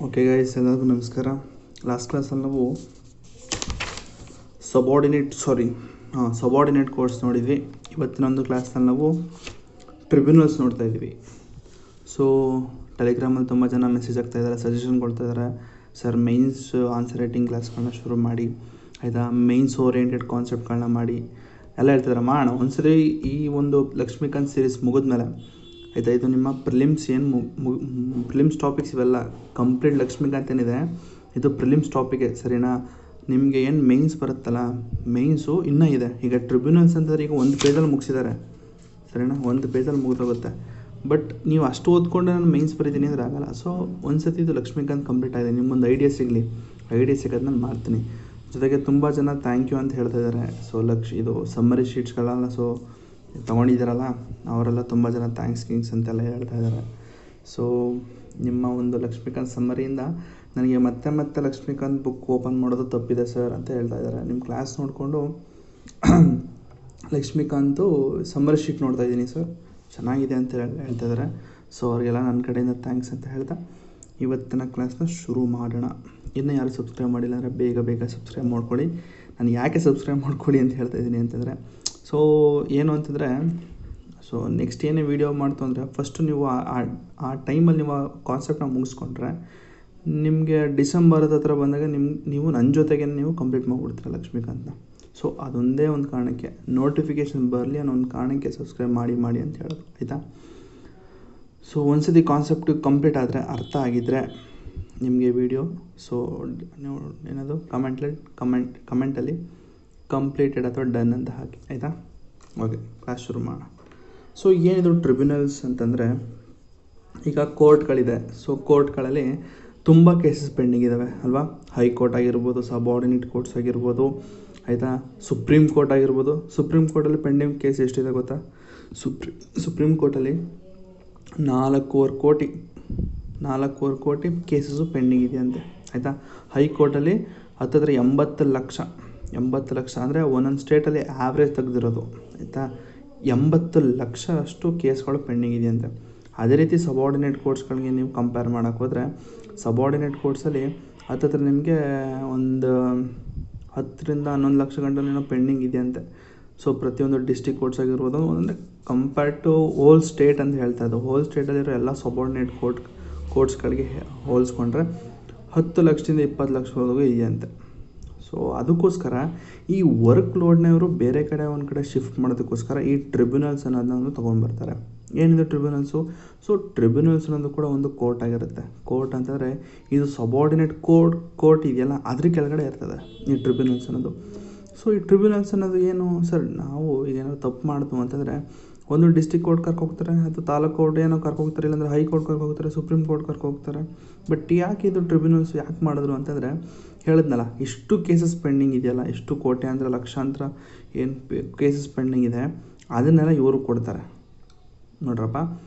Okay guys, ಎಲ್ಲರಿಗೂ ನಮಸ್ಕಾರ. Last ಕ್ಲಾಸಲ್ಲಿ ನಾವು ಸಬಾರ್ಡಿನೇಟ್ ಕೋರ್ಸ್ ನೋಡಿದ್ವಿ. ಇವತ್ತಿನೊಂದು ಕ್ಲಾಸ್ನಲ್ಲಿ ನಾವು ಟ್ರಿಬ್ಯುನಲ್ಸ್ ನೋಡ್ತಾ ಇದ್ವಿ. ಸೊ ಟೆಲಿಗ್ರಾಮಲ್ಲಿ ತುಂಬ ಜನ ಮೆಸೇಜ್ ಆಗ್ತಾಯಿದ್ದಾರೆ, ಸಜೆಷನ್ ಕೊಡ್ತಾಯಿದ್ದಾರೆ. ಸರ್ ಮೈನ್ಸ್ ಆನ್ಸರ್ ರೈಟಿಂಗ್ ಕ್ಲಾಸ್ಗಳನ್ನ ಶುರು ಮಾಡಿ, ಆಯಿತಾ, ಮೈನ್ಸ್ ಓರಿಯೆಂಟೆಡ್ ಕಾನ್ಸೆಪ್ಟ್ಗಳನ್ನ ಮಾಡಿ ಎಲ್ಲ ಹೇಳ್ತಿದ್ದಾರೆ. ಮಾಡೋಣ ಒಂದ್ಸರಿ ಈ ಒಂದು ಲಕ್ಷ್ಮೀಕಾಂತ್ ಸೀರೀಸ್ ಮುಗಿದ್ಮೇಲೆ, ಆಯಿತಾ. ಇದು ನಿಮ್ಮ ಪ್ರಿಲಿಮ್ಸ್ ಪ್ರಿಲಿಮ್ಸ್ ಟಾಪಿಕ್ಸ್ ಇವೆಲ್ಲ ಕಂಪ್ಲೀಟ್ ಲಕ್ಷ್ಮೀಕಾಂತ್ ಏನಿದೆ ಇದು ಪ್ರಿಲಿಮ್ಸ್ ಟಾಪಿಗೆ, ಸರಿನಾ. ನಿಮಗೆ ಏನು ಮೇನ್ಸ್ ಬರುತ್ತಲ್ಲ, ಮೇನ್ಸು ಇನ್ನೂ ಇದೆ. ಈಗ ಟ್ರಿಬ್ಯುನಲ್ಸ್ ಅಂತಂದರೆ ಈಗ ಒಂದು ಪೇಜಲ್ಲಿ ಮುಗಿಸಿದ್ದಾರೆ, ಸರಿನಾ, ಒಂದು ಪೇಜಲ್ಲಿ ಮುಗಿದೋಗುತ್ತೆ. ಬಟ್ ನೀವು ಅಷ್ಟು ಓದ್ಕೊಂಡು ನಾನು ಮೇನ್ಸ್ ಬರೀತೀನಿ ಅಂದರೆ ಆಗಲ್ಲ. ಸೊ ಒಂದು ಸತಿ ಇದು ಲಕ್ಷ್ಮೀಕಾಂತ್ ಕಂಪ್ಲೀಟ್ ಆಗಿದೆ, ನಿಮ್ಮೊಂದು ಐಡಿಯಾ ಸಿಗೋದು ನಾನು ಮಾಡ್ತೀನಿ. ಜೊತೆಗೆ ತುಂಬ ಜನ ಥ್ಯಾಂಕ್ ಯು ಅಂತ ಹೇಳ್ತಾ ಇದ್ದಾರೆ. ಸೊ ಇದು ಸಮ್ಮರಿ ಶೀಟ್ಸ್ಗಳೆಲ್ಲ ತೊಗೊಂಡಿದ್ದಾರಲ್ಲ, ಅವರೆಲ್ಲ ತುಂಬ ಜನ ಥ್ಯಾಂಕ್ಸ್ ಅಂತೆಲ್ಲ ಹೇಳ್ತಾ ಇದ್ದಾರೆ. ಸೊ ನಿಮ್ಮ ಒಂದು ಲಕ್ಷ್ಮೀಕಾಂತ್ ಸಮ್ಮರಿಯಿಂದ ನನಗೆ ಮತ್ತೆ ಲಕ್ಷ್ಮೀಕಾಂತ್ ಬುಕ್ ಓಪನ್ ಮಾಡೋದು ತಪ್ಪಿದೆ ಸರ್ ಅಂತ ಹೇಳ್ತಾ ಇದ್ದಾರೆ. ನಿಮ್ಮ ಕ್ಲಾಸ್ ನೋಡಿಕೊಂಡು ಲಕ್ಷ್ಮೀಕಾಂತು ಸಮ್ಮರಿ ಶೀಟ್ ನೋಡ್ತಾ ಇದ್ದೀನಿ ಸರ್, ಚೆನ್ನಾಗಿದೆ ಅಂತ ಹೇಳ್ತಾ ಇದ್ದಾರೆ. ಸೊ ಅವ್ರಿಗೆಲ್ಲ ನನ್ನ ಕಡೆಯಿಂದ ಥ್ಯಾಂಕ್ಸ್ ಅಂತ ಹೇಳ್ತಾ ಇವತ್ತಿನ ಕ್ಲಾಸ್ನ ಶುರು ಮಾಡೋಣ. ಇನ್ನೂ ಯಾರು ಸಬ್ಸ್ಕ್ರೈಬ್ ಮಾಡಿಲ್ಲ ಅಂದರೆ ಬೇಗ ಸಬ್ಸ್ಕ್ರೈಬ್ ಮಾಡ್ಕೊಳ್ಳಿ. ನಾನು ಯಾಕೆ ಸಬ್ಸ್ಕ್ರೈಬ್ ಮಾಡ್ಕೊಳ್ಳಿ ಅಂತ ಹೇಳ್ತಾ ಇದ್ದೀನಿ ಅಂತಂದರೆ, ಸೊ ಏನು ಅಂತಂದರೆ, ಸೊ ನೆಕ್ಸ್ಟ್ ಏನೇ ವೀಡಿಯೋ ಮಾಡ್ತು ಅಂದರೆ ಫಸ್ಟು ನೀವು ಆ ಟೈಮಲ್ಲಿ ನೀವು ಆ ಕಾನ್ಸೆಪ್ಟನ್ನ ಮುಗಿಸ್ಕೊಂಡ್ರೆ ನಿಮಗೆ ಡಿಸೆಂಬರದ ಹತ್ರ ಬಂದಾಗ ನೀವು ನನ್ನ ಜೊತೆಗೆ ನೀವು ಕಂಪ್ಲೀಟ್ ಮಾಡಿಬಿಡ್ತೀರ ಲಕ್ಷ್ಮೀಕಾಂತ್ನ. ಸೊ ಅದೊಂದೇ ಒಂದು ಕಾರಣಕ್ಕೆ, ನೋಟಿಫಿಕೇಷನ್ ಬರಲಿ ಅನ್ನೋ ಒಂದು ಕಾರಣಕ್ಕೆ ಸಬ್ಸ್ಕ್ರೈಬ್ ಮಾಡಿ ಅಂತ ಹೇಳೋದು, ಆಯಿತಾ. ಸೊ ಒಂದ್ಸತಿ ಕಾನ್ಸೆಪ್ಟ್ ಕಂಪ್ಲೀಟ್ ಆದರೆ, ಅರ್ಥ ಆಗಿದ್ದರೆ ನಿಮಗೆ ವಿಡಿಯೋ, ಸೊ ನೀವು ಏನದು ಕಮೆಂಟಲ್ಲಿ ಕಂಪ್ಲೀಟೆಡ್ ಅಥವಾ ಡನ್ ಅಂತ ಹಾಕಿ, ಆಯಿತಾ. ಓಕೆ, ಕ್ಲಾಸ್ ಶುರು ಮಾಡೋಣ. ಸೊ ಏನಿದು ಟ್ರಿಬ್ಯುನಲ್ಸ್ ಅಂತಂದರೆ, ಈಗ ಕೋರ್ಟ್ಗಳಿದೆ. ಸೊ ಕೋರ್ಟ್ಗಳಲ್ಲಿ ತುಂಬ ಕೇಸಸ್ ಪೆಂಡಿಂಗ್ ಇದ್ದಾವೆ ಅಲ್ವಾ. ಹೈಕೋರ್ಟ್ ಆಗಿರ್ಬೋದು, ಸಬಾರ್ಡಿನೇಟ್ ಕೋರ್ಟ್ಸ್ ಆಗಿರ್ಬೋದು, ಆಯಿತಾ, ಸುಪ್ರೀಂ ಕೋರ್ಟ್ ಆಗಿರ್ಬೋದು. ಸುಪ್ರೀಂ ಕೋರ್ಟಲ್ಲಿ ಪೆಂಡಿಂಗ್ ಕೇಸ್ ಎಷ್ಟಿದೆ ಗೊತ್ತಾ? ಸುಪ್ರೀಂ ಕೋರ್ಟಲ್ಲಿ 4.25 ಕೋಟಿ ಕೇಸಸ್ಸು ಪೆಂಡಿಂಗ್ ಇದೆಯಂತೆ, ಆಯಿತಾ. ಹೈಕೋರ್ಟಲ್ಲಿ ಹತ್ತಿರ 80 ಲಕ್ಷ ಅಂದರೆ ಒಂದೊಂದು ಸ್ಟೇಟಲ್ಲಿ ಆ್ಯಾವ್ರೇಜ್ ತೆಗೆದಿರೋದು, ಆಯಿತಾ. 80 ಲಕ್ಷ ಅಷ್ಟು ಕೇಸ್ಗಳು ಪೆಂಡಿಂಗ್ ಇದೆಯಂತೆ. ಅದೇ ರೀತಿ ಸಬಾರ್ಡಿನೇಟ್ ಕೋರ್ಟ್ಸ್ಗಳಿಗೆ ನೀವು ಕಂಪೇರ್ ಮಾಡೋಕ್ಕೆ ಹೋದರೆ, ಸಬಾರ್ಡಿನೇಟ್ ಕೋರ್ಟ್ಸಲ್ಲಿ ಹತ್ತಿರ ನಿಮಗೆ ಒಂದು 10-11 ಲಕ್ಷ ಗಂಟೆ ಪೆಂಡಿಂಗ್ ಇದೆಯಂತೆ. ಸೊ ಪ್ರತಿಯೊಂದು ಡಿಸ್ಟ್ರಿಕ್ಟ್ ಕೋರ್ಟ್ಸ್ ಆಗಿರ್ಬೋದು, ಅಂದರೆ ಕಂಪೇರ್ ಟು ಹೋಲ್ ಸ್ಟೇಟ್ ಅಂತ ಹೇಳ್ತಾ ಇದ್ದು, ಹೋಲ್ ಸ್ಟೇಟಲ್ಲಿರೋ ಎಲ್ಲ ಸಬಾರ್ಡಿನೇಟ್ ಕೋರ್ಟ್ಸ್ಗಳಿಗೆ ಹೋಲಿಸ್ಕೊಂಡ್ರೆ 10 ಲಕ್ಷದಿಂದ 20 ಲಕ್ಷವರೆಗೂ ಇದೆಯಂತೆ. ಸೊ ಅದಕ್ಕೋಸ್ಕರ ಈ ವರ್ಕ್ ಲೋಡ್ನ ಇವರು ಬೇರೆ ಕಡೆ ಒಂದು ಕಡೆ ಶಿಫ್ಟ್ ಮಾಡೋದಕ್ಕೋಸ್ಕರ ಈ ಟ್ರಿಬ್ಯುನಲ್ಸ್ ಅನ್ನೋದನ್ನು ತೊಗೊಂಡು ಬರ್ತಾರೆ. ಏನಿದೆ ಟ್ರಿಬ್ಯುನಲ್ಸು? ಸೊ ಟ್ರಿಬ್ಯುನಲ್ಸ್ ಅನ್ನೋದು ಕೂಡ ಒಂದು ಕೋರ್ಟ್ ಆಗಿರುತ್ತೆ. ಕೋರ್ಟ್ ಅಂತಂದರೆ ಇದು ಸಬಾರ್ಡಿನೇಟ್ ಕೋರ್ಟ್ ಇದೆಯಲ್ಲ, ಅದ್ರ ಕೆಳಗಡೆ ಇರ್ತದೆ ಈ ಟ್ರಿಬ್ಯುನಲ್ಸ್ ಅನ್ನೋದು. ಸೊ ಈ ಟ್ರಿಬ್ಯುನಲ್ಸ್ ಅನ್ನೋದು ಏನು ಸರ್? ನಾವು ಈಗೇನಾದ್ರು ತಪ್ಪು ಮಾಡ್ತು ಅಂತಂದರೆ ಒಂದು ಡಿಸ್ಟ್ರಿಕ್ಟ್ ಕೋರ್ಟ್ ಕರ್ಕೋಗ್ತಾರೆ, ಅಥವಾ ತಾಲೂಕು ಕೋರ್ಟ್ ಏನೋ ಕರ್ಕೋಗ್ತಾರೆ, ಇಲ್ಲಾಂದರೆ ಹೈಕೋರ್ಟ್ ಕರ್ಕೋಗ್ತಾರೆ, ಸುಪ್ರೀಂ ಕೋರ್ಟ್ ಕರ್ಕೋಗ್ತಾರೆ. ಬಟ್ ಯಾಕೆ ಇದು ಟ್ರಿಬ್ಯುನಲ್ಸ್ ಯಾಕೆ ಮಾಡಿದ್ರು ಅಂತಂದರೆ, ಹೇಳಿದ್ನಲ್ಲ, ಇಷ್ಟು ಕೇಸಸ್ ಪೆಂಡಿಂಗ್ ಇದೆಯಲ್ಲ, ಇಷ್ಟು ಕೋಟ್ಯಾಂತರ ಲಕ್ಷಾಂತರ ಏನು ಕೇಸಸ್ ಪೆಂಡಿಂಗ್ ಇದೆ, ಅದನ್ನೆಲ್ಲ ಇವರು ಕೊಡ್ತಾರೆ. ನೋಡ್ರಪ್ಪ,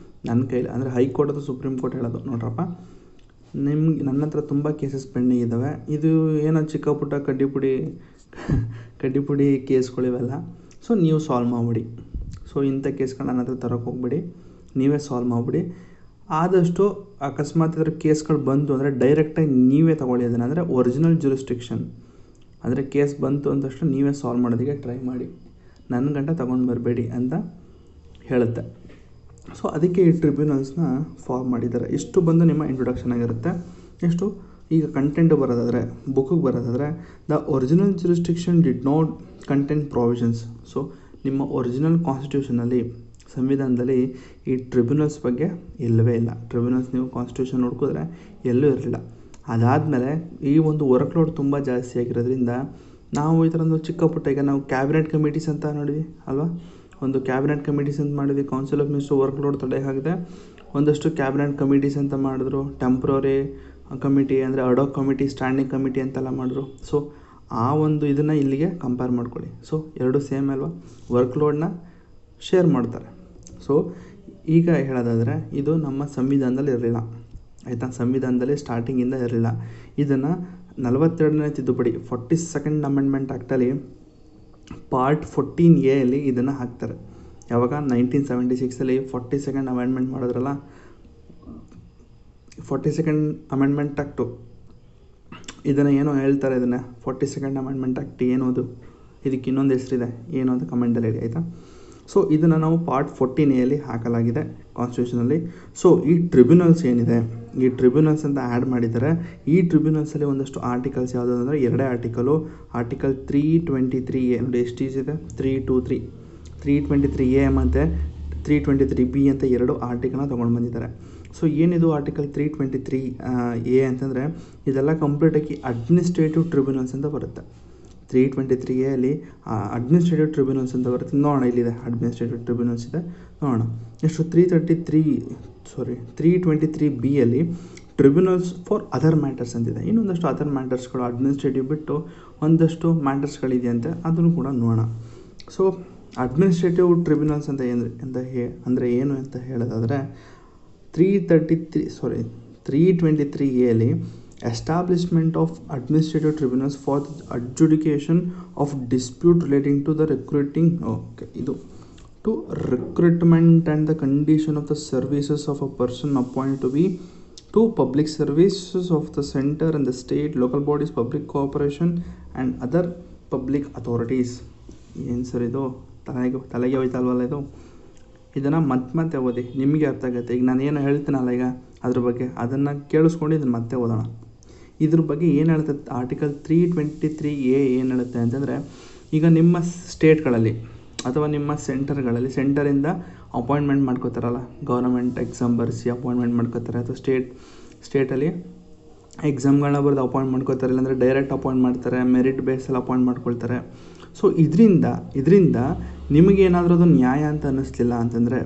ನನ್ನ ಕೈಲಿ ಅಂದರೆ ಹೈಕೋರ್ಟ್ ಅಥವಾ ಸುಪ್ರೀಂ ಕೋರ್ಟ್ ಹೇಳೋದು, ನೋಡ್ರಪ್ಪ ನನ್ನ ಹತ್ರ ತುಂಬ ಕೇಸಸ್ ಪೆಂಡಿಂಗ್ ಇದ್ದಾವೆ, ಇದು ಏನೋ ಚಿಕ್ಕ ಪುಟ್ಟ ಕಡ್ಡಿಪುಡಿ ಕೇಸ್ಗಳಿವೆಲ್ಲ, ಸೊ ನೀವು ಸಾಲ್ವ್ ಮಾಡಿಬಿಡಿ. ಸೊ ಇಂಥ ಕೇಸ್ಗಳು ನನ್ನ ಹತ್ರ ತರೋಕ್ಕೆ ಹೋಗ್ಬಿಡಿ, ನೀವೇ ಸಾಲ್ವ್ ಮಾಡಿಬಿಡಿ. ಆದಷ್ಟು ಅಕಸ್ಮಾತ್ ಇದರ ಕೇಸ್ಗಳು ಬಂತು ಅಂದರೆ ಡೈರೆಕ್ಟಾಗಿ ನೀವೇ ತೊಗೊಳ್ಳಿ ಅದನ್ನು, ಅಂದರೆ ಒರಿಜಿನಲ್ ಜ್ಯೂರಿಸ್ಡಿಕ್ಷನ್, ಅಂದರೆ ಕೇಸ್ ಬಂತು ಅಂತಷ್ಟು ನೀವೇ ಸಾಲ್ವ್ ಮಾಡೋದಕ್ಕೆ ಟ್ರೈ ಮಾಡಿ, ನನ್ನ ಗಂಟ ತೊಗೊಂಡು ಬರಬೇಡಿ ಅಂತ ಹೇಳುತ್ತೆ. ಸೊ ಅದಕ್ಕೆ ಈ ಟ್ರಿಬ್ಯುನಲ್ಸ್ನ ಫಾರ್ಮ್ ಮಾಡಿದ್ದಾರೆ. ಇಷ್ಟು ಬಂದು ನಿಮ್ಮ ಇಂಟ್ರೊಡಕ್ಷನ್ ಆಗಿರುತ್ತೆ. ಎಷ್ಟು ಈಗ ಕಂಟೆಂಟ್ ಬರೋದಾದರೆ, ಬುಕ್ಕಿಗೆ ಬರೋದಾದರೆ, the original jurisdiction did not content provisions. So ನಿಮ್ಮ ಒರಿಜಿನಲ್ ಕಾನ್ಸ್ಟಿಟ್ಯೂಷನಲ್ಲಿ, ಸಂವಿಧಾನದಲ್ಲಿ ಈ ಟ್ರಿಬ್ಯುನಲ್ಸ್ ಬಗ್ಗೆ ಇಲ್ಲವೇ ಇಲ್ಲ. ಟ್ರಿಬ್ಯುನಲ್ಸ್ ನೀವು ಕಾನ್ಸ್ಟಿಟ್ಯೂಷನ್ ನೋಡ್ಕೋದ್ರೆ ಎಲ್ಲೂ ಇರಲಿಲ್ಲ. ಅದಾದಮೇಲೆ ಈ ಒಂದು ವರ್ಕ್ ಲೋಡ್ ತುಂಬ ಜಾಸ್ತಿ ಆಗಿರೋದ್ರಿಂದ ನಾವು ಈ ಥರ ಒಂದು ಚಿಕ್ಕ ಪುಟ್ಟ, ಈಗ ನಾವು ಕ್ಯಾಬಿನೆಟ್ ಕಮಿಟೀಸ್ ಅಂತ ನೋಡಿದ್ವಿ ಅಲ್ವಾ, ಒಂದು ಕ್ಯಾಬಿನೆಟ್ ಕಮಿಟೀಸ್ ಅಂತ ಮಾಡಿದ್ವಿ. Council of minister work load ತಡೆಯಾಗಿದೆ, ಒಂದಷ್ಟು ಕ್ಯಾಬಿನೆಟ್ ಕಮಿಟೀಸ್ ಅಂತ ಮಾಡಿದ್ರು, ಟೆಂಪ್ರರಿ ಕಮಿಟಿ ಅಂದರೆ ಅಡಾಕ್ ಕಮಿಟಿ, ಸ್ಟ್ಯಾಂಡಿಂಗ್ ಕಮಿಟಿ ಅಂತೆಲ್ಲ ಮಾಡಿದ್ರು. ಸೊ ಆ ಒಂದು ಇದನ್ನು ಇಲ್ಲಿಗೆ ಕಂಪೇರ್ ಮಾಡ್ಕೊಳ್ಳಿ. ಸೊ ಎರಡು ಸೇಮ್ ಅಲ್ವಾ, ವರ್ಕ್ ಲೋಡ್ನ ಶೇರ್ ಮಾಡ್ತಾರೆ. ಸೊ ಈಗ ಹೇಳೋದಾದರೆ, ಇದು ನಮ್ಮ ಸಂವಿಧಾನದಲ್ಲಿ ಇರಲಿಲ್ಲ, ಆಯಿತಾ. ಸಂವಿಧಾನದಲ್ಲಿ ಸ್ಟಾರ್ಟಿಂಗಿಂದ ಇರಲಿಲ್ಲ. ಇದನ್ನು 42ನೇ ತಿದ್ದುಪಡಿ 42nd ಅಮೆಂಡ್ಮೆಂಟ್ ಆ್ಯಕ್ಟಲ್ಲಿ ಪಾರ್ಟ್ 14A ಅಲ್ಲಿ ಇದನ್ನು ಹಾಕ್ತಾರೆ. ಯಾವಾಗ 1976 42nd ಅಮೆಂಡ್ಮೆಂಟ್ ಮಾಡಿದ್ರಲ್ಲ, 42nd ಅಮೆಂಡ್ಮೆಂಟ್ ಆ್ಯಕ್ಟು ಇದನ್ನು ಏನೋ ಹೇಳ್ತಾರೆ, ಇದನ್ನು 42nd ಅಮೆಂಡ್ಮೆಂಟ್ ಆ್ಯಕ್ಟ್ ಏನು ಅದು, ಇದಕ್ಕೆ ಇನ್ನೊಂದು ಹೆಸರಿದೆ, ಏನು ಅಂತ ಕಮೆಂಟಲ್ಲಿ ಹೇಳಿ ಆಯಿತಾ. ಸೊ ಇದನ್ನು ನಾವು ಪಾರ್ಟ್ 14A ಹಾಕಲಾಗಿದೆ ಕಾನ್ಸ್ಟಿಟ್ಯೂಷನಲ್ಲಿ. ಸೊ ಈ ಟ್ರಿಬ್ಯುನಲ್ಸ್ ಏನಿದೆ, ಈ ಟ್ರಿಬ್ಯುನಲ್ಸ್ ಅಂತ ಆ್ಯಡ್ ಮಾಡಿದ್ದಾರೆ. ಈ ಟ್ರಿಬ್ಯುನಲ್ಸಲ್ಲಿ ಒಂದಷ್ಟು ಆರ್ಟಿಕಲ್ಸ್ ಯಾವುದು ಅಂದರೆ 2 ಆರ್ಟಿಕಲು. ಆರ್ಟಿಕಲ್ 323A ನೋಡಿ ಎಷ್ಟು ಈಸ್ ಇದೆ, 323A ಮತ್ತು 323B ಅಂತ 2 ಆರ್ಟಿಕಲ್ನ ತೊಗೊಂಡು ಬಂದಿದ್ದಾರೆ. ಸೊ ಏನಿದು ಆರ್ಟಿಕಲ್ 323A ಅಂತಂದರೆ ಇದೆಲ್ಲ ಕಂಪ್ಲೀಟಾಗಿ ಅಡ್ಮಿನಿಸ್ಟ್ರೇಟಿವ್ ಟ್ರಿಬ್ಯುನಲ್ಸ್ ಅಂತ ಬರುತ್ತೆ. 323A ಅಡ್ಮಿನಿಸ್ಟ್ರೇಟಿವ್ ಟ್ರಿಬ್ಯುನಲ್ಸ್ ಅಂತ ಬರುತ್ತೆ. ನೋಡೋಣ, ಇಲ್ಲಿದೆ ಅಡ್ಮಿನಿಸ್ಟ್ರೇಟಿವ್ ಟ್ರಿಬ್ಯುನಲ್ಸ್ ಇದೆ, ನೋಡೋಣ ಎಷ್ಟು. 323B tribunals for other matters ಅಂತಿದೆ. ಇನ್ನೊಂದಷ್ಟು ಅದರ್ ಮ್ಯಾಟರ್ಸ್ಗಳು ಅಡ್ಮಿನಿಸ್ಟ್ರೇಟಿವ್ ಬಿಟ್ಟು ಒಂದಷ್ಟು ಮ್ಯಾಟರ್ಸ್ಗಳಿದೆಯಂತೆ, ಅದನ್ನು ಕೂಡ ನೋಡೋಣ. ಸೊ ಅಡ್ಮಿನಿಸ್ಟ್ರೇಟಿವ್ ಟ್ರಿಬ್ಯುನಲ್ಸ್ ಅಂತ ಅಂದರೆ ಏನು ಅಂತ ಹೇಳೋದಾದರೆ 323A establishment of administrative tribunals for adjudication of dispute relating to the recruitment and the condition of the services of a person appoint to be to public services of the centre and the state, local bodies, public cooperation and other public authorities. ಏನು sir ಇದು, ತಲೆಗೆ ಹೋಯ್ತಲ್ವಲ್ಲ ಇದು. ಇದನ್ನು ಮತ್ತೆ ಓದಿ, ನಿಮಗೆ ಅರ್ಥ ಆಗುತ್ತೆ. ಈಗ ನಾನು ಏನು ಹೇಳ್ತೀನಲ್ಲ ಈಗ ಅದ್ರ ಬಗ್ಗೆ, ಅದನ್ನು ಕೇಳಿಸ್ಕೊಂಡು ಇದನ್ನು ಮತ್ತೆ ಓದೋಣ. ಇದ್ರ ಬಗ್ಗೆ ಏನು ಹೇಳುತ್ತೆ ಆರ್ಟಿಕಲ್ 323A ಏನು ಹೇಳುತ್ತೆ ಅಂತಂದರೆ, ಈಗ ನಿಮ್ಮ ಸ್ಟೇಟ್ಗಳಲ್ಲಿ ಅಥವಾ ನಿಮ್ಮ ಸೆಂಟರ್ಗಳಲ್ಲಿ, ಸೆಂಟರಿಂದ ಅಪಾಯಿಂಟ್ಮೆಂಟ್ ಮಾಡ್ಕೋತಾರಲ್ಲ, ಗೌರ್ಮೆಂಟ್ ಎಕ್ಸಾಮ್ ಬರೆಸಿ ಅಪಾಯಿಂಟ್ಮೆಂಟ್ ಮಾಡ್ಕೋತಾರೆ, ಅಥವಾ ಸ್ಟೇಟಲ್ಲಿ ಎಕ್ಸಾಮ್ಗಳನ್ನ ಬರೆದು ಅಪಾಯಿಂಟ್ ಮಾಡ್ಕೋತಾರೆ, ಇಲ್ಲಾಂದರೆ ಡೈರೆಕ್ಟ್ ಅಪಾಯಿಂಟ್ ಮಾಡ್ತಾರೆ, ಮೆರಿಟ್ ಬೇಸಲ್ಲಿ ಅಪಾಯಿಂಟ್ ಮಾಡ್ಕೊಳ್ತಾರೆ. ಸೊ ಇದರಿಂದ ನಿಮಗೇನಾದರೂ ಅದು ನ್ಯಾಯ ಅಂತ ಅನ್ನಿಸ್ಲಿಲ್ಲ ಅಂತಂದರೆ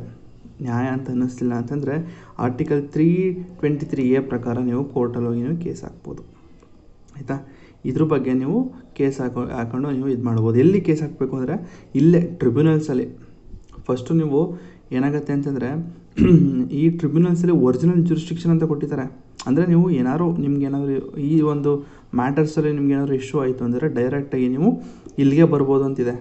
ಆರ್ಟಿಕಲ್ 323A ಪ್ರಕಾರ ನೀವು ಕೋರ್ಟಲ್ಲಿ ಹೋಗಿ ನೀವು ಕೇಸ್ ಹಾಕ್ಬೋದು ಆಯಿತಾ. ಇದ್ರ ಬಗ್ಗೆ ನೀವು ಕೇಸ್ ಹಾಕೊಂಡು ನೀವು ಇದು ಮಾಡ್ಬೋದು. ಎಲ್ಲಿ ಕೇಸ್ ಹಾಕಬೇಕು ಅಂದರೆ ಇಲ್ಲೇ ಟ್ರಿಬ್ಯುನಲ್ಸಲ್ಲಿ. ಫಸ್ಟು ನೀವು ಏನಾಗುತ್ತೆ ಅಂತಂದರೆ ಈ ಟ್ರಿಬ್ಯುನಲ್ಸಲ್ಲಿ ಒರಿಜಿನಲ್ ಜುರಿಸ್ಡಿಕ್ಷನ್ ಅಂತ ಕೊಟ್ಟಿದ್ದಾರೆ. ಅಂದರೆ ನೀವು ನಿಮ್ಗೇನಾದರೂ ಈ ಒಂದು ಮ್ಯಾಟರ್ಸಲ್ಲಿ ನಿಮ್ಗೇನಾದರೂ ಇಶ್ಯೂ ಆಯಿತು ಅಂದರೆ ಡೈರೆಕ್ಟಾಗಿ ನೀವು ಇಲ್ಲಿಗೆ ಬರ್ಬೋದು ಅಂತಿದೆ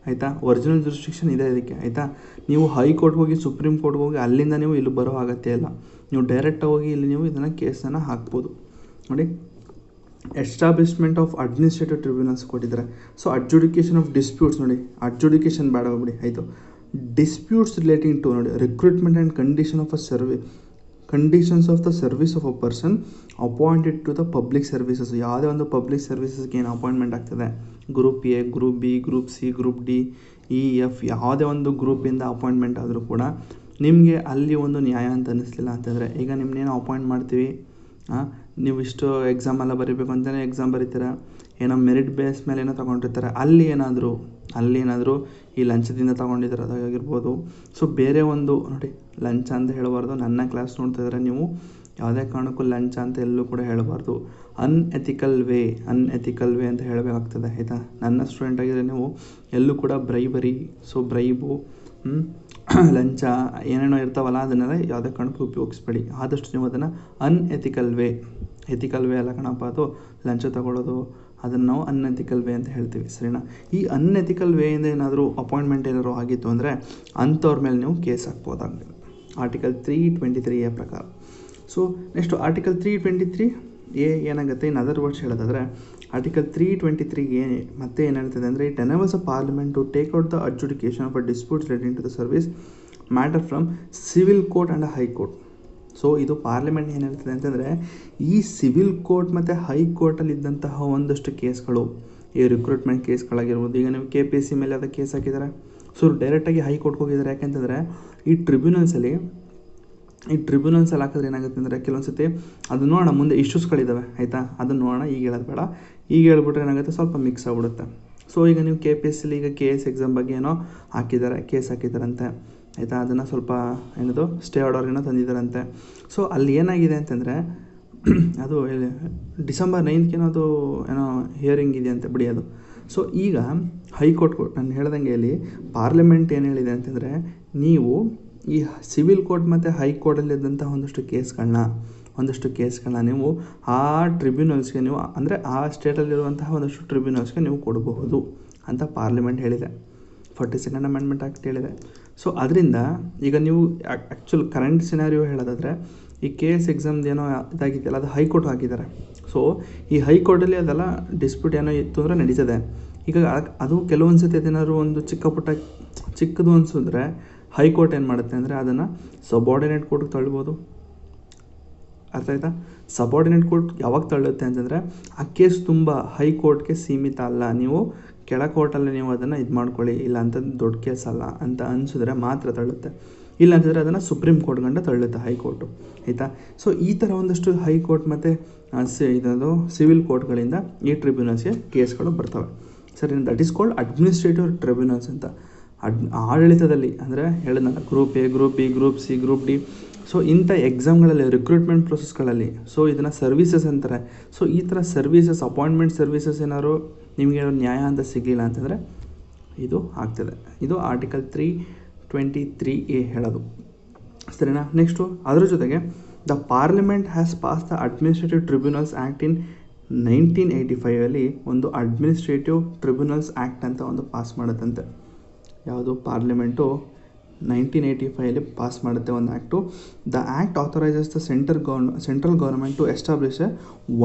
ಆಯಿತಾ. ಒರಿಜಿನಲ್ ಜುರಿಸ್ಡಿಕ್ಷನ್ ಇದೆ ಇದಕ್ಕೆ ಆಯಿತಾ. ನೀವು ಹೈಕೋರ್ಟ್ಗೆ ಹೋಗಿ, ಸುಪ್ರೀಂ ಕೋರ್ಟ್ಗೆ ಹೋಗಿ ಅಲ್ಲಿಂದ ನೀವು ಇಲ್ಲಿ ಬರೋ ಅಗತ್ಯ ಇಲ್ಲ. ನೀವು ಡೈರೆಕ್ಟಾಗಿ ಹೋಗಿ ಇಲ್ಲಿ ನೀವು ಇದನ್ನು ಕೇಸನ್ನು ಹಾಕ್ಬೋದು ನೋಡಿ. ಎಸ್ಟಾಬ್ಲಿಷ್ಮೆಂಟ್ ಆಫ್ ಅಡ್ಮಿನಿಸ್ಟ್ರೇಟಿವ್ ಟ್ರಿಬ್ಯುನಲ್ಸ್ ಕೊಟ್ಟಿದ್ದಾರೆ. ಸೊ ಅಡ್ಜುಡಿಕೇಷನ್ ಆಫ್ ಡಿಸ್ಪ್ಯೂಟ್ಸ್ ನೋಡಿ, ಅಡ್ಜುಡಿಕೇಷನ್ ಬೇಡ ಹೋಗ್ಬಿಡಿ ಆಯಿತು. ಡಿಸ್ಪ್ಯೂಟ್ಸ್ ರಿಲೇಟಿಂಗ್ ಟು ನೋಡಿ, recruitment and conditions of the service of a person appointed to the public services. ಯಾವುದೇ ಒಂದು ಪಬ್ಲಿಕ್ ಸರ್ವಿಸಸ್ಗೆ ಏನು ಅಪಾಯಿಂಟ್ಮೆಂಟ್ ಆಗ್ತದೆ, group A, group B, group C, group D, E, F ಯಾವುದೇ ಒಂದು ಗ್ರೂಪಿಂದ ಅಪಾಯಿಂಟ್ಮೆಂಟ್ ಆದರೂ ಕೂಡ ನಿಮಗೆ ಅಲ್ಲಿ ಒಂದು ನ್ಯಾಯ ಅಂತ ಅನ್ನಿಸ್ಲಿಲ್ಲ ಅಂತಂದರೆ, ಈಗ ನಿಮ್ಮನ್ನೇನೋ ಅಪಾಯಿಂಟ್ ಮಾಡ್ತೀವಿ, ನೀವು ಇಷ್ಟು ಎಕ್ಸಾಮೆಲ್ಲ ಬರೀಬೇಕು ಅಂತಲೇ ಎಕ್ಸಾಮ್ ಬರೀತೀರ, ಏನೋ ಮೆರಿಟ್ ಬೇಸ್ ಮೇಲೆ ಏನೋ ತೊಗೊಂಡಿರ್ತಾರೆ, ಅಲ್ಲಿ ಏನಾದರೂ ಈ ಲಂಚದಿಂದ ತೊಗೊಂಡಿದ್ದಾರೆ ಅದಾಗಿರ್ಬೋದು. ಸೊ ಬೇರೆ ಒಂದು ನೋಡಿ, ಲಂಚ ಅಂತ ಹೇಳಬಾರ್ದು. ನನ್ನ ಕ್ಲಾಸ್ ನೋಡ್ತಿದ್ರೆ ನೀವು ಯಾವುದೇ ಕಾರಣಕ್ಕೂ ಲಂಚ ಅಂತ ಎಲ್ಲೂ ಕೂಡ ಹೇಳಬಾರ್ದು. ಅನ್ಎಥಿಕಲ್ ವೇ ಅಂತ ಹೇಳಬೇಕಾಗ್ತದೆ ಆಯಿತಾ. ನನ್ನ ಸ್ಟೂಡೆಂಟ್ ಆಗಿದ್ರೆ ನೀವು ಎಲ್ಲೂ ಕೂಡ ಬ್ರೈಬು ಲಂಚ ಏನೇನೋ ಇರ್ತಾವಲ್ಲ ಅದನ್ನೆಲ್ಲ ಯಾವುದೇ ಕಾರಣಕ್ಕೂ ಉಪಯೋಗಿಸ್ಬೇಡಿ. ಆದಷ್ಟು ನೀವು ಅದನ್ನು ಎಥಿಕಲ್ ವೇ ಅಲ್ಲ ಕಣಪ್ಪ, ಅದು ಲಂಚ ತಗೊಳ್ಳೋದು, ಅದನ್ನು ನಾವು ಅನ್ಎಥಿಕಲ್ ವೇ ಅಂತ ಹೇಳ್ತೀವಿ ಸರಿನಾ. ಈ ಅನ್ಎಥಿಕಲ್ ವೇಯಿಂದ ಏನಾದರೂ ಅಪಾಯಿಂಟ್ಮೆಂಟ್ ಏನಾದರೂ ಆಗಿತ್ತು ಅಂದರೆ ಅಂಥವ್ರ ಮೇಲೆ ನೀವು ಕೇಸ್ ಹಾಕ್ಬೋದಾಗಿದೆ ಆರ್ಟಿಕಲ್ 323A ಪ್ರಕಾರ. ಸೊ ನೆಕ್ಸ್ಟು ಆರ್ಟಿಕಲ್ 323A ಏನಾಗುತ್ತೆ, ಇನ್ ಅದರ್ ವರ್ಡ್ಸ್ ಹೇಳೋದಾದರೆ ಆರ್ಟಿಕಲ್ 323A ಮತ್ತೆ ಏನು ಹೇಳ್ತದೆ ಅಂದರೆ, it enables a parliament to take out the adjudication of a disputes relating to the service matter from civil court and high court. So ಇದು parliament ಏನು ಹೇಳ್ತದೆ ಅಂತಂದರೆ, ಈ ಸಿವಿಲ್ ಕೋರ್ಟ್ ಮತ್ತು ಹೈಕೋರ್ಟಲ್ಲಿ ಇದ್ದಂತಹ ಒಂದಷ್ಟು ಕೇಸ್ಗಳು, ಈ ರಿಕ್ರೂಟ್ಮೆಂಟ್ ಕೇಸ್ಗಳಾಗಿರ್ಬೋದು. ಈಗ ನೀವು KPSC ಮೇಲೆ ಅದಕ್ಕೆ ಕೇಸ್ ಹಾಕಿದ್ದಾರೆ, ಸೊ ಡೈರೆಕ್ಟಾಗಿ ಹೈಕೋರ್ಟ್ಗೆ ಹೋಗಿದ್ದಾರೆ. ಯಾಕೆಂತಂದರೆ ಈ ಟ್ರಿಬ್ಯುನಲ್ಸಲ್ಲಿ ಹಾಕಿದ್ರೆ ಏನಾಗುತ್ತೆ ಅಂದರೆ, ಕೆಲವೊಂದು ಸತಿ ಅದು ನೋಡೋಣ, ಮುಂದೆ ಇಶ್ಯೂಸ್ಗಳಿದ್ದಾವೆ ಆಯಿತಾ, ಅದನ್ನು ನೋಡೋಣ. ಈಗ ಹೇಳೋದು ಬೇಡ, ಈಗ ಹೇಳ್ಬಿಟ್ರೆ ಏನಾಗುತ್ತೆ, ಸ್ವಲ್ಪ ಮಿಕ್ಸ್ ಆಗಿಬಿಡುತ್ತೆ. ಸೊ ಈಗ ನೀವು KPSCಲಿ ಈಗ KS ಎಕ್ಸಾಮ್ ಬಗ್ಗೆ ಏನೋ ಕೇಸ್ ಹಾಕಿದ್ದಾರಂತೆ ಆಯಿತಾ, ಅದನ್ನು ಸ್ವಲ್ಪ ಸ್ಟೇ ಆರ್ಡರ್ ಏನೋ ತಂದಿದ್ದಾರಂತೆ. ಸೊ ಅಲ್ಲಿ ಏನಾಗಿದೆ ಅಂತಂದರೆ, ಅದು ಡಿಸೆಂಬರ್ 9th ಅದು ಏನೋ ಹಿಯರಿಂಗ್ ಇದೆಯಂತೆ ಬಿಡಿ ಅದು. ಸೊ ಈಗ ಹೈಕೋರ್ಟ್ ನಾನು ಹೇಳ್ದಂಗೆ ಇಲ್ಲಿ ಪಾರ್ಲಿಮೆಂಟ್ ಏನು ಹೇಳಿದೆ ಅಂತಂದರೆ, ನೀವು ಈ ಸಿವಿಲ್ ಕೋರ್ಟ್ ಮತ್ತು ಹೈಕೋರ್ಟಲ್ಲಿದ್ದಂಥ ಒಂದಷ್ಟು ಕೇಸ್ಗಳನ್ನ ನೀವು ಆ ಟ್ರಿಬ್ಯುನಲ್ಸ್ಗೆ ನೀವು ಅಂದರೆ ಆ ಸ್ಟೇಟಲ್ಲಿರುವಂತಹ ಒಂದಷ್ಟು ಟ್ರಿಬ್ಯುನಲ್ಸ್ಗೆ ನೀವು ಕೊಡಬಹುದು ಅಂತ ಪಾರ್ಲಿಮೆಂಟ್ ಹೇಳಿದೆ. 42nd ಅಮೆಂಡ್ಮೆಂಟ್ ಆ್ಯಕ್ಟ್ ಹೇಳಿದೆ. ಸೊ ಅದರಿಂದ ಈಗ ನೀವು ಆ್ಯಕ್ಚುಲ್ ಕರೆಂಟ್ ಸಿನಾರಿಯೋ ಹೇಳೋದಾದರೆ, ಈ KS ಎಕ್ಸಾಮ್ದು ಏನೋ ಇದಾಗಿದೆಯಲ್ಲ ಅದು ಹೈಕೋರ್ಟ್ ಹಾಕಿದ್ದಾರೆ. ಸೊ ಈ ಹೈಕೋರ್ಟಲ್ಲಿ ಅದೆಲ್ಲ ಡಿಸ್ಪ್ಯೂಟ್ ಏನೋ ಇತ್ತು ಅಂದರೆ ನಡೀತದೆ. ಈಗ ಅದು ಕೆಲವೊಂದು ಸತಿ ಅದೇನಾದ್ರು ಒಂದು ಚಿಕ್ಕದು ಅನಿಸಿದ್ರೆ ಹೈಕೋರ್ಟ್ ಏನು ಮಾಡುತ್ತೆ ಅಂದರೆ ಅದನ್ನು ಸಬಾರ್ಡಿನೇಟ್ ಕೋರ್ಟ್ಗೆ ತಳ್ಬೋದು. ಅರ್ಥ ಆಯ್ತಾ? ಸಬಾರ್ಡಿನೇಟ್ ಕೋರ್ಟ್ ಯಾವಾಗ ತಳ್ಳುತ್ತೆ ಅಂತಂದರೆ ಆ ಕೇಸ್ ತುಂಬ ಹೈಕೋರ್ಟ್ಗೆ ಸೀಮಿತ ಅಲ್ಲ, ನೀವು ಕೆಳ ಕೋರ್ಟಲ್ಲಿ ನೀವು ಅದನ್ನು ಇದು ಮಾಡ್ಕೊಳ್ಳಿ, ಇಲ್ಲ ಅಂತಂದು ದೊಡ್ಡ ಕೇಸ್ ಅಲ್ಲ ಅಂತ ಅನಿಸಿದ್ರೆ ಮಾತ್ರ ತಳ್ಳುತ್ತೆ. ಇಲ್ಲ ಅಂತಂದರೆ ಅದನ್ನು ಸುಪ್ರೀಂ ಕೋರ್ಟ್ ಗಂಟ ತಳ್ಳುತ್ತೆ ಹೈಕೋರ್ಟು. ಆಯಿತಾ? ಸೊ ಈ ಥರ ಒಂದಷ್ಟು ಹೈಕೋರ್ಟ್ ಮತ್ತು ಇದೊಂದು ಸಿವಿಲ್ ಕೋರ್ಟ್ಗಳಿಂದ ಈ ಟ್ರಿಬ್ಯುನಲ್ಸ್ಗೆ ಕೇಸ್ಗಳು ಬರ್ತವೆ. ಸರಿ, that is called administrative tribunals ಅಂತ. ಆಡಳಿತದಲ್ಲಿ ಅಂದರೆ ಹೇಳಿದ್ನಲ್ಲ, group A, group B, group C, group D. So ಇಂಥ ಎಕ್ಸಾಮ್ಗಳಲ್ಲಿ ರಿಕ್ರೂಟ್ಮೆಂಟ್ ಪ್ರೊಸೆಸ್ಗಳಲ್ಲಿ ಸೊ ಇದನ್ನು ಸರ್ವೀಸಸ್ ಅಂತಾರೆ. ಸೊ ಈ ಥರ ಸರ್ವೀಸಸ್, ಅಪಾಯಿಂಟ್ಮೆಂಟ್ ಸರ್ವೀಸಸ್ ಏನಾದ್ರು ನಿಮಗೆ ನ್ಯಾಯ ಅಂತ ಸಿಗಲಿಲ್ಲ ಅಂತಂದರೆ ಇದು ಆಗ್ತದೆ. ಇದು ಆರ್ಟಿಕಲ್ 323A ಹೇಳೋದು. ಸರಿನಾ? ನೆಕ್ಸ್ಟು ಅದ್ರ ಜೊತೆಗೆ the parliament has pass the administrative tribunals act in 1985 ಒಂದು ಅಡ್ಮಿನಿಸ್ಟ್ರೇಟಿವ್ ಟ್ರಿಬ್ಯುನಲ್ಸ್ ಆ್ಯಕ್ಟ್ ಅಂತ ಒಂದು ಪಾಸ್ ಮಾಡುತ್ತಂತೆ. ಯಾವುದು? ಪಾರ್ಲಿಮೆಂಟು 1985 ಪಾಸ್ ಮಾಡುತ್ತೆ ಒಂದು act. The act authorises the central government to establish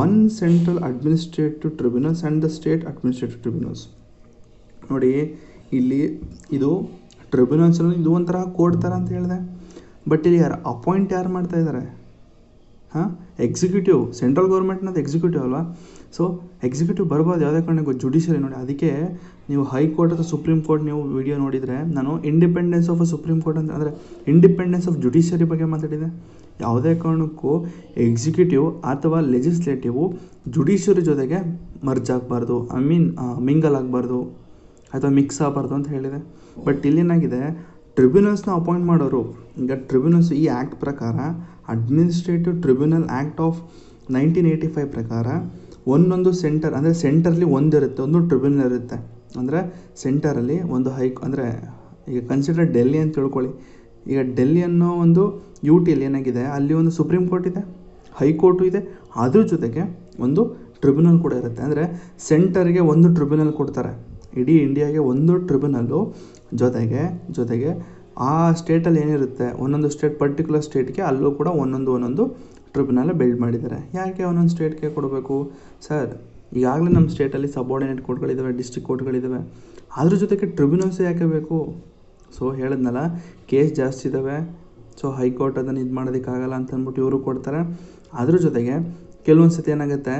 one central administrative tribunals and the state administrative tribunals. ನೋಡಿ, ಇಲ್ಲಿ ಇದು ಟ್ರಿಬ್ಯುನಲ್ಸಲ್ಲಿ ಇದು ಒಂಥರ ಕೋರ್ಟ್ ಥರ ಅಂತ ಹೇಳಿದೆ. ಬಟ್ ಇಲ್ಲಿ ಯಾರು ಮಾಡ್ತಾ ಇದ್ದಾರೆ? ಎಕ್ಸಿಕ್ಯೂಟಿವ್. ಸೆಂಟ್ರಲ್ ಗೌರ್ಮೆಂಟ್ನದು ಎಕ್ಸಿಕ್ಯೂಟಿವ್ ಅಲ್ವಾ? ಸೊ ಎಕ್ಸಿಕ್ಯೂಟಿವ್ ಬರ್ಬೋದು ಯಾವುದೇ ಕಾರಣಕ್ಕೂ. ಜುಡಿಷಿಯರಿ ನೋಡಿ, ಅದಕ್ಕೆ ನೀವು ಹೈಕೋರ್ಟ್ ಅಥವಾ ಸುಪ್ರೀಂ ಕೋರ್ಟ್ ನೀವು ವಿಡಿಯೋ ನೋಡಿದರೆ ನಾನು ಇಂಡಿಪೆಂಡೆನ್ಸ್ ಆಫ್ ಸುಪ್ರೀಂ ಕೋರ್ಟ್ ಅಂತ ಅಂದರೆ ಇಂಡಿಪೆಂಡೆನ್ಸ್ ಆಫ್ ಜುಡಿಷಿಯರಿ ಬಗ್ಗೆ ಮಾತಾಡಿದೆ. ಯಾವುದೇ ಕಾರಣಕ್ಕೂ ಎಕ್ಸಿಕ್ಯೂಟಿವ್ ಅಥವಾ ಲೆಜಿಸ್ಲೇಟಿವ್ ಜುಡಿಷಿಯರಿ ಜೊತೆಗೆ ಮರ್ಜ್ ಆಗಬಾರ್ದು, ಮಿಂಗಲ್ ಆಗಬಾರ್ದು ಅಥವಾ ಮಿಕ್ಸ್ ಆಗಬಾರ್ದು ಅಂತ ಹೇಳಿದೆ. ಬಟ್ ಇಲ್ಲೇನಾಗಿದೆ, ಟ್ರಿಬ್ಯುನಲ್ಸ್ನ ಅಪಾಯಿಂಟ್ ಮಾಡೋರು. ಈಗ ಟ್ರಿಬ್ಯುನಲ್ಸ್ ಈ ಆ್ಯಕ್ಟ್ ಪ್ರಕಾರ, ಅಡ್ಮಿನಿಸ್ಟ್ರೇಟಿವ್ ಟ್ರಿಬ್ಯುನಲ್ ಆ್ಯಕ್ಟ್ ಆಫ್ 1985 ಪ್ರಕಾರ ಒಂದೊಂದು ಸೆಂಟರ್ ಅಂದರೆ ಸೆಂಟರ್ಲಿ ಒಂದಿರುತ್ತೆ, ಒಂದು ಟ್ರಿಬ್ಯುನಲ್ ಇರುತ್ತೆ. ಅಂದರೆ ಸೆಂಟರಲ್ಲಿ ಒಂದು ಅಂದರೆ ಈಗ ಕನ್ಸಿಡರ್ ಡೆಲ್ಲಿ ಅಂತ ತಿಳ್ಕೊಳ್ಳಿ. ಈಗ ಡೆಲ್ಲಿ ಅನ್ನೋ ಒಂದು UTಯಲ್ಲಿ ಏನಾಗಿದೆ, ಅಲ್ಲಿ ಒಂದು ಸುಪ್ರೀಂ ಕೋರ್ಟ್ ಇದೆ, ಹೈಕೋರ್ಟು ಇದೆ, ಅದ್ರ ಜೊತೆಗೆ ಒಂದು ಟ್ರಿಬ್ಯುನಲ್ ಕೂಡ ಇರುತ್ತೆ. ಅಂದರೆ ಸೆಂಟರ್ಗೆ ಒಂದು ಟ್ರಿಬ್ಯುನಲ್ ಕೊಡ್ತಾರೆ, ಇಡೀ ಇಂಡಿಯಾಗೆ ಒಂದು ಟ್ರಿಬ್ಯುನಲ್ಲು. ಜೊತೆಗೆ ಆ ಸ್ಟೇಟಲ್ಲಿ ಏನಿರುತ್ತೆ, ಒಂದೊಂದು ಸ್ಟೇಟ್, ಪರ್ಟಿಕ್ಯುಲರ್ ಸ್ಟೇಟ್ಗೆ ಅಲ್ಲೂ ಕೂಡ ಒಂದೊಂದು ಟ್ರಿಬ್ಯುನಲ್ ಬಿಲ್ಡ್ ಮಾಡಿದ್ದಾರೆ. ಯಾಕೆ ಒಂದೊಂದು ಸ್ಟೇಟ್ಗೆ ಕೊಡಬೇಕು ಸರ್? ಈಗಾಗಲೇ ನಮ್ಮ ಸ್ಟೇಟಲ್ಲಿ ಸಬಾರ್ಡಿನೇಟ್ ಕೋರ್ಟ್ಗಳಿದ್ದಾವೆ, ಡಿಸ್ಟ್ರಿಕ್ಟ್ ಕೋರ್ಟ್ಗಳಿದ್ದಾವೆ, ಅದ್ರ ಜೊತೆಗೆ ಟ್ರಿಬ್ಯುನಲ್ಸ್ ಯಾಕೆ ಬೇಕು? ಸೊ ಹೇಳಿದ್ನಲ್ಲ, ಕೇಸ್ ಜಾಸ್ತಿ ಇದ್ದಾವೆ, ಸೊ ಹೈಕೋರ್ಟ್ ಅದನ್ನು ಇದು ಮಾಡೋದಕ್ಕಾಗಲ್ಲ ಅಂತ ಅಂದ್ಬಿಟ್ಟು ಇವರು ಕೊಡ್ತಾರೆ. ಅದ್ರ ಜೊತೆಗೆ ಕೆಲವೊಂದು ಸತಿ ಏನಾಗುತ್ತೆ,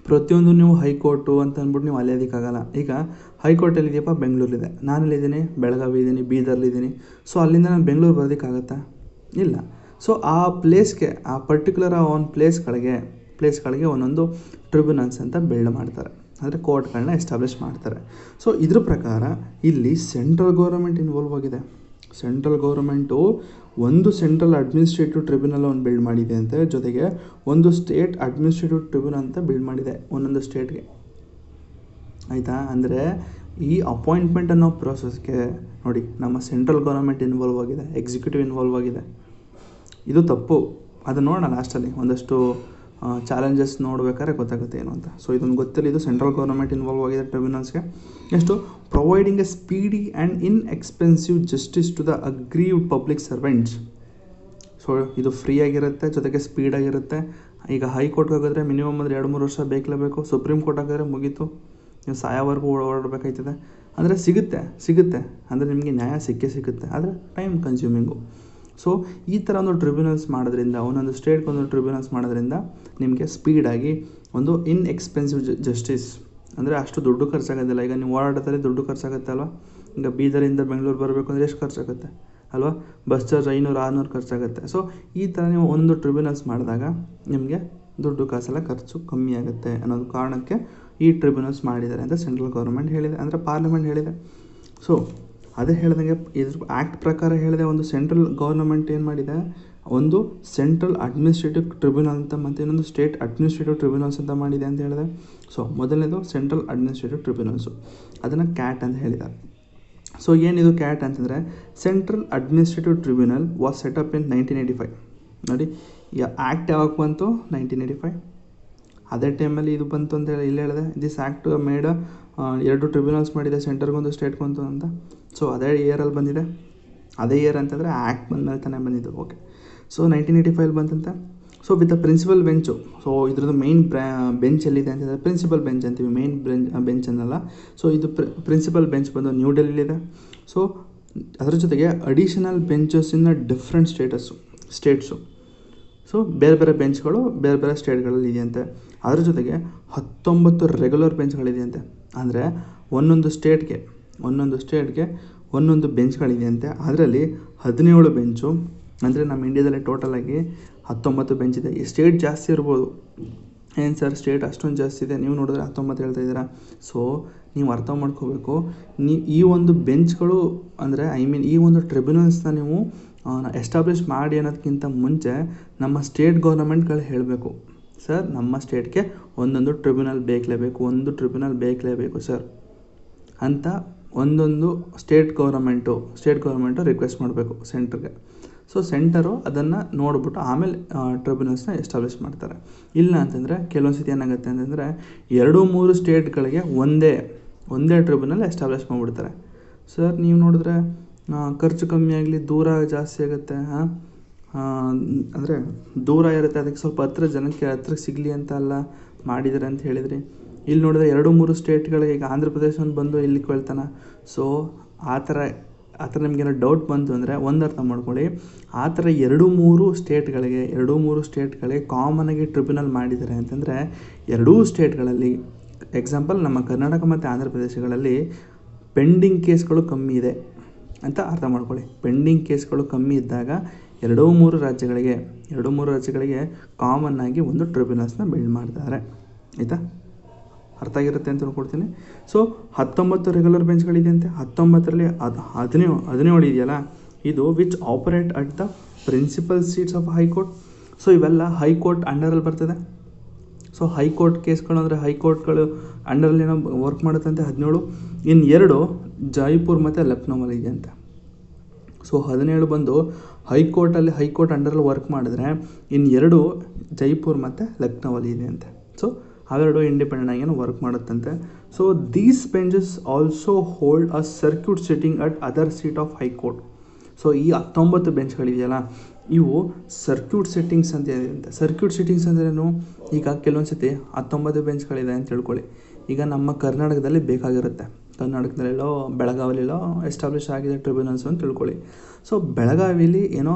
ಪ್ರತಿಯೊಂದು ನೀವು ಹೈಕೋರ್ಟು ಅಂತ ಅಂದ್ಬಿಟ್ಟು ನೀವು ಅಲಿಯೋದಕ್ಕಾಗಲ್ಲ. ಈಗ ಹೈಕೋರ್ಟಲ್ಲಿ ಇದೆಯಪ್ಪ, ಬೆಂಗಳೂರಿದೆ, ನಾನಲ್ಲಿದ್ದೀನಿ, ಬೆಳಗಾವಿ ಇದ್ದೀನಿ, ಬೀದರ್ಲಿದ್ದೀನಿ. ಸೊ ಅಲ್ಲಿಂದ ನಾನು ಬೆಂಗಳೂರು ಬರೋದಕ್ಕಾಗತ್ತಾ? ಇಲ್ಲ. ಸೊ ಆ ಪ್ಲೇಸ್ಗೆ, ಆ ಪರ್ಟಿಕ್ಯುಲರ್ ಒಂದು ಪ್ಲೇಸ್ಗಳಿಗೆ ಒಂದೊಂದು ಟ್ರಿಬ್ಯುನಲ್ಸ್ ಅಂತ ಬಿಲ್ಡ್ ಮಾಡ್ತಾರೆ, ಅಂದರೆ ಕೋರ್ಟ್ಗಳನ್ನ ಎಸ್ಟಾಬ್ಲಿಷ್ ಮಾಡ್ತಾರೆ. ಸೊ ಇದ್ರ ಪ್ರಕಾರ ಇಲ್ಲಿ ಸೆಂಟ್ರಲ್ ಗೌರ್ಮೆಂಟ್ ಇನ್ವಾಲ್ವ್ ಆಗಿದೆ. ಸೆಂಟ್ರಲ್ ಗೌರ್ಮೆಂಟು ಒಂದು ಸೆಂಟ್ರಲ್ ಅಡ್ಮಿನಿಸ್ಟ್ರೇಟಿವ್ ಟ್ರಿಬ್ಯುನಲ್ ಒಂದು ಬಿಲ್ಡ್ ಮಾಡಿದೆ ಅಂತೆ, ಜೊತೆಗೆ ಒಂದು ಸ್ಟೇಟ್ ಅಡ್ಮಿನಿಸ್ಟ್ರೇಟಿವ್ ಟ್ರಿಬ್ಯುನಲ್ ಅಂತ ಬಿಲ್ಡ್ ಮಾಡಿದೆ ಒಂದೊಂದು ಸ್ಟೇಟ್ಗೆ. ಆಯಿತಾ? ಅಂದರೆ ಈ ಅಪಾಯಿಂಟ್ಮೆಂಟ್ ಅನ್ನೋ ಪ್ರೋಸೆಸ್ಗೆ ನೋಡಿ, ನಮ್ಮ ಸೆಂಟ್ರಲ್ ಗೌರ್ಮೆಂಟ್ ಇನ್ವಾಲ್ವ್ ಆಗಿದೆ, ಎಕ್ಸಿಕ್ಯೂಟಿವ್ ಇನ್ವಾಲ್ವ್ ಆಗಿದೆ. ಇದು ತಪ್ಪು. ಅದು ನೋಡೋಣ ಲಾಸ್ಟಲ್ಲಿ ಒಂದಷ್ಟು ಚಾಲೆಂಜಸ್ ನೋಡ್ಬೇಕಾದ್ರೆ ಗೊತ್ತಾಗುತ್ತೆ ಏನು ಅಂತ. ಸೊ ಇದೊಂದು ಗೊತ್ತಿಲ್ಲ, ಇದು ಸೆಂಟ್ರಲ್ ಗೌರ್ಮೆಂಟ್ ಇನ್ವಾಲ್ವ್ ಆಗಿದೆ ಟ್ರಿಬ್ಯುನಲ್ಸ್ಗೆ. Next providing a speedy and inexpensive justice to the aggrieved public servants. So ಇದು ಫ್ರೀ ಆಗಿರುತ್ತೆ, ಜೊತೆಗೆ ಸ್ಪೀಡಾಗಿರುತ್ತೆ. ಈಗ ಹೈಕೋರ್ಟ್ಗೆ ಹೋಗಿದ್ರೆ ಮಿನಿಮಮ್ ಅಂದರೆ 2-3 ವರ್ಷ ಬೇಕಲೇಬೇಕು. ಸುಪ್ರೀಂ ಕೋರ್ಟ್ ಆಗಿದ್ರೆ ಮುಗೀತು, ನೀವು ಸಾಯೋವರೆಗೂ ಓಡಾಡಬೇಕಾಯ್ತದೆ. ಅಂದರೆ ಸಿಗುತ್ತೆ ಅಂದರೆ ನಿಮಗೆ ನ್ಯಾಯ ಸಿಗುತ್ತೆ, ಆದರೆ ಟೈಮ್ ಕನ್ಸ್ಯೂಮಿಂಗು. ಸೊ ಈ ಥರ ಒಂದು ಟ್ರಿಬ್ಯುನಲ್ಸ್ ಮಾಡೋದ್ರಿಂದ, ಒಂದೊಂದು ಸ್ಟೇಟ್ಗೆ ಒಂದು ಟ್ರಿಬ್ಯುನಲ್ಸ್ ಮಾಡೋದ್ರಿಂದ ನಿಮಗೆ ಸ್ಪೀಡಾಗಿ ಒಂದು ಇನ್ಎಕ್ಸ್ಪೆನ್ಸಿವ್ ಜಸ್ಟಿಸ್, ಅಂದರೆ ಅಷ್ಟು ದುಡ್ಡು ಖರ್ಚಾಗೋದಿಲ್ಲ. ಈಗ ನೀವು ಓಡಾಟದಲ್ಲಿ ದುಡ್ಡು ಖರ್ಚಾಗುತ್ತೆ ಅಲ್ವಾ? ಈಗ ಬೀದರಿಂದ ಬೆಂಗಳೂರು ಬರಬೇಕು ಅಂದರೆ ಎಷ್ಟು ಖರ್ಚಾಗುತ್ತೆ ಅಲ್ವಾ? ಬಸ್ ಚಾರ್ಜ್ 500-600 ಖರ್ಚಾಗುತ್ತೆ. ಸೊ ಈ ಥರ ನೀವು ಒಂದು ಟ್ರಿಬ್ಯುನಲ್ಸ್ ಮಾಡಿದಾಗ ನಿಮಗೆ ದುಡ್ಡು ಕಾಸೆಲ್ಲ ಖರ್ಚು ಕಮ್ಮಿ ಆಗುತ್ತೆ ಅನ್ನೋದು ಕಾರಣಕ್ಕೆ ಈ ಟ್ರಿಬ್ಯುನಲ್ಸ್ ಮಾಡಿದ್ದಾರೆ ಅಂತ ಸೆಂಟ್ರಲ್ ಗೌರ್ಮೆಂಟ್ ಹೇಳಿದೆ, ಅಂದರೆ ಪಾರ್ಲಿಮೆಂಟ್ ಹೇಳಿದೆ. ಸೊ ಅದೇ ಹೇಳಿದಂಗೆ ಇದ್ರ ಆ್ಯಕ್ಟ್ ಪ್ರಕಾರ ಹೇಳಿದೆ, ಒಂದು ಸೆಂಟ್ರಲ್ ಗೌರ್ಮೆಂಟ್ ಏನು ಮಾಡಿದೆ, ಒಂದು ಸೆಂಟ್ರಲ್ ಅಡ್ಮಿನಿಸ್ಟ್ರೇಟಿವ್ ಟ್ರಿಬ್ಯುನಲ್ ಅಂತ ಮತ್ತು ಇನ್ನೊಂದು ಸ್ಟೇಟ್ ಅಡ್ಮಿನಿಸ್ಟ್ರೇಟಿವ್ ಟ್ರಿಬ್ಯುನಲ್ಸ್ ಅಂತ ಮಾಡಿದೆ ಅಂತ ಹೇಳಿದೆ. ಸೊ ಮೊದಲನೇದು ಸೆಂಟ್ರಲ್ ಅಡ್ಮಿನಿಸ್ಟ್ರೇಟಿವ್ ಟ್ರಿಬ್ಯುನಲ್ಸು, ಅದನ್ನು ಕ್ಯಾಟ್ ಅಂತ ಹೇಳಿದ್ದಾರೆ. ಸೊ ಏನಿದು ಕ್ಯಾಟ್ ಅಂತಂದರೆ central administrative tribunal was set up in 1985. ನೋಡಿ, ಈ ಆ್ಯಕ್ಟ್ ಯಾವಾಗ ಬಂತು? 1985. ಅದೇ ಟೈಮಲ್ಲಿ ಇದು ಬಂತು ಅಂತ ಹೇಳಿ ಇಲ್ಲಿ ಹೇಳಿದೆ. ದಿಸ್ ಆ್ಯಕ್ಟ್ ಮೇಡ್ 2 ಟ್ರಿಬ್ಯುನಲ್ಸ್ ಮಾಡಿದೆ, ಸೆಂಟರ್ಗೊಂದು ಸ್ಟೇಟ್ಗೊಂದು ಅಂತ. ಸೊ ಅದೇ ಇಯರಲ್ಲಿ ಬಂದಿದೆ. ಅದೇ ಇಯರ್ ಅಂತಂದರೆ ಆ್ಯಕ್ಟ್ ಬಂದಮೇಲೆ ತಾನೇ ಬಂದಿದ್ದು. ಓಕೆ. ಸೊ 1985 ಬಂತಂತೆ. So with the principal bench. So ಇದ್ರದ್ದು ಮೈನ್ ಬೆಂಚ್ ಎಲ್ಲಿದೆ ಅಂತಂದರೆ ಪ್ರಿನ್ಸಿಪಲ್ ಬೆಂಚ್ ಅಂತೀವಿ, ಮೈನ್ ಬೆಂಚ್ ಅನ್ನಲ್ಲ. ಸೊ ಇದು ಪ್ರಿನ್ಸಿಪಲ್ ಬೆಂಚ್ ಬಂದು ನ್ಯೂ ಡೆಲ್ಲಿಲಿದೆ. ಸೊ ಅದರ ಜೊತೆಗೆ additional benches in different states. So ಬೇರೆ ಬೇರೆ ಬೆಂಚ್ಗಳು ಬೇರೆ ಬೇರೆ ಸ್ಟೇಟ್ಗಳಲ್ಲಿ ಇದೆಯಂತೆ. ಅದರ ಜೊತೆಗೆ 19 ರೆಗ್ಯುಲರ್ ಬೆಂಚ್ಗಳಿದೆಯಂತೆ. ಅಂದರೆ ಒಂದೊಂದು ಸ್ಟೇಟ್ಗೆ ಒಂದೊಂದು ಬೆಂಚ್ಗಳಿದೆಯಂತೆ. ಅದರಲ್ಲಿ 17 ಬೆಂಚು. ಅಂದರೆ ನಮ್ಮ ಇಂಡಿಯಾದಲ್ಲಿ ಟೋಟಲಾಗಿ 19 ಬೆಂಚ್ ಇದೆ. ಈ ಸ್ಟೇಟ್ ಜಾಸ್ತಿ ಇರ್ಬೋದು. ಏನು ಸರ್ ಸ್ಟೇಟ್ ಅಷ್ಟೊಂದು ಜಾಸ್ತಿ ಇದೆ, ನೀವು ನೋಡಿದ್ರೆ 19 ಹೇಳ್ತಾ ಇದ್ದೀರಾ. ಸೊ ನೀವು ಅರ್ಥ ಮಾಡ್ಕೋಬೇಕು, ಈ ಒಂದು ಬೆಂಚ್ಗಳು ಅಂದರೆ ಈ ಒಂದು ಟ್ರಿಬ್ಯುನಲ್ಸ್ನ ನೀವು ಎಸ್ಟಾಬ್ಲಿಷ್ ಮಾಡಿ ಅನ್ನೋದಕ್ಕಿಂತ ಮುಂಚೆ ನಮ್ಮ ಸ್ಟೇಟ್ ಗೌರ್ಮೆಂಟ್ಗಳು ಹೇಳಬೇಕು, ಸರ್ ನಮ್ಮ ಸ್ಟೇಟ್ಗೆ ಒಂದೊಂದು ಟ್ರಿಬ್ಯುನಲ್ ಬೇಕಲೇಬೇಕು ಸರ್ ಅಂತ ಒಂದೊಂದು ಸ್ಟೇಟ್ ಗೌರ್ಮೆಂಟು ರಿಕ್ವೆಸ್ಟ್ ಮಾಡಬೇಕು ಸೆಂಟ್ರಿಗೆ. ಸೊ ಸೆಂಟರು ಅದನ್ನು ನೋಡ್ಬಿಟ್ಟು ಆಮೇಲೆ ಟ್ರಿಬ್ಯುನಲ್ಸ್ನ ಎಸ್ಟಾಬ್ಲಿಷ್ ಮಾಡ್ತಾರೆ. ಇಲ್ಲ ಅಂತಂದರೆ ಕೆಲವೊಂದು ಸತಿ ಏನಾಗುತ್ತೆ ಅಂತಂದರೆ 2-3 ಸ್ಟೇಟ್ಗಳಿಗೆ ಒಂದೇ ಟ್ರಿಬ್ಯುನಲ್ ಎಸ್ಟಾಬ್ಲಿಷ್ ಮಾಡಿಬಿಡ್ತಾರೆ. ಸರ್ ನೀವು ನೋಡಿದ್ರೆ ಖರ್ಚು ಕಮ್ಮಿ ಆಗಲಿ, ದೂರ ಜಾಸ್ತಿ ಆಗುತ್ತೆ, ಅಂದರೆ ದೂರ ಇರುತ್ತೆ, ಅದಕ್ಕೆ ಸ್ವಲ್ಪ ಜನಕ್ಕೆ ಹತ್ರ ಸಿಗಲಿ ಅಂತ ಎಲ್ಲ ಮಾಡಿದ್ದಾರೆ ಅಂತ ಹೇಳಿದ್ರಿ. ಇಲ್ಲಿ ನೋಡಿದ್ರೆ 2-3 ಸ್ಟೇಟ್ಗಳಿಗೆ, ಈಗ ಆಂಧ್ರ ಪ್ರದೇಶವನ್ನು ಬಂದು ಇಲ್ಲಿ ಕೇಳ್ತಾನೆ. ಸೊ ಆ ಥರ ನಿಮಗೇನೋ ಡೌಟ್ ಬಂತು ಅಂದರೆ ಒಂದು ಅರ್ಥ ಮಾಡ್ಕೊಳ್ಳಿ, ಆ ಥರ 2-3 ಸ್ಟೇಟ್ಗಳಿಗೆ ಕಾಮನಾಗಿ ಟ್ರಿಬ್ಯುನಲ್ ಮಾಡಿದ್ದಾರೆ ಅಂತಂದರೆ 2 ಸ್ಟೇಟ್ಗಳಲ್ಲಿ, ಎಕ್ಸಾಂಪಲ್ ನಮ್ಮ ಕರ್ನಾಟಕ ಮತ್ತು ಆಂಧ್ರ ಪ್ರದೇಶಗಳಲ್ಲಿ ಪೆಂಡಿಂಗ್ ಕೇಸ್ಗಳು ಕಮ್ಮಿ ಇದೆ ಅಂತ ಅರ್ಥ ಮಾಡ್ಕೊಳ್ಳಿ. ಪೆಂಡಿಂಗ್ ಕೇಸ್ಗಳು ಕಮ್ಮಿ ಇದ್ದಾಗ 2-3 ರಾಜ್ಯಗಳಿಗೆ ಕಾಮನ್ನಾಗಿ ಒಂದು ಟ್ರಿಬ್ಯುನಲ್ಸ್ನ ಬಿಲ್ಡ್ ಮಾಡ್ತಾರೆ. ಆಯಿತಾ, ಅರ್ಥ ಆಗಿರುತ್ತೆ ಅಂತ ಅಂದ್ಕೊಡ್ತೀನಿ. So 19 regular ಬೆಂಚ್ಗಳಿದೆಯಂತೆ. 19ರಲ್ಲಿ 17 ಇದೆಯಲ್ಲ, ಇದು which operate at the principal seats of high court. So ಇವೆಲ್ಲ ಹೈಕೋರ್ಟ್ ಅಂಡರಲ್ಲಿ ಬರ್ತದೆ. ಸೊ ಹೈಕೋರ್ಟ್ ಕೇಸ್ಗಳು ಅಂದರೆ ಹೈಕೋರ್ಟ್ಗಳು ಅಂಡರಲ್ಲಿ ಏನೋ ವರ್ಕ್ ಮಾಡುತ್ತಂತೆ 17. ಇನ್ನು 2 ಜೈಪುರ್ ಮತ್ತು ಲಕ್ನೋವಲ್ಲಿ ಇದೆಯಂತೆ. ಸೊ 17 ಬಂದು ಹೈಕೋರ್ಟ್ ಅಂಡರಲ್ಲಿ ವರ್ಕ್ ಮಾಡಿದ್ರೆ, ಇನ್ನು 2 ಜೈಪುರ್ ಮತ್ತು ಲಕ್ನೋವಲ್ಲಿ ಇದೆಯಂತೆ. ಸೊ ಅವೆರಡು ಇಂಡಿಪೆಂಡೆಂಟ್ ಆಗಿ ವರ್ಕ್ ಮಾಡುತ್ತಂತೆ. So these benches also hold a circuit sitting at other seat of high court. So ಈ 19 ಬೆಂಚ್ಗಳಿದೆಯಲ್ಲ, ಇವು ಸರ್ಕ್ಯೂಟ್ ಸಿಟ್ಟಿಂಗ್ಸ್ ಅಂತ ಇದೆ. ಸರ್ಕ್ಯೂಟ್ ಸಿಟ್ಟಿಂಗ್ಸ್ ಅಂದ್ರೇನು, ಈಗ ಕೆಲವೊಂದು ಸತಿ 19 ಬೆಂಚ್ಗಳಿದೆ ಅಂತ ತಿಳ್ಕೊಳ್ಳಿ. ಈಗ ನಮ್ಮ ಕರ್ನಾಟಕದಲ್ಲಿ ಬೇಕಾಗಿರುತ್ತೆ, ಕರ್ನಾಟಕದಲ್ಲಿಲ್ಲೋ ಬೆಳಗಾವಿಲಿಲ್ಲೋ ಎಸ್ಟಾಬ್ಲಿಷ್ ಆಗಿದೆ ಟ್ರಿಬ್ಯುನಲ್ಸ್ ಅಂತ ತಿಳ್ಕೊಳ್ಳಿ. ಸೊ ಬೆಳಗಾವಿಲಿ ಏನೋ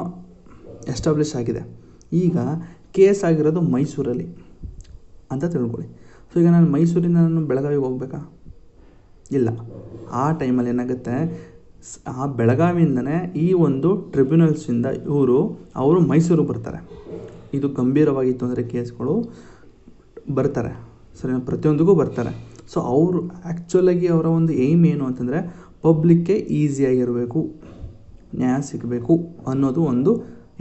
ಎಸ್ಟಾಬ್ಲಿಷ್ ಆಗಿದೆ, ಈಗ ಕೇಸ್ ಆಗಿರೋದು ಮೈಸೂರಲ್ಲಿ ಅಂತ ತಿಳ್ಕೊಳ್ಳಿ. ಸೊ ಈಗ ನಾನು ಬೆಳಗಾವಿಗೆ ಹೋಗ್ಬೇಕಾ? ಇಲ್ಲ. ಆ ಟೈಮಲ್ಲಿ ಏನಾಗುತ್ತೆ, ಆ ಬೆಳಗಾವಿಯಿಂದನೇ ಈ ಒಂದು ಟ್ರಿಬ್ಯುನಲ್ಸಿಂದ ಅವರು ಮೈಸೂರಿಗೆ ಬರ್ತಾರೆ. ಇದು ಗಂಭೀರವಾಗಿತ್ತು ಅಂದರೆ ಕೇಸ್ಗಳು ಬರ್ತಾರೆ, ಸರಿ, ಪ್ರತಿಯೊಂದಿಗೂ ಬರ್ತಾರೆ. ಸೊ ಅವರು ಆ್ಯಕ್ಚುಲಾಗಿ ಅವರ ಒಂದು ಏಮ್ ಏನು ಅಂತಂದರೆ ಪಬ್ಲಿಕ್ಗೆ ಈಸಿಯಾಗಿರಬೇಕು, ನ್ಯಾಯ ಸಿಗಬೇಕು ಅನ್ನೋದು ಒಂದು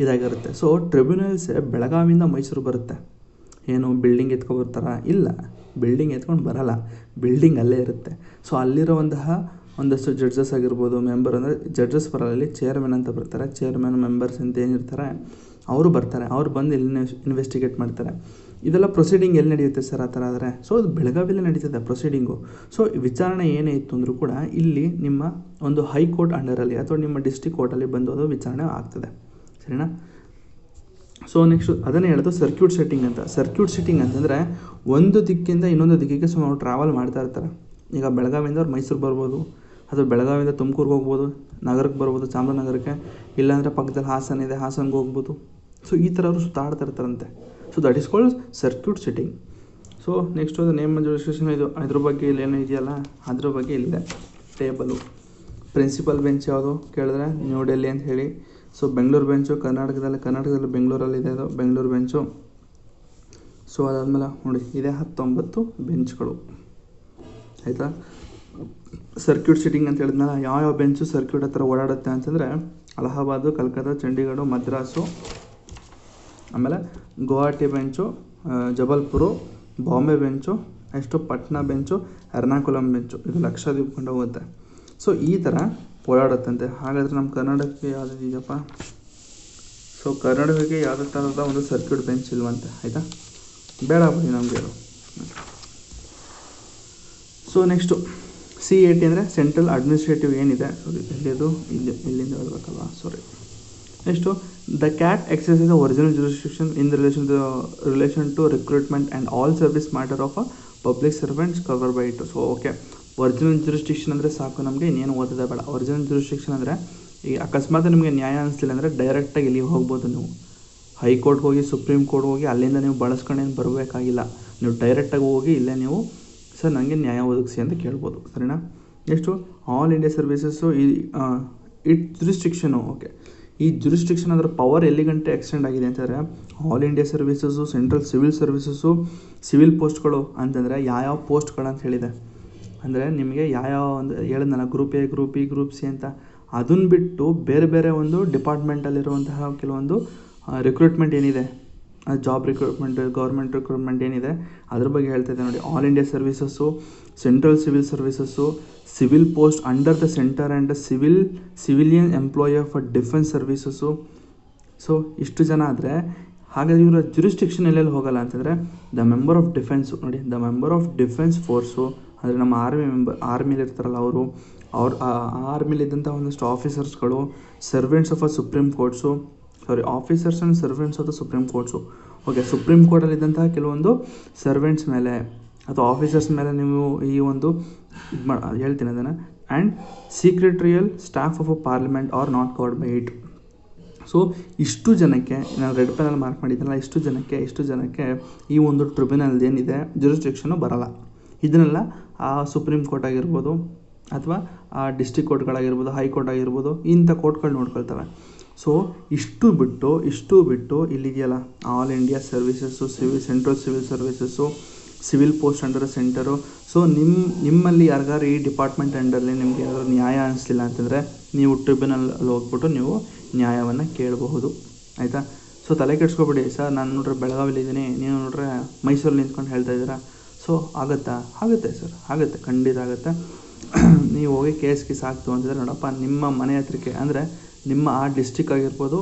ಇದಾಗಿರುತ್ತೆ. ಸೊ ಟ್ರಿಬ್ಯುನಲ್ಸ್ ಬೆಳಗಾವಿಯಿಂದ ಮೈಸೂರು ಬರುತ್ತೆ. ಏನು ಬಿಲ್ಡಿಂಗ್ ಎತ್ಕೊಬರ್ತಾರ? ಇಲ್ಲ, ಬಿಲ್ಡಿಂಗ್ ಎತ್ಕೊಂಡು ಬರಲ್ಲ, ಬಿಲ್ಡಿಂಗ್ ಅಲ್ಲೇ ಇರುತ್ತೆ. ಸೊ ಅಲ್ಲಿರೋ ಒಂದಷ್ಟು ಜಡ್ಜಸ್ ಆಗಿರ್ಬೋದು, ಮೆಂಬರ್ ಅಂದರೆ ಜಡ್ಜಸ್ ಬರಲ್ಲ, ಇಲ್ಲಿ ಚೇರ್ಮನ್ ಅಂತ ಬರ್ತಾರೆ. ಚೇರ್ಮನ್ ಮೆಂಬರ್ಸ್ ಅಂತ ಏನಿರ್ತಾರೆ ಅವರು ಬರ್ತಾರೆ. ಅವ್ರು ಬಂದು ಇಲ್ಲಿ ಇನ್ವೆಸ್ಟಿಗೇಟ್ ಮಾಡ್ತಾರೆ. ಇದೆಲ್ಲ ಪ್ರೊಸೀಡಿಂಗ್ ಎಲ್ಲಿ ನಡೆಯುತ್ತೆ ಸರ್ ಆ ಥರ ಆದರೆ? ಸೊ ಅದು ಬೆಳಗಾವಿಯಲ್ಲೇ ನಡೀತದೆ ಪ್ರೊಸೀಡಿಂಗು. ಸೊ ವಿಚಾರಣೆ ಏನೇ ಇತ್ತು ಅಂದರೂ ಕೂಡ ಇಲ್ಲಿ ನಿಮ್ಮ ಒಂದು ಹೈಕೋರ್ಟ್ ಅಂಡರಲ್ಲಿ ಅಥವಾ ನಿಮ್ಮ ಡಿಸ್ಟ್ರಿಕ್ಟ್ ಕೋರ್ಟಲ್ಲಿ ಬಂದು ಅದು ವಿಚಾರಣೆ ಆಗ್ತದೆ, ಸರಿನಾ? ಸೊ ನೆಕ್ಸ್ಟು ಅದನ್ನೇ ಹೇಳೋದು ಸರ್ಕ್ಯೂಟ್ ಸೆಟ್ಟಿಂಗ್ ಅಂತ. ಸರ್ಕ್ಯೂಟ್ ಸೆಟ್ಟಿಂಗ್ ಅಂತಂದರೆ ಒಂದು ದಿಕ್ಕಿಂದ ಇನ್ನೊಂದು ದಿಕ್ಕಿಗೆ ಸುಮಾರು ಟ್ರಾವೆಲ್ ಮಾಡ್ತಾ ಇರ್ತಾರೆ. ಈಗ ಬೆಳಗಾವಿಯಿಂದ ಅವ್ರು ಮೈಸೂರು ಬರ್ಬೋದು, ಅಥವಾ ಬೆಳಗಾವಿಯಿಂದ ತುಮಕೂರಿಗೆ ಹೋಗ್ಬೋದು, ನಗರಕ್ಕೆ ಬರ್ಬೋದು, ಚಾಮರಾಜನಗರಕ್ಕೆ, ಇಲ್ಲಾಂದರೆ ಪಕ್ಕದಲ್ಲಿ ಹಾಸನ ಇದೆ, ಹಾಸನ್ಗೆ ಹೋಗ್ಬೋದು. ಸೊ ಈ ಥರ ಅವರು ಸುತ್ತಾಡ್ತಾ ಇರ್ತಾರಂತೆ. So that is called circuit setting. So next ಅದು ನೇಮ್ ಆ್ಯಂಡ್ ರಿಜಿಸ್ಟ್ರೇಷನ್, ಅದ್ರ ಬಗ್ಗೆ ಇಲ್ಲಿ ಏನೋ ಇದೆಯಲ್ಲ, ಅದ್ರ ಬಗ್ಗೆ ಇಲ್ಲಿದೆ ಟೇಬಲು. ಪ್ರಿನ್ಸಿಪಲ್ ಬೆಂಚ್ ಯಾವುದು ಕೇಳಿದ್ರೆ ನ್ಯೂ ಡೆಲ್ಲಿ ಅಂತ ಹೇಳಿ. ಸೊ ಬೆಂಗಳೂರು ಬೆಂಚು ಕರ್ನಾಟಕದಲ್ಲಿ ಬೆಂಗಳೂರಲ್ಲಿದೆ, ಅದು ಬೆಂಗಳೂರು ಬೆಂಚು. ಸೊ ಅದಾದಮೇಲೆ ನೋಡಿ ಇದೆ 19 ಬೆಂಚ್ಗಳು, ಆಯಿತಾ? ಸರ್ಕ್ಯೂಟ್ ಸಿಟ್ಟಿಂಗ್ ಅಂತ ಹೇಳಿದ್ಮೇಲೆ ಯಾವ ಬೆಂಚು ಸರ್ಕ್ಯೂಟ್ ಹತ್ರ ಓಡಾಡುತ್ತೆ ಅಂತಂದರೆ ಅಲಹಾಬಾದು, ಕಲ್ಕತ್ತಾ, ಚಂಡೀಗಢ, ಮದ್ರಾಸು, ಆಮೇಲೆ Guwahati bench, Jabalpur, Bombay bench, next Patna bench, Ernakulam bench, ಇದು ಲಕ್ಷದ್ವೀಪ ಕೊಂಡು ಹೋಗುತ್ತೆ. ಸೊ ಈ ಥರ ಓಡಾಡುತ್ತಂತೆ. ಹಾಗಾದರೆ ನಮ್ಮ ಕರ್ನಾಟಕಕ್ಕೆ ಯಾವುದಿದೆಯಪ್ಪ? ಸೊ ಕರ್ನಾಟಕಕ್ಕೆ ಯಾವುದೇ ಥರದ ಒಂದು ಸರ್ಕ್ಯೂಟ್ ಬೆಂಚ್ ಇಲ್ವಂತೆ, ಆಯಿತಾ? ಬೇಡ ಬಿಡಿ ನಮಗೆ ಅದು. ಸೊ ನೆಕ್ಸ್ಟು CAT ಅಂದರೆ ಸೆಂಟ್ರಲ್ ಅಡ್ಮಿನಿಸ್ಟ್ರೇಟಿವ್ ಏನಿದೆ, ಸಾರಿ ಎಲ್ಲಿದು ಇಲ್ಲಿಂದ ಹೇಳ್ಬೇಕಲ್ವ, sorry, next the CAT exercise original jurisdiction in relation to recruitment and all service matter of a public servants cover by it. So okay, original jurisdiction ಅಂದರೆ ಸಾಕು, ನಮಗೆ ಇನ್ನೇನು ಓದೋದೇ ಬೇಡ. ಒರಿಜಿನಲ್ ಜುರಿಸ್ಡಿಕ್ಷನ್ ಅಂದರೆ ಈಗ ಅಕಸ್ಮಾತ್ ನಿಮಗೆ ನ್ಯಾಯ ಅನಿಸ್ತಿಲ್ಲ ಅಂದರೆ ಡೈರೆಕ್ಟಾಗಿ ಇಲ್ಲಿ ಹೋಗ್ಬೋದು. ನೀವು ಹೈಕೋರ್ಟ್ಗೆ ಹೋಗಿ ಸುಪ್ರೀಂ ಕೋರ್ಟ್ಗೆ ಹೋಗಿ ಅಲ್ಲಿಂದ ನೀವು ಬಳಸ್ಕೊಂಡೇನು ಬರಬೇಕಾಗಿಲ್ಲ. ನೀವು ಡೈರೆಕ್ಟಾಗಿ ಹೋಗಿ ಇಲ್ಲೇ ನೀವು ಸರ್ ನನಗೆ ನ್ಯಾಯ ಒದಗಿಸಿ ಅಂತ ಕೇಳ್ಬೋದು, ಸರಿನಾ. Next all India services it jurisdiction. Okay, ಈ ಜುರಿಸ್ಡಿಕ್ಷನ್ ಅದರ ಪವರ್ ಎಲ್ಲಿಗಂಟೆ ಎಕ್ಸ್ಟೆಂಡ್ ಆಗಿದೆ ಅಂತಂದರೆ all India services, central civil services, civil ಪೋಸ್ಟ್ಗಳು ಅಂತಂದರೆ ಯಾವ್ಯಾವ ಪೋಸ್ಟ್ಗಳು ಅಂತ ಹೇಳಿದೆ ಅಂದರೆ ನಿಮಗೆ ಯಾವ್ಯಾವ ಒಂದು ಹೇಳಿದ್ನಲ್ಲ, group A, group B, group C ಅಂತ. ಅದನ್ನು ಬಿಟ್ಟು ಬೇರೆ ಬೇರೆ ಒಂದು ಡಿಪಾರ್ಟ್ಮೆಂಟಲ್ಲಿರುವಂತಹ ಕೆಲವೊಂದು ರಿಕ್ರೂಟ್ಮೆಂಟ್ ಏನಿದೆ, ಜಾಬ್ ರಿಕ್ರೂಟ್ಮೆಂಟ್, ಗೌರ್ಮೆಂಟ್ ರಿಕ್ರೂಟ್ಮೆಂಟ್ ಏನಿದೆ ಅದ್ರ ಬಗ್ಗೆ ಹೇಳ್ತಾಯಿದ್ದೆ ನೋಡಿ. All India services, central civil services, civil post under the centre and civilian employer for defence services. So ಇಷ್ಟು ಜನ ಆದರೆ ಹಾಗಾದರೆ ಇವರ ಜುರಿಸ್ಡಿಕ್ಷನ್ ಎಲ್ಲೆಲ್ಲಿ ಹೋಗಲ್ಲ ಅಂತಂದರೆ ದ ಮೆಂಬರ್ ಆಫ್ ಡಿಫೆನ್ಸು ನೋಡಿ, the member of defence force ಅಂದರೆ ನಮ್ಮ ಆರ್ಮಿಲಿ ಇರ್ತಾರಲ್ಲ ಅವ್ರ ಆರ್ಮಿಲಿದ್ದಂಥ ಒಂದಷ್ಟು ಆಫೀಸರ್ಸ್ಗಳು, servants of a supreme courts, officers and servants of the supreme courts. Okay, supreme ಕೋರ್ಟಲ್ಲಿದ್ದಂತಹ ಕೆಲವೊಂದು ಸರ್ವೆಂಟ್ಸ್ ಮೇಲೆ ಅಥವಾ ಆಫೀಸರ್ಸ್ ಮೇಲೆ ನೀವು ಈ ಒಂದು ಹೇಳ್ತೀನಿ ಅದನ್ನು. And secretarial staff of a parliament are not covered by it. So ಇಷ್ಟು ಜನಕ್ಕೆ ನಾನು ರೆಡ್ ಪೆನಲ್ಲಿ ಮಾರ್ಕ್ ಮಾಡಿದ್ದೆನಲ್ಲ, ಇಷ್ಟು ಜನಕ್ಕೆ ಈ ಒಂದು ಟ್ರಿಬ್ಯುನಲ್ ಏನಿದೆ ಜುರಿಸ್ಡಿಕ್ಷನು ಬರಲ್ಲ. ಇದನ್ನೆಲ್ಲ ಆ ಸುಪ್ರೀಂ ಕೋರ್ಟ್ ಆಗಿರ್ಬೋದು ಅಥವಾ ಆ ಡಿಸ್ಟ್ರಿಕ್ಟ್ ಕೋರ್ಟ್ಗಳಾಗಿರ್ಬೋದು, ಹೈಕೋರ್ಟ್ ಆಗಿರ್ಬೋದು, ಇಂಥ ಕೋರ್ಟ್ಗಳು ನೋಡ್ಕೊಳ್ತವೆ. ಸೊ ಇಷ್ಟು ಬಿಟ್ಟು ಇಲ್ಲಿದೆಯಲ್ಲ all India services, central civil services, civil post under centre. So ನಿಮ್ಮಲ್ಲಿ ಯಾರಿಗಾರು ಈ ಡಿಪಾರ್ಟ್ಮೆಂಟ್ ಅಂಡರಲ್ಲಿ ನಿಮ್ಗೆ ಏನಾದರೂ ನ್ಯಾಯ ಅನಿಸ್ಲಿಲ್ಲ ಅಂತಂದರೆ ನೀವು ಟ್ರಿಬ್ಯುನಲ್ ಹೋಗ್ಬಿಟ್ಟು ನೀವು ನ್ಯಾಯವನ್ನು ಕೇಳಬಹುದು, ಆಯಿತಾ. ಸೊ ತಲೆ ಕೆಡಿಸ್ಕೊಬೇಡಿ, ಸರ್ ನಾನು ನೋಡ್ರೆ ಬೆಳಗಾವಿಲಿದ್ದೀನಿ, ನೀವು ನೋಡ್ರೆ ಮೈಸೂರಲ್ಲಿ ನಿಂತ್ಕೊಂಡು ಹೇಳ್ತಾ ಇದ್ದೀರಾ. ಸೊ ಆಗುತ್ತೆ ಸರ್, ಆಗುತ್ತೆ, ಖಂಡಿತ ಆಗುತ್ತೆ. ನೀವು ಹೋಗಿ ಕೇಸ್ ಆಗ್ತು ಅಂತಂದರೆ ನೋಡಪ್ಪ, ನಿಮ್ಮ ಮನೆ ಹತ್ರಕ್ಕೆ ಅಂದರೆ ನಿಮ್ಮ ಆ ಡಿಸ್ಟಿಕ್ ಆಗಿರ್ಬೋದು,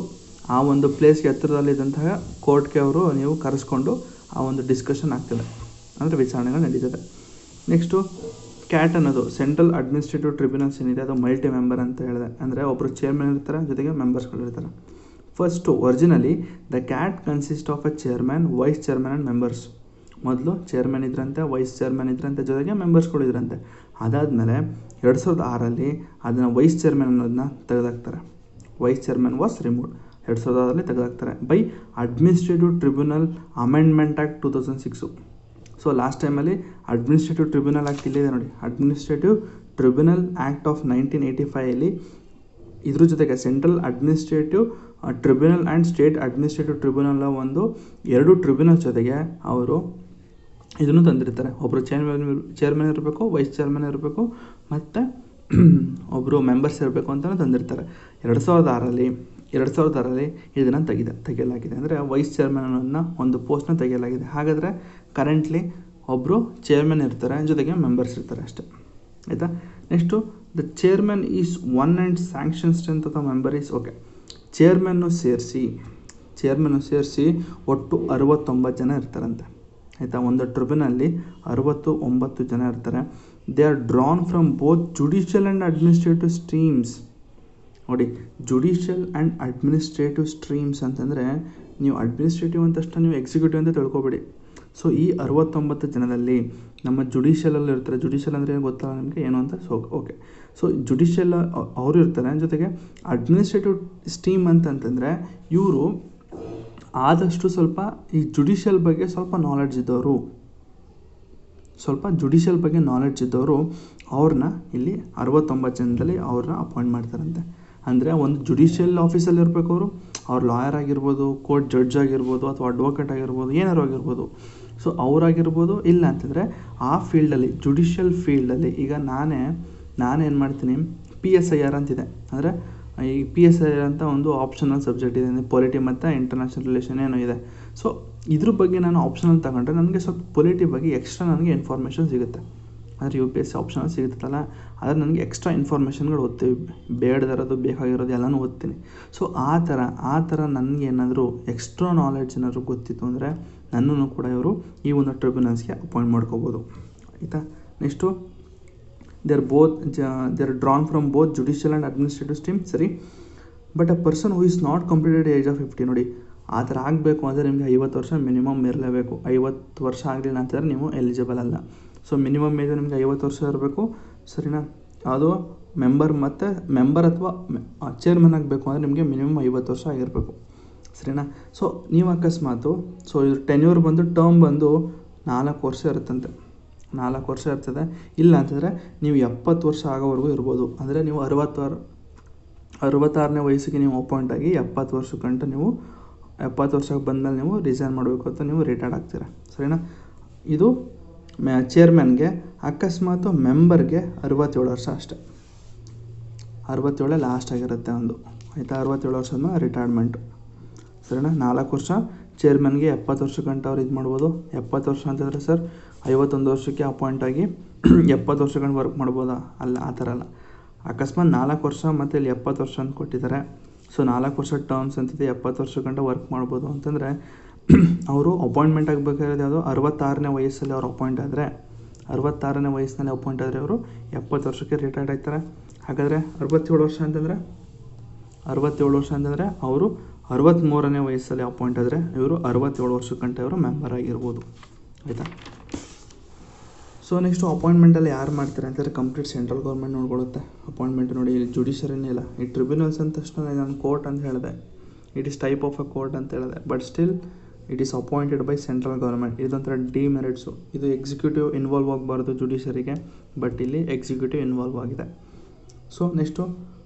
ಆ ಒಂದು ಪ್ಲೇಸ್ಗೆ ಹತ್ತಿರದಲ್ಲಿದ್ದಂತಹ ಕೋರ್ಟ್ಗೆ ನೀವು ಕರೆಸ್ಕೊಂಡು ಆ ಒಂದು ಡಿಸ್ಕಷನ್ ಆಗ್ತದೆ, ಅಂದರೆ ವಿಚಾರಣೆಗಳು ನಡೀತದೆ. ನೆಕ್ಸ್ಟು ಕ್ಯಾಟ್ ಅನ್ನೋದು ಸೆಂಟ್ರಲ್ ಅಡ್ಮಿನಿಸ್ಟ್ರೇಟಿವ್ ಟ್ರಿಬ್ಯುನಲ್ಸ್ ಏನಿದೆ ಅದು ಮಲ್ಟಿ ಮೆಂಬರ್ ಅಂತ ಹೇಳಿದೆ. ಅಂದರೆ ಒಬ್ಬರು ಚೇರ್ಮನ್ ಇರ್ತಾರೆ, ಜೊತೆಗೆ ಮೆಂಬರ್ಸ್ಗಳಿರ್ತಾರೆ. First originally the CAT consist of a chairman, vice chairman and members. ಮೊದಲು ಚೇರ್ಮನ್ ಇದ್ರಂತೆ, ವೈಸ್ ಚೇರ್ಮನ್ ಇದ್ರಂತೆ, ಜೊತೆಗೆ ಮೆಂಬರ್ಸ್ಗಳು ಇದ್ರಂತೆ. ಅದಾದಮೇಲೆ 2006 ಅದನ್ನು ವೈಸ್ ಚೇರ್ಮನ್ ಅನ್ನೋದನ್ನ ತೆಗೆದಾಕ್ತಾರೆ. Vice chairman was removed. 2006 ತೆಗೆದಾಕ್ತಾರೆ by administrative tribunal amendment act 2006. So last ಟೈಮಲ್ಲಿ ಅಡ್ಮಿನಿಸ್ಟ್ರೇಟಿವ್ ಟ್ರಿಬ್ಯುನಲ್ ಆ್ಯಕ್ಟ್ ಇಲ್ಲಿದೆ ನೋಡಿ, ಅಡ್ಮಿನಿಸ್ಟ್ರೇಟಿವ್ ಟ್ರಿಬ್ಯುನಲ್ ಆ್ಯಕ್ಟ್ ಆಫ್ 1985 ಇದ್ರ ಜೊತೆಗೆ central administrative tribunal and state administrative tribunal ಒಂದು 2 ಟ್ರಿಬ್ಯುನಲ್ ಜೊತೆಗೆ ಅವರು ಇದನ್ನು ತಂದಿರ್ತಾರೆ. ಒಬ್ಬರು ಚೇರ್ಮನ್ ಇರಬೇಕು, ವೈಸ್ ಚೇರ್ಮನ್ ಇರಬೇಕು, ಮತ್ತು ಒಬ್ಬರು ಮೆಂಬರ್ಸ್ ಇರಬೇಕು ಅಂತಲೇ ತಂದಿರ್ತಾರೆ. 2006 ಇದನ್ನು ತೆಗೆಯಲಾಗಿದೆ. ಅಂದರೆ ವೈಸ್ ಚೇರ್ಮನ್ ಅನ್ನೋದನ್ನ ಒಂದು ಪೋಸ್ಟ್ನ ತೆಗೆಯಲಾಗಿದೆ. ಹಾಗಾದರೆ ಕರೆಂಟ್ಲಿ ಒಬ್ಬರು ಚೇರ್ಮನ್ ಇರ್ತಾರೆ, ಜೊತೆಗೆ ಮೆಂಬರ್ಸ್ ಇರ್ತಾರೆ ಅಷ್ಟೇ, ಆಯಿತಾ. Next the chairman is one and sanction strength of the member is. Okay, ಚೇರ್ಮನ್ನು ಸೇರಿಸಿ ಒಟ್ಟು 69 ಜನ ಇರ್ತಾರಂತೆ, ಆಯಿತಾ. ಒಂದು ಟ್ರಿಬ್ಯುನಲ್ಲಿ 69 ಜನ ಇರ್ತಾರೆ. They are drawn from both judicial and administrative streams. ನೋಡಿ, ಜುಡಿಷಿಯಲ್ ಆ್ಯಂಡ್ ಅಡ್ಮಿನಿಸ್ಟ್ರೇಟಿವ್ ಸ್ಟ್ರೀಮ್ಸ್ ಅಂತಂದರೆ ನೀವು ಅಡ್ಮಿನಿಸ್ಟ್ರೇಟಿವ್ ಅಂತಷ್ಟು ನೀವು ಎಕ್ಸಿಕ್ಯೂಟಿವ್ ಅಂತ ತಿಳ್ಕೊಬೇಡಿ. ಸೊ ಈ 69 ಜನದಲ್ಲಿ ನಮ್ಮ ಜುಡಿಷಿಯಲಲ್ಲಿ ಇರ್ತಾರೆ. ಜುಡಿಷಿಯಲ್ ಅಂದರೆ ಗೊತ್ತಲ್ಲ ನಿಮಗೆ ಏನು ಅಂತ. ಸೊ ಓಕೆ, ಸೊ ಜುಡಿಷಿಯಲ್ ಅವರು ಇರ್ತಾರೆ, ಜೊತೆಗೆ ಅಡ್ಮಿನಿಸ್ಟ್ರೇಟಿವ್ ಸ್ಟ್ರೀಮ್ ಅಂತಂತಂದರೆ ಇವರು ಆದಷ್ಟು ಸ್ವಲ್ಪ ಈ ಜುಡಿಷಿಯಲ್ ಬಗ್ಗೆ ಸ್ವಲ್ಪ ನಾಲೆಡ್ಜ್ ಇದ್ದವರು, ಅವ್ರನ್ನ ಇಲ್ಲಿ 69 ಜನದಲ್ಲಿ ಅವ್ರನ್ನ ಅಪಾಯಿಂಟ್ ಮಾಡ್ತಾರಂತೆ. ಅಂದರೆ ಒಂದು ಜುಡಿಷಿಯಲ್ ಆಫೀಸಲ್ಲಿ ಇರಬೇಕು ಅವ್ರು ಲಾಯರ್ ಆಗಿರ್ಬೋದು, ಕೋರ್ಟ್ ಜಡ್ಜ್ ಆಗಿರ್ಬೋದು, ಅಥವಾ ಅಡ್ವೊಕೇಟ್ ಆಗಿರ್ಬೋದು, ಏನಾರು ಆಗಿರ್ಬೋದು. ಸೊ ಅವರಾಗಿರ್ಬೋದು. ಇಲ್ಲ ಅಂತಂದರೆ ಆ ಫೀಲ್ಡಲ್ಲಿ, ಜುಡಿಷಿಯಲ್ ಫೀಲ್ಡಲ್ಲಿ ಈಗ ನಾನೇನು ಮಾಡ್ತೀನಿ, PSIR ಅಂತಿದೆ. ಅಂದರೆ ಈ PSIR ಅಂತ ಒಂದು ಆಪ್ಷನಲ್ ಸಬ್ಜೆಕ್ಟ್ ಇದೆ, ಪೊಲಿಟಿ ಮತ್ತು ಇಂಟರ್ನ್ಯಾಷನಲ್ ರಿಲೇಷನ್ ಏನೋ ಇದೆ. ಸೊ ಇದ್ರ ಬಗ್ಗೆ ನಾನು ಆಪ್ಷನಲ್ ತಗೊಂಡ್ರೆ ನನಗೆ ಸ್ವಲ್ಪ ಪೊಲಿಟಿ ಬಗ್ಗೆ ಎಕ್ಸ್ಟ್ರಾ ನನಗೆ ಇನ್ಫಾರ್ಮೇಷನ್ ಸಿಗುತ್ತೆ. ಅಂದರೆ UPSC ಆಪ್ಷನಲ್ ಸಿಗುತ್ತಲ್ಲ, ಆದರೆ ನನಗೆ ಎಕ್ಸ್ಟ್ರಾ ಇನ್ಫಾರ್ಮೇಷನ್ಗಳು ಓದ್ತೀವಿ, ಬೇಡದಿರೋದು ಬೇಕಾಗಿರೋದು ಎಲ್ಲನೂ ಓದ್ತೀನಿ. ಸೊ ಆ ಥರ ನನಗೇನಾದರೂ ಎಕ್ಸ್ಟ್ರಾ ನಾಲೆಡ್ಜ್ ಏನಾದರೂ ಗೊತ್ತಿತ್ತು ಅಂದರೆ ನನ್ನನ್ನು ಕೂಡ ಇವರು ಈ ಒಂದು ಟ್ರಿಬ್ಯುನಲ್ಸ್ಗೆ ಅಪಾಯಿಂಟ್ ಮಾಡ್ಕೋಬೋದು, ಆಯಿತಾ. Next they are drawn from both judicial and administrative stream. ಸರಿ, but a person who is not completed age of 50 ನೋಡಿ, ಆ ಥರ ಆಗಬೇಕು ಅಂದರೆ ನಿಮಗೆ 50 ವರ್ಷ ಮಿನಿಮಮ್ ಇರಲೇಬೇಕು. 50 ವರ್ಷ ಆಗಲಿಲ್ಲ ಅಂತಂದರೆ ನೀವು ಎಲಿಜಿಬಲ್ ಅಲ್ಲ. ಸೊ ಮಿನಿಮಮ್ ಏಜ್ ನಿಮಗೆ 50 ವರ್ಷ ಇರಬೇಕು, ಸರಿನಾ. ಅದು ಮೆಂಬರ್ ಅಥವಾ ಚೇರ್ಮನ್ ಆಗಬೇಕು ಅಂದರೆ ನಿಮಗೆ ಮಿನಿಮಮ್ 50 ವರ್ಷ ಆಗಿರಬೇಕು, ಸರಿನಾ. ಸೊ ನೀವು ಅಕಸ್ಮಾತು ಸೊ ಇದು ಟೆನ್ಯೂರ್ ಬಂದು ಟರ್ಮ್ ಬಂದು 4 ವರ್ಷ ಇರುತ್ತಂತೆ, 4 ವರ್ಷ ಇರ್ತದೆ. ಇಲ್ಲ ಅಂತಂದರೆ ನೀವು 70 ವರ್ಷ ಆಗೋವರೆಗೂ ಇರ್ಬೋದು. ಅಂದರೆ ನೀವು 66ನೇ ವಯಸ್ಸಿಗೆ ನೀವು ಅಪಾಯಿಂಟ್ ಆಗಿ 70 ವರ್ಷಕ್ಕಂಟು ನೀವು 70 ವರ್ಷಕ್ಕೆ ಬಂದಮೇಲೆ ನೀವು ರಿಸೈನ್ ಮಾಡಬೇಕು ಅಂತ ನೀವು ರಿಟೈರ್ಡ್ ಆಗ್ತೀರಾ, ಸರಿನಾ. ಇದು ಚೇರ್ಮನ್ಗೆ. ಅಕಸ್ಮಾತು ಮೆಂಬರ್ಗೆ 67 ವರ್ಷ ಅಷ್ಟೇ, 67 ಲಾಸ್ಟ್ ಆಗಿರುತ್ತೆ ಒಂದು, ಆಯಿತಾ. 67 ವರ್ಷದ ಮೇಲೆ ರಿಟೈರ್ಮೆಂಟು, ಸರಿನಾ. 4 ವರ್ಷ ಚೇರ್ಮನ್ಗೆ, 70 ವರ್ಷಕ್ಕಂಟು ಅವ್ರು ಇದು ಮಾಡ್ಬೋದು. 70 ವರ್ಷ ಅಂತಂದರೆ ಸರ್ 51 ವರ್ಷಕ್ಕೆ ಅಪಾಯಿಂಟ್ ಆಗಿ 70 ವರ್ಷಕ್ಕಂಟು ವರ್ಕ್ ಮಾಡ್ಬೋದಾ? ಅಲ್ಲ, ಆ ಥರ ಅಲ್ಲ. ಅಕಸ್ಮಾತ್ 4 ವರ್ಷ ಮತ್ತು ಇಲ್ಲಿ 70 ವರ್ಷ ಅಂತ ಕೊಟ್ಟಿದ್ದಾರೆ. ಸೊ 4 ವರ್ಷ ಟರ್ಮ್ಸ್ ಅಂತಿದೆ, 70 ವರ್ಷಕ್ಕಂಟ ವರ್ಕ್ ಮಾಡ್ಬೋದು ಅಂತಂದರೆ ಅವರು ಅಪಾಯಿಂಟ್ಮೆಂಟ್ ಆಗಬೇಕಾದ್ರೆ ಯಾವುದು 66ನೇ ವಯಸ್ಸಲ್ಲಿ ಅವ್ರು ಅಪಾಯಿಂಟ್ ಆದರೆ, 66ನೇ ವಯಸ್ಸಿನಲ್ಲಿ ಅಪಾಯಿಂಟ್ ಆದರೆ ಅವರು 70 ವರ್ಷಕ್ಕೆ ರಿಟೈರ್ಡ್ ಆಗ್ತಾರೆ. ಹಾಗಾದರೆ 67 ವರ್ಷ ಅಂತಂದರೆ ಅವರು 63ನೇ ವಯಸ್ಸಲ್ಲಿ ಅಪಾಯಿಂಟ್ ಆದರೆ ಇವರು 67 ವರ್ಷಕ್ಕಂಟ ಇವರು ಮೆಂಬರ್ ಆಗಿರ್ಬೋದು, ಆಯಿತಾ. ಸೊ ನೆಕ್ಸ್ಟು ಅಪಾಯಿಂಟ್ಮೆಂಟಲ್ಲಿ ಯಾರು ಮಾಡ್ತಾರೆ ಅಂತಂದರೆ ಕಂಪ್ಲೀಟ್ ಸೆಂಟ್ರಲ್ ಗೌರ್ಮೆಂಟ್ ನೋಡ್ಕೊಳ್ಳುತ್ತೆ ಅಪಾಯಿಂಟ್ಮೆಂಟ್. ನೋಡಿ, ಇಲ್ಲಿ ಜುಡಿಷರಿನೇ ಇಲ್ಲ, ಈ ಟ್ರಿಬ್ಯುನಲ್ಸ್ ಅಂತ ತಕ್ಷಣ ನಾನು ಕೋರ್ಟ್ ಅಂತ ಹೇಳಿದೆ, it is type of a court ಅಂತ ಹೇಳಿದೆ. But still it is appointed by central government. ಇದೊಂಥರ ಡಿಮೆರಿಟ್ಸು. ಇದು ಎಕ್ಸಿಕ್ಯೂಟಿವ್ ಇನ್ವಾಲ್ವ್ ಆಗಬಾರ್ದು ಜುಡಿಷರಿಗೆ, ಬಟ್ ಇಲ್ಲಿ ಎಕ್ಸಿಕ್ಯೂಟಿವ್ ಇನ್ವಾಲ್ವ್ ಆಗಿದೆ. ಸೊ ನೆಕ್ಸ್ಟು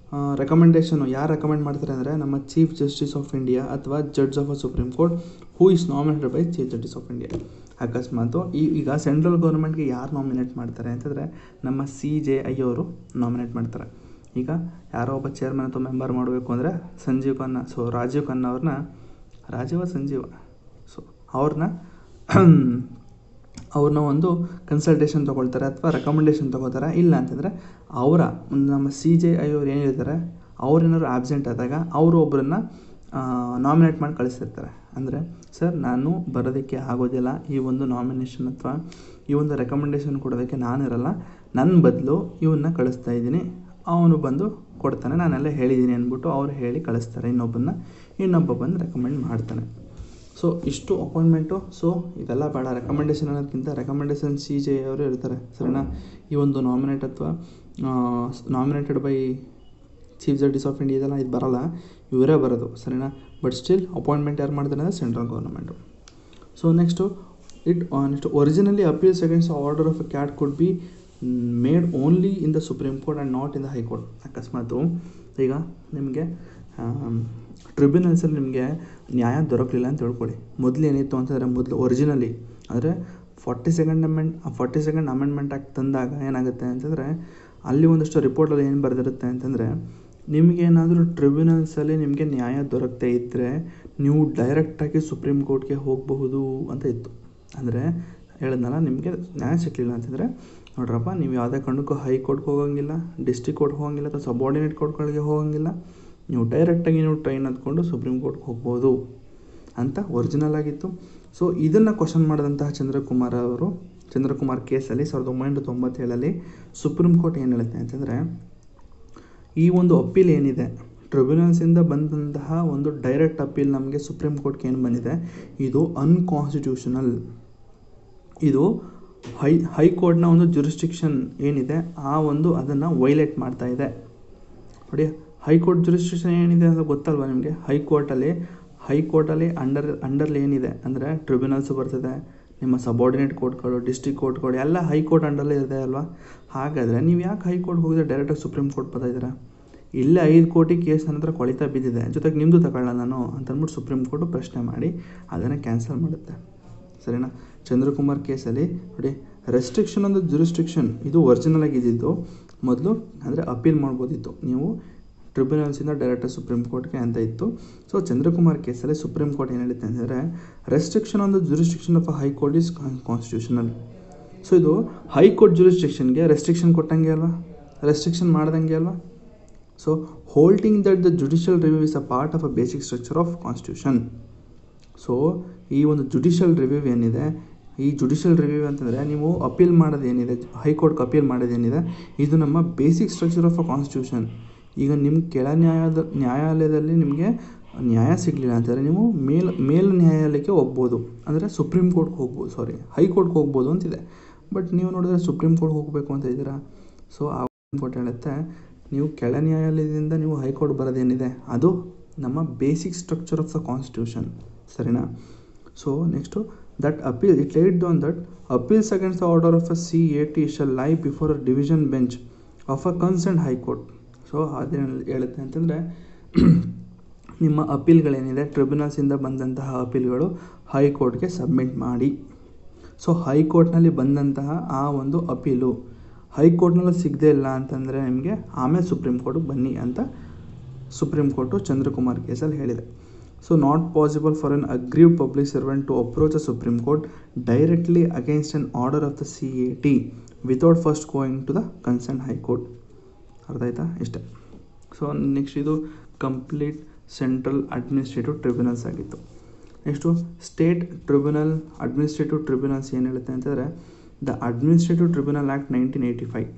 ರೆಕಮೆಂಡೇಷನು ಯಾರು ರೆಕಮೆಂಡ್ ಮಾಡ್ತಾರೆ ಅಂದರೆ ನಮ್ಮ ಚೀಫ್ ಜಸ್ಟಿಸ್ ಆಫ್ ಇಂಡಿಯಾ ಅಥವಾ judge of a supreme court who is nominated by chief justice of India. ಅಕಸ್ಮಾತು ಈಗ ಸೆಂಟ್ರಲ್ ಗೌರ್ಮೆಂಟ್ಗೆ ಯಾರು ನಾಮಿನೇಟ್ ಮಾಡ್ತಾರೆ ಅಂತಂದರೆ ನಮ್ಮ CJI ಅವರು ನಾಮಿನೇಟ್ ಮಾಡ್ತಾರೆ. ಈಗ ಯಾರೋ ಒಬ್ಬ ಚೇರ್ಮನ್ ಅಥವಾ ಮೆಂಬರ್ ಮಾಡಬೇಕು ಅಂದರೆ ರಾಜೀವ್ ಖನ್ನಾ ಅವ್ರನ್ನ ಅವ್ರನ್ನ ಒಂದು ಕನ್ಸಲ್ಟೇಷನ್ ತೊಗೊಳ್ತಾರೆ ಅಥವಾ ರೆಕಮೆಂಡೇಷನ್ ತೊಗೋತಾರೆ. ಇಲ್ಲ ಅಂತಂದರೆ ನಮ್ಮ CJI ಅವ್ರು ಏನಿರ್ತಾರೆ ಅವ್ರೇನಾದ್ರು ಆಬ್ಸೆಂಟ್ ಆದಾಗ ಅವರು ಒಬ್ಬರನ್ನ ನಾಮಿನೇಟ್ ಮಾಡಿ ಕಳಿಸಿರ್ತಾರೆ. ಅಂದರೆ ಸರ್ ನಾನು ಬರೋದಕ್ಕೆ ಆಗೋದಿಲ್ಲ, ಈ ಒಂದು ನಾಮಿನೇಷನ್ ಅಥವಾ ಈ ಒಂದು ರೆಕಮೆಂಡೇಷನ್ ಕೊಡೋದಕ್ಕೆ ನಾನಿರಲ್ಲ, ನನ್ನ ಬದಲು ಇವನ್ನ ಕಳಿಸ್ತಾ ಇದ್ದೀನಿ, ಅವನು ಬಂದು ಕೊಡ್ತಾನೆ, ನಾನೆಲ್ಲ ಹೇಳಿದ್ದೀನಿ ಅಂದ್ಬಿಟ್ಟು ಅವ್ರು ಹೇಳಿ ಕಳಿಸ್ತಾರೆ ಇನ್ನೊಬ್ಬ ಬಂದು ರೆಕಮೆಂಡ್ ಮಾಡ್ತಾನೆ. ಸೊ ಇಷ್ಟು ಅಪಾಯಿಂಟ್ಮೆಂಟು. ಸೊ ಇದೆಲ್ಲ ಬೇಡ, ರೆಕಮೆಂಡೇಷನ್ ಅನ್ನೋದಕ್ಕಿಂತ ರೆಕಮೆಂಡೇಷನ್ CJI ಅವರು ಇರ್ತಾರೆ, ಸರಿನಾ. ಈ ಒಂದು ನಾಮಿನೇಟ್ ಅಥವಾ nominated by chief justice of India ಇದೆಲ್ಲ ಇದು ಬರೋಲ್ಲ, ಇವರೇ ಬರೋದು, ಸರಿನಾ. ಬಟ್ ಸ್ಟಿಲ್ ಅಪಾಯಿಂಟ್ಮೆಂಟ್ ಯಾರು ಮಾಡ್ತಾರೆ ಅಂದರೆ central government. So next originally appeals against order of a CAT could be made only in the supreme court and not in the high court. ಅಕಸ್ಮಾತು ಈಗ ನಿಮಗೆ ಟ್ರಿಬ್ಯುನಲ್ಸಲ್ಲಿ ನಿಮಗೆ ನ್ಯಾಯ ದೊರಕಲಿಲ್ಲ ಅಂತ ತಿಳ್ಕೊಳ್ಳಿ. ಮೊದಲು ಏನಿತ್ತು ಅಂತಂದರೆ ಒರಿಜಿನಲಿ ಅಂದರೆ 42nd ಅಮೆಂಡ್ಮೆಂಟ್ ಆ್ಯಕ್ಟ್ ತಂದಾಗ ಏನಾಗುತ್ತೆ ಅಂತಂದರೆ ಅಲ್ಲಿ ಒಂದಷ್ಟು ರಿಪೋರ್ಟಲ್ಲಿ ಏನು ಬರೆದಿರುತ್ತೆ ಅಂತಂದರೆ ನಿಮಗೇನಾದರೂ ಟ್ರಿಬ್ಯುನಲ್ಸಲ್ಲಿ ನಿಮಗೆ ನ್ಯಾಯ ದೊರಕದೇ ಇದ್ದರೆ ನೀವು ಡೈರೆಕ್ಟಾಗಿ ಸುಪ್ರೀಂ ಕೋರ್ಟ್ಗೆ ಹೋಗಬಹುದು ಅಂತ ಇತ್ತು. ಅಂದರೆ ಹೇಳಿದ್ನಲ್ಲ, ನಿಮಗೆ ನ್ಯಾಯ ಸಿಕ್ಕಲಿಲ್ಲ ಅಂತಂದರೆ ನೋಡ್ರಪ್ಪ, ನೀವು ಯಾವುದೇ ಕಾರಣಕ್ಕೂ ಹೈಕೋರ್ಟ್ಗೆ ಹೋಗೋಂಗಿಲ್ಲ, ಡಿಸ್ಟ್ರಿಕ್ಟ್ ಕೋರ್ಟ್ಗೆ ಹೋಗೋಂಗಿಲ್ಲ ಅಥವಾ ಸಬಾರ್ಡಿನೇಟ್ ಕೋರ್ಟ್ಗಳಿಗೆ ಹೋಗೋಂಗಿಲ್ಲ, ನೀವು ಡೈರೆಕ್ಟಾಗಿ ನೀವು ಟ್ರೈನ್ ಹತ್ಕೊಂಡು ಸುಪ್ರೀಂ ಕೋರ್ಟ್ಗೆ ಹೋಗ್ಬೋದು ಅಂತ ಒರಿಜಿನಲ್ ಆಗಿತ್ತು. ಸೊ ಇದನ್ನು ಕ್ವಶನ್ ಮಾಡಿದಂತಹ ಚಂದ್ರಕುಮಾರ್ ಕೇಸಲ್ಲಿ 1997 ಸುಪ್ರೀಂ ಕೋರ್ಟ್ ಏನು ಹೇಳುತ್ತೆ ಅಂತಂದರೆ ಈ ಒಂದು ಅಪೀಲ್ ಏನಿದೆ ಟ್ರಿಬ್ಯುನಲ್ಸಿಂದ ಬಂದಂತಹ ಒಂದು ಡೈರೆಕ್ಟ್ ಅಪೀಲ್ ನಮಗೆ ಸುಪ್ರೀಂ ಕೋರ್ಟ್ಗೆ ಏನು ಬಂದಿದೆ, ಇದು ಅನ್ಕಾನ್ಸ್ಟಿಟ್ಯೂಷನಲ್. ಇದು ಹೈಕೋರ್ಟ್ನ ಒಂದು ಜುರಿಸ್ಟಿಕ್ಷನ್ ಏನಿದೆ ಅದನ್ನು ವೈಲೇಟ್ ಮಾಡ್ತಾ ಇದೆ. ನೋಡಿ, ಹೈಕೋರ್ಟ್ ಜುರಿಸ್ಟಿಕ್ಷನ್ ಏನಿದೆ ಅಂತ ಗೊತ್ತಲ್ವ ನಿಮಗೆ. ಹೈಕೋರ್ಟಲ್ಲಿ ಅಂಡರ್ಲಿ ಏನಿದೆ ಅಂದರೆ ಟ್ರಿಬ್ಯುನಲ್ಸು ಬರ್ತದೆ, ನಿಮ್ಮ ಸಬಾರ್ಡಿನೇಟ್ ಕೋರ್ಟ್ಗಳು, ಡಿಸ್ಟ್ರಿಕ್ಟ್ ಕೋರ್ಟ್ಗಳು ಎಲ್ಲ ಹೈಕೋರ್ಟ್ ಅಂಡರ್ಲೇ ಇದೆ ಅಲ್ವಾ. ಹಾಗಾದರೆ ನೀವು ಯಾಕೆ ಹೈಕೋರ್ಟ್ಗೆ ಹೋಗಿದ್ರೆ ಡೈರೆಕ್ಟಾಗಿ ಸುಪ್ರೀಂ ಕೋರ್ಟ್ ಬರ್ತಾಯಿದ್ದೀರಾ? ಇಲ್ಲೇ 5 ಕೋಟಿ ಕೇಸ್ ನನ್ನ ಹತ್ರ ಕೊಳಿತಾ ಬಿದ್ದಿದೆ, ಜೊತೆಗೆ ನಿಮ್ಮದು ತಗೊಳ್ಳೋಣ ನಾನು ಅಂತಂದ್ಬಿಟ್ಟು ಸುಪ್ರೀಂ ಕೋರ್ಟು ಪ್ರಶ್ನೆ ಮಾಡಿ ಅದನ್ನು ಕ್ಯಾನ್ಸಲ್ ಮಾಡುತ್ತೆ, ಸರಿನಾ. ಚಂದ್ರಕುಮಾರ್ ಕೇಸಲ್ಲಿ ನೋಡಿ, ರೆಸ್ಟ್ರಿಕ್ಷನ್ ಒಂದು ಜುರಿಸ್ಟಿಕ್ಷನ್ ಇದು ಒರಿಜಿನಲ್ ಆಗಿದ್ದು ಮೊದಲು ಅಂದರೆ ಅಪೀಲ್ ಮಾಡ್ಬೋದಿತ್ತು ನೀವು ಟ್ರಿಬ್ಯುನಲ್ಸಿಂದ ಡೈರೆಕ್ಟಾಗಿ ಸುಪ್ರೀಂ ಕೋರ್ಟ್ಗೆ ಅಂತ ಇತ್ತು. ಸೊ ಚಂದ್ರಕುಮಾರ್ ಕೇಸಲ್ಲಿ ಸುಪ್ರೀಂ ಕೋರ್ಟ್ ಏನು ಹೇಳುತ್ತೆ ಅಂತಂದರೆ restriction on the jurisdiction of high court is constitutional. So ಇದು ಹೈಕೋರ್ಟ್ ಜುರಿಸ್ಟಿಕ್ಷನ್ಗೆ ರೆಸ್ಟ್ರಿಕ್ಷನ್ ಕೊಟ್ಟಂಗೆ ಅಲ್ವಾ, ರೆಸ್ಟ್ರಿಕ್ಷನ್ ಮಾಡ್ದಂಗೆ ಅಲ್ವಾ. So holding that the judicial review is a part of a basic structure of constitution. So ಈ ಒಂದು ಜುಡಿಷಿಯಲ್ ರಿವ್ಯೂ ಏನಿದೆ, ಈ ಜುಡಿಷಿಯಲ್ ರಿವ್ಯೂ ಅಂತಂದರೆ ನೀವು ಅಪೀಲ್ ಮಾಡೋದೇನಿದೆ, ಹೈಕೋರ್ಟ್ಗೆ ಅಪೀಲ್ ಮಾಡೋದೇನಿದೆ, ಇದು ನಮ್ಮ basic structure of a constitution. ಈಗ ನಿಮ್ಮ ಕೆಳ ನ್ಯಾಯಾಲಯದಲ್ಲಿ ನಿಮಗೆ ನ್ಯಾಯ ಸಿಗಲಿಲ್ಲ ಅಂತಂದರೆ ನೀವು ಮೇಲು ನ್ಯಾಯಾಲಯಕ್ಕೆ ಹೋಗ್ಬೋದು, ಅಂದರೆ ಸುಪ್ರೀಂ ಕೋರ್ಟ್ಗೆ ಹೋಗ್ಬೋದು, ಹೈಕೋರ್ಟ್ಗೆ ಹೋಗ್ಬೋದು ಅಂತಿದೆ. ಬಟ್ ನೀವು ನೋಡಿದ್ರೆ ಸುಪ್ರೀಂ ಕೋರ್ಟ್ಗೆ ಹೋಗಬೇಕು ಅಂತ ಇದ್ದೀರಾ. ಸೊ ಆ ಸುಪ್ರೀಂ ಕೋರ್ಟ್ ಹೇಳುತ್ತೆ ನೀವು ಕೆಳ ನ್ಯಾಯಾಲಯದಿಂದ ನೀವು ಹೈಕೋರ್ಟ್ ಬರೋದೇನಿದೆ ಅದು ನಮ್ಮ basic structure of the constitution, ಸರಿನಾ. So next that appeal it laid down that appeals against the order of a CAT shall lie before a division bench of a concern high court. So ಅದೇನು ಹೇಳುತ್ತೆ ಅಂತಂದರೆ ನಿಮ್ಮ ಅಪೀಲ್ಗಳೇನಿದೆ ಟ್ರಿಬ್ಯುನಲ್ಸಿಂದ ಬಂದಂತಹ ಅಪೀಲ್ಗಳು ಹೈಕೋರ್ಟ್ಗೆ submit ಮಾಡಿ. So ಹೈಕೋರ್ಟ್ನಲ್ಲಿ ಬಂದಂತಹ ಆ ಒಂದು ಅಪೀಲು ಹೈಕೋರ್ಟ್ನಲ್ಲಿ ಸಿಗದೇ ಇಲ್ಲ ಅಂತಂದರೆ ನಿಮಗೆ ಆಮೇಲೆ ಸುಪ್ರೀಂ ಕೋರ್ಟ್ಗೆ ಬನ್ನಿ ಅಂತ ಸುಪ್ರೀಂ ಕೋರ್ಟು ಚಂದ್ರಕುಮಾರ್ ಕೇಸಲ್ಲಿ ಹೇಳಿದೆ. So not possible for an aggrieved public servant to approach a supreme court directly against an order of the CAT without first going to the concern high court. ಅರ್ಥ ಆಯ್ತಾ? ಇಷ್ಟೇ. ಸೊ ನೆಕ್ಸ್ಟ್ ಇದು complete central administrative tribunals ಆಗಿತ್ತು. Next state tribunal administrative tribunals ಏನು ಹೇಳುತ್ತೆ ಅಂತಂದರೆ the administrative tribunal act 1985,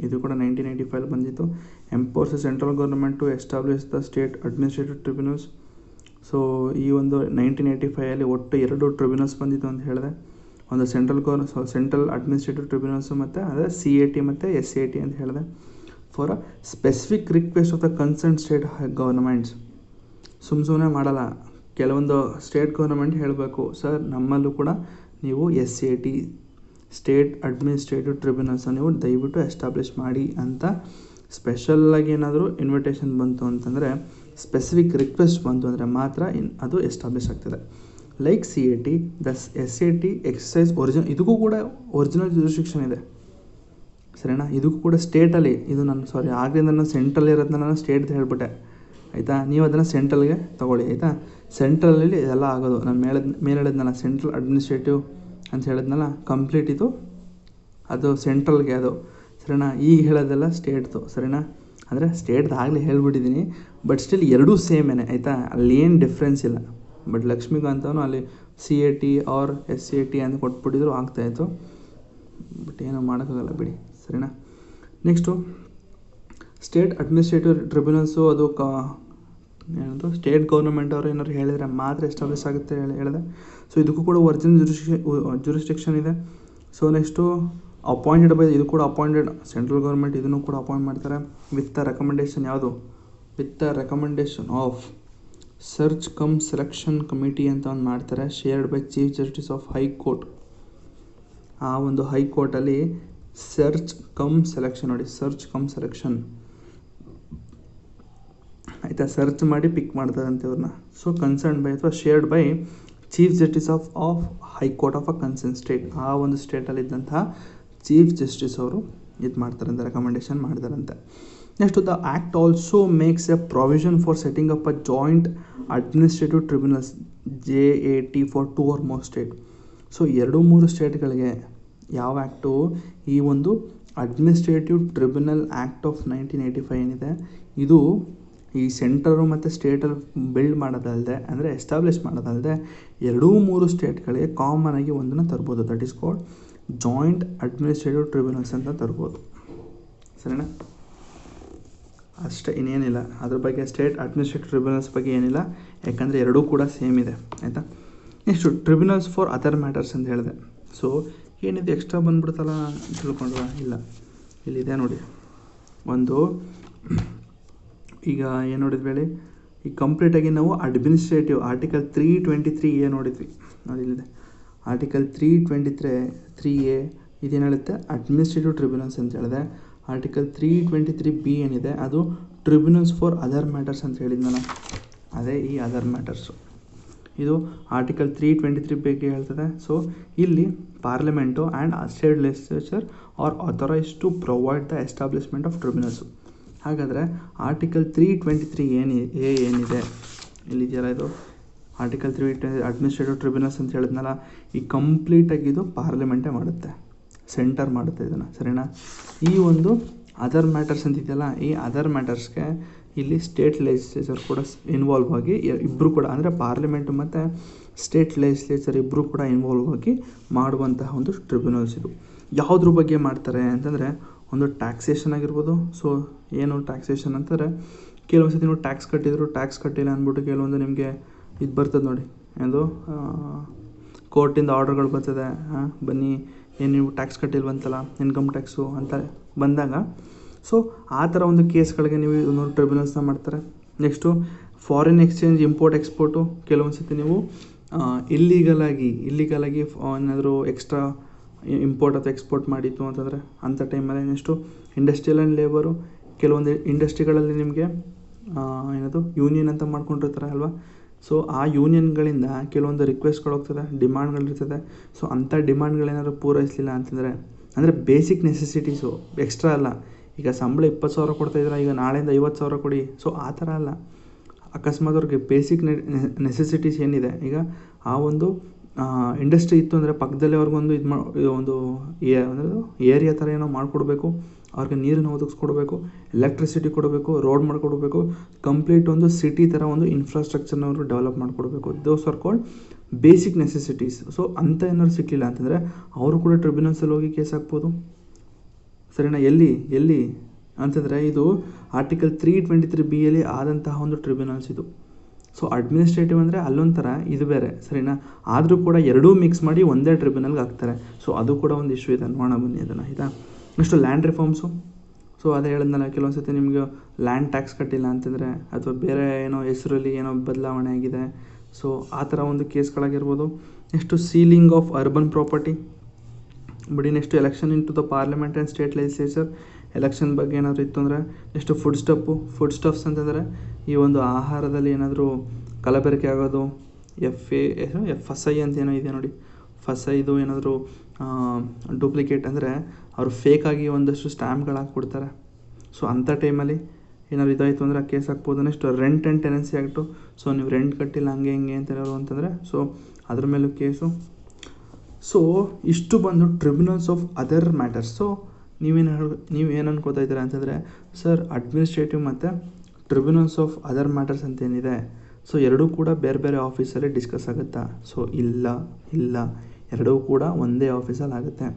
ಇದು ಕೂಡ 1985 ಬಂದಿತ್ತು. Empowers central government to establish the state administrative tribunals. So ಈ ಒಂದು 1985 ಒಟ್ಟು 2 ಟ್ರಿಬ್ಯುನಲ್ಸ್ ಬಂದಿತ್ತು ಅಂತ ಹೇಳಿದೆ. ಒಂದು ಸೆಂಟ್ರಲ್ ಅಡ್ಮಿನಿಸ್ಟ್ರೇಟಿವ್ ಟ್ರಿಬ್ಯುನಲ್ಸು ಮತ್ತು ಅದೇ CAT ಮತ್ತು SAT ಅಂತ ಹೇಳಿದೆ. For a specific request of the concern state governments. ಸುಮ್ಮನೆ ಮಾಡಲ್ಲ, ಕೆಲವೊಂದು ಸ್ಟೇಟ್ ಗೌರ್ಮೆಂಟ್ ಹೇಳಬೇಕು ಸರ್ ನಮ್ಮಲ್ಲೂ ಕೂಡ ನೀವು SAT ಸ್ಟೇಟ್ ಅಡ್ಮಿನಿಸ್ಟ್ರೇಟಿವ್ ಟ್ರಿಬ್ಯುನಲ್ಸ್ ನೀವು ದಯವಿಟ್ಟು ಎಸ್ಟಾಬ್ಲಿಷ್ ಮಾಡಿ ಅಂತ ಸ್ಪೆಷಲ್ಲಾಗಿ ಏನಾದರೂ ಇನ್ವಿಟೇಷನ್ ಬಂತು ಅಂತಂದರೆ, ಸ್ಪೆಸಿಫಿಕ್ ರಿಕ್ವೆಸ್ಟ್ ಬಂತು ಅಂದರೆ ಮಾತ್ರ ಅದು ಎಸ್ಟಾಬ್ಲಿಷ್ ಆಗ್ತದೆ. Like CAT the SAT exercise ಇದಕ್ಕೂ ಕೂಡ ಒರಿಜಿನಲ್ ಜುರಿಸ್ಡಿಕ್ಷನ್ ಇದೆ, ಸರಿನಾ. ಇದಕ್ಕೂ ಕೂಡ ಸ್ಟೇಟಲ್ಲಿ ಇದು ಆಗಲಿಂದ ನಾನು ಸೆಂಟ್ರಲ್ ಇರೋದನ್ನ ನಾನು ಸ್ಟೇಟ್ದು ಹೇಳ್ಬಿಟ್ಟೆ, ಆಯಿತಾ. ನೀವು ಅದನ್ನು ಸೆಂಟ್ರಲ್ಗೆ ತೊಗೊಳ್ಳಿ, ಆಯಿತಾ. ಸೆಂಟ್ರಲಲ್ಲಿ ಇದೆಲ್ಲ ಆಗೋದು. ನಾನು ಮೇಲೆ ಹೇಳಿದ್ನಲ್ಲ ಸೆಂಟ್ರಲ್ ಅಡ್ಮಿನಿಸ್ಟ್ರೇಟಿವ್ ಅಂತ ಹೇಳಿದ್ನಲ್ಲ, ಕಂಪ್ಲೀಟ್ ಇದು ಅದು ಸೆಂಟ್ರಲ್ಗೆ ಅದು, ಸರಿನಾ. ಈಗ ಹೇಳೋದೆಲ್ಲ ಸ್ಟೇಟ್ದು, ಸರಿನಾ. ಅಂದರೆ ಸ್ಟೇಟ್ದು ಆಗಲೇ ಹೇಳ್ಬಿಟ್ಟಿದ್ದೀನಿ, ಬಟ್ ಸ್ಟಿಲ್ ಎರಡೂ ಸೇಮೇನೆ, ಆಯಿತಾ. ಅಲ್ಲಿ ಏನು ಡಿಫ್ರೆನ್ಸ್ ಇಲ್ಲ. ಬಟ್ ಲಕ್ಷ್ಮೀಕಾಂತವನು ಅಲ್ಲಿ CAT ಆರ್ SAT ಅಂತ ಕೊಟ್ಬಿಟ್ಟಿದ್ರು ಆಗ್ತಾಯಿತ್ತು, ಬಟ್ ಏನೂ ಮಾಡೋಕ್ಕಾಗಲ್ಲ ಬಿಡಿ, ಸರಿನಾ. ನೆಕ್ಸ್ಟು ಸ್ಟೇಟ್ ಅಡ್ಮಿನಿಸ್ಟ್ರೇಟಿವ್ ಟ್ರಿಬ್ಯುನಲ್ಸು ಅದು ಏನಂತ ಸ್ಟೇಟ್ ಗೌರ್ಮೆಂಟ್ ಅವರು ಏನಾದ್ರು ಹೇಳಿದರೆ ಮಾತ್ರ ಎಸ್ಟಾಬ್ಲಿಷ್ ಆಗುತ್ತೆ ಹೇಳಿದೆ. ಸೊ ಇದಕ್ಕೂ ಕೂಡ ಒರಿಜಿನಲ್ ಜುರಿಸ್ಡಿಕ್ಷನ್ ಇದೆ. ಸೊ ನೆಕ್ಸ್ಟು ಅಪಾಯಿಂಟೆಡ್ ಬೈ, ಇದು ಕೂಡ ಅಪಾಯಿಂಟೆಡ್ ಸೆಂಟ್ರಲ್ ಗೌರ್ಮೆಂಟ್ ಇದನ್ನು ಕೂಡ ಅಪಾಯಿಂಟ್ ಮಾಡ್ತಾರೆ ವಿತ್ ದ ರೆಕಮೆಂಡೇಷನ್ ಯಾವುದು, with the recommendation of search cum selection committee ಅಂತ ಒಂದು ಮಾಡ್ತಾರೆ, shared by chief justice of high court. ಆ ಒಂದು ಹೈಕೋರ್ಟಲ್ಲಿ ಸರ್ಚ್ ಕಮ್ ಸೆಲೆಕ್ಷನ್ ನೋಡಿ, ಸರ್ಚ್ ಕಮ್ ಸೆಲೆಕ್ಷನ್, ಆಯಿತಾ. ಸರ್ಚ್ ಮಾಡಿ ಪಿಕ್ ಮಾಡ್ತಾರಂತೆ ಅವ್ರನ್ನ. ಸೊ ಕನ್ಸರ್ನ್ ಬೈ ಅಥವಾ shared by chief justice of high court of a concern state. ಆ ಒಂದು ಸ್ಟೇಟಲ್ಲಿದ್ದಂತಹ ಚೀಫ್ ಜಸ್ಟಿಸ್ ಅವರು ಇದು ಮಾಡ್ತಾರಂತೆ, ರೆಕಮೆಂಡೇಷನ್ ಮಾಡ್ತಾರಂತೆ. Next the act also makes A provision for setting up a joint administrative tribunals JAT for 2 or more state. So 2-3 ಸ್ಟೇಟ್ಗಳಿಗೆ ಯಾವ act, ಈ ಒಂದು administrative tribunal act of 1985 ಏನಿದೆ ಇದು ಈ ಸೆಂಟ್ರರು ಮತ್ತು ಸ್ಟೇಟಲ್ಲಿ ಬಿಲ್ಡ್ ಮಾಡೋದಲ್ಲದೆ, ಅಂದರೆ ಎಸ್ಟಾಬ್ಲಿಷ್ ಮಾಡೋದಲ್ಲದೆ 2-3 ಸ್ಟೇಟ್ಗಳಿಗೆ ಕಾಮನ್ ಆಗಿ ಒಂದನ್ನು ತರ್ಬೋದು. That is called joint administrative tribunals ಅಂತ ತರ್ಬೋದು, ಸರಿನಾ. ಅಷ್ಟೇ, ಇನ್ನೇನಿಲ್ಲ ಅದ್ರ ಬಗ್ಗೆ. ಸ್ಟೇಟ್ ಅಡ್ಮಿನಿಸ್ಟ್ರೇಟಿವ್ ಟ್ರಿಬ್ಯುನಲ್ಸ್ ಬಗ್ಗೆ ಏನಿಲ್ಲ, ಯಾಕಂದರೆ ಎರಡೂ ಕೂಡ ಸೇಮ್ ಇದೆ, ಆಯಿತಾ. Next tribunals for other matters ಅಂತ ಹೇಳಿದೆ. ಸೊ ಏನಿದೆ ಎಕ್ಸ್ಟ್ರಾ ಬಂದ್ಬಿಡ್ತಲ್ಲ ತಿಳ್ಕೊಂಡ್ರ, ಇಲ್ಲ ಇಲ್ಲಿದೆ ನೋಡಿ. ಒಂದು ಈಗ ಏನು ನೋಡಿದ್ವಿ ಹೇಳಿ, ಈಗ ಕಂಪ್ಲೀಟಾಗಿ ನಾವು ಅಡ್ಮಿನಿಸ್ಟ್ರೇಟಿವ್ ಆರ್ಟಿಕಲ್ 323A ನೋಡಿದ್ವಿ ನೋಡಿ, ಇಲ್ಲಿದೆ ಆರ್ಟಿಕಲ್ 323A. ಇದೇನು ಹೇಳುತ್ತೆ, ಅಡ್ಮಿನಿಸ್ಟ್ರೇಟಿವ್ ಟ್ರಿಬ್ಯುನಲ್ಸ್ ಅಂತ ಹೇಳಿದೆ. ಆರ್ಟಿಕಲ್ 323B ಏನಿದೆ ಅದು ಟ್ರಿಬ್ಯುನಲ್ಸ್ ಫಾರ್ ಅದರ್ ಮ್ಯಾಟರ್ಸ್ ಅಂತ ಹೇಳಿದ್ನಲ್ಲ, ಅದೇ ಈ ಅದರ್ ಮ್ಯಾಟರ್ಸು. ಇದು ಆರ್ಟಿಕಲ್ 323 ಬಗ್ಗೆ ಹೇಳ್ತದೆ. ಸೊ ಇಲ್ಲಿ parliament and state legislature are authorised to provide the establishment of tribunals. ಹಾಗಾದರೆ ಆರ್ಟಿಕಲ್ 323 ಏನಿದೆ ಇಲ್ಲಿದೆಯಲ್ಲ, ಇದು ಆರ್ಟಿಕಲ್ 320 ಅಡ್ಮಿನಿಸ್ಟ್ರೇಟಿವ್ ಟ್ರಿಬ್ಯುನಲ್ಸ್ ಅಂತ ಹೇಳಿದ್ನಲ್ಲ, ಈ ಕಂಪ್ಲೀಟಾಗಿದ್ದು ಪಾರ್ಲಿಮೆಂಟೇ ಮಾಡುತ್ತೆ, ಸೆಂಟರ್ ಮಾಡುತ್ತೆ ಇದನ್ನು, ಸರಿನಾ. ಈ ಒಂದು ಅದರ್ ಮ್ಯಾಟರ್ಸ್ ಅಂತಿದೆಯಲ್ಲ, ಈ ಅದರ್ ಮ್ಯಾಟರ್ಸ್ಗೆ ಇಲ್ಲಿ ಸ್ಟೇಟ್ ಲೆಜಿಸ್ಲೇಚರ್ ಕೂಡ ಇನ್ವಾಲ್ವ್ ಆಗಿ ಇಬ್ಬರು ಕೂಡ, ಅಂದರೆ ಪಾರ್ಲಿಮೆಂಟು ಮತ್ತು ಸ್ಟೇಟ್ ಲೆಜಿಸ್ಲೇಚರ್ ಇಬ್ಬರು ಕೂಡ ಇನ್ವಾಲ್ವ್ ಆಗಿ ಮಾಡುವಂತಹ ಒಂದು ಟ್ರಿಬ್ಯುನಲ್ಸ್ ಇದು. ಯಾವುದ್ರ ಬಗ್ಗೆ ಮಾಡ್ತಾರೆ ಅಂತಂದರೆ ಒಂದು ಟ್ಯಾಕ್ಸೇಷನ್ ಆಗಿರ್ಬೋದು. ಸೊ ಏನು ಟ್ಯಾಕ್ಸೇಷನ್ ಅಂತಂದರೆ ಕೆಲವೊಂದು ಸತಿ ನೀವು ಟ್ಯಾಕ್ಸ್ ಕಟ್ಟಿಲ್ಲ ಅಂದ್ಬಿಟ್ಟು ಕೆಲವೊಂದು ನಿಮಗೆ ಇದು ಬರ್ತದೆ ನೋಡಿ, ಅದು ಕೋರ್ಟಿಂದ ಆರ್ಡರ್ಗಳು ಬರ್ತದೆ, ಬನ್ನಿ ಏನು ನೀವು ಟ್ಯಾಕ್ಸ್ ಕಟ್ಟಿಲ್ವಂತಲ್ಲ, ಇನ್ಕಮ್ ಟ್ಯಾಕ್ಸು ಅಂತ ಬಂದಾಗ, ಸೊ ಆ ಥರ ಒಂದು ಕೇಸ್ಗಳಿಗೆ ನೀವು ಒಂದು ಟ್ರಿಬ್ಯುನಲ್ಸ್ನ ಮಾಡ್ತಾರೆ. Next foreign exchange import export, ಕೆಲವೊಂದು ಸತಿ ನೀವು ಇಲ್ಲಿಗಲಾಗಿ ಏನಾದರೂ ಎಕ್ಸ್ಟ್ರಾ ಇಂಪೋರ್ಟ್ ಅಥವಾ ಎಕ್ಸ್ಪೋರ್ಟ್ ಮಾಡಿತ್ತು ಅಂತಂದರೆ ಅಂಥ ಟೈಮಲ್ಲಿ. ನೆಕ್ಸ್ಟು ಇಂಡಸ್ಟ್ರಿಯಲ್ ಆ್ಯಂಡ್ ಲೇಬರು, ಕೆಲವೊಂದು ಇಂಡಸ್ಟ್ರಿಗಳಲ್ಲಿ ನಿಮಗೆ ಏನದು ಯೂನಿಯನ್ ಅಂತ ಮಾಡ್ಕೊಂಡಿರ್ತಾರೆ ಅಲ್ವಾ. ಸೊ ಆ ಯೂನಿಯನ್ಗಳಿಂದ ಕೆಲವೊಂದು ರಿಕ್ವೆಸ್ಟ್ಗಳು ಹೋಗ್ತದೆ, ಡಿಮಾಂಡ್ಗಳಿರ್ತದೆ. ಸೊ ಅಂಥ ಡಿಮಾಂಡ್ಗಳೇನಾದ್ರು ಪೂರೈಸಲಿಲ್ಲ ಅಂತಂದರೆ, ಅಂದರೆ ಬೇಸಿಕ್ ನೆಸೆಸಿಟೀಸು, ಎಕ್ಸ್ಟ್ರಾ ಅಲ್ಲ. ಈಗ ಸಂಬಳ 20,000 ಕೊಡ್ತಾಯಿದ್ರೆ ಈಗ ನಾಳೆಯಿಂದ 50,000 ಕೊಡಿ, ಸೊ ಆ ಥರ ಅಲ್ಲ. ಅಕಸ್ಮಾತ್ ಅವ್ರಿಗೆ ಬೇಸಿಕ್ ನೆಸೆಸಿಟೀಸ್ ಏನಿದೆ, ಈಗ ಆ ಒಂದು ಇಂಡಸ್ಟ್ರಿ ಇತ್ತು ಅಂದರೆ ಪಕ್ಕದಲ್ಲೇ ಅವ್ರಿಗೊಂದು ಒಂದು ಏರಿಯಾ ಥರ ಏನೋ ಮಾಡಿಕೊಡ್ಬೇಕು, ಅವ್ರಿಗೆ ನೀರನ್ನು ಒದಗಿಸ್ಕೊಡ್ಬೇಕು, ಎಲೆಕ್ಟ್ರಿಸಿಟಿ ಕೊಡಬೇಕು, ರೋಡ್ ಮಾಡಿಕೊಡ್ಬೇಕು, ಕಂಪ್ಲೀಟ್ ಒಂದು ಸಿಟಿ ಥರ ಒಂದು ಇನ್ಫ್ರಾಸ್ಟ್ರಕ್ಚರ್ನ ಅವರು ಡೆವಲಪ್ ಮಾಡಿಕೊಡ್ಬೇಕು. Those are called basic necessities. So ಅಂಥ ಏನಾದ್ರು ಸಿಕ್ಕಲಿಲ್ಲ ಅಂತಂದರೆ ಅವರು ಕೂಡ ಟ್ರಿಬ್ಯುನಲ್ಸಲ್ಲಿ ಹೋಗಿ ಕೇಸ್ ಹಾಕ್ಬೋದು, ಸರಿನಾ. ಎಲ್ಲಿ ಅಂತಂದರೆ ಇದು ಆರ್ಟಿಕಲ್ 323B ಆದಂತಹ ಒಂದು ಟ್ರಿಬ್ಯುನಲ್ಸ್ ಇದು. ಸೊ ಅಡ್ಮಿನಿಸ್ಟ್ರೇಟಿವ್ ಅಂದರೆ ಅಲ್ಲೊಂಥರ, ಇದು ಬೇರೆ, ಸರಿನಾ. ಆದರೂ ಕೂಡ ಎರಡೂ ಮಿಕ್ಸ್ ಮಾಡಿ ಒಂದೇ ಟ್ರಿಬ್ಯುನಲ್ಗೆ ಹಾಕ್ತಾರೆ. ಸೊ ಅದು ಕೂಡ ಒಂದು ಇಶ್ಯೂ ಇದೆ, ನೋಡೋಣ ಬನ್ನಿ ಅದನ್ನು, ಆಯಿತಾ. Next land reforms. ಸೊ ಅದೇ ಹೇಳಿದ್ನಲ್ಲ, ಕೆಲವೊಂದು ಸತಿ ನಿಮಗೆ ಲ್ಯಾಂಡ್ ಟ್ಯಾಕ್ಸ್ ಕಟ್ಟಿಲ್ಲ ಅಂತಂದರೆ, ಅಥವಾ ಬೇರೆ ಏನೋ ಹೆಸರಲ್ಲಿ ಏನೋ ಬದಲಾವಣೆ ಆಗಿದೆ, ಸೊ ಆ ಥರ ಒಂದು ಕೇಸ್ಗಳಾಗಿರ್ಬೋದು. Next ceiling of urban property ಬಿಡಿ. Next election into the parliament and state legislature, election ಬಗ್ಗೆ ಏನಾದರೂ ಇತ್ತು ಅಂದರೆ. ನೆಕ್ಸ್ಟು ಫುಡ್ ಸ್ಟಫ್ಸ್ ಅಂತಂದರೆ ಈ ಒಂದು ಆಹಾರದಲ್ಲಿ ಏನಾದರೂ ಕಲಬೆರಕೆ ಆಗೋದು, FSI ಅಂತ ಏನೋ ಇದೆ ನೋಡಿ, FSIದು ಏನಾದರೂ ಡೂಪ್ಲಿಕೇಟ್ ಅಂದರೆ ಅವರು ಫೇಕಾಗಿ ಒಂದಷ್ಟು ಸ್ಟ್ಯಾಂಪ್ಗಳು ಹಾಕ್ಬಿಡ್ತಾರೆ. ಸೊ ಅಂಥ ಟೈಮಲ್ಲಿ ಏನಾದ್ರು ಇದಾಯಿತು ಅಂದರೆ ಆ ಕೇಸ್ ಹಾಕ್ಬೋದು. Next rent and tenancy act. So ನೀವು ರೆಂಟ್ ಕಟ್ಟಿಲ್ಲ ಹಂಗೆ ಹಿಂಗೆ ಅಂತ ಹೇಳೋರು ಅಂತಂದರೆ, ಸೊ ಅದ್ರ ಮೇಲೂ ಕೇಸು. ಸೊ ಇಷ್ಟು ಬಂದು tribunals of other matters. So ನೀವೇನು ಅನ್ಕೋತಾ ಇದ್ದೀರಾ ಅಂತಂದರೆ, ಸರ್ ಅಡ್ಮಿನಿಸ್ಟ್ರೇಟಿವ್ ಮತ್ತು ಟ್ರಿಬ್ಯುನಲ್ಸ್ ಆಫ್ ಅದರ್ ಮ್ಯಾಟರ್ಸ್ ಅಂತೇನಿದೆ, ಸೊ ಎರಡೂ ಕೂಡ ಬೇರೆ ಬೇರೆ ಆಫೀಸಲ್ಲಿ ಡಿಸ್ಕಸ್ ಆಗುತ್ತಾ? ಸೊ ಇಲ್ಲ, ಎರಡೂ ಕೂಡ ಒಂದೇ ಆಫೀಸಲ್ಲಿ ಆಗುತ್ತೆ.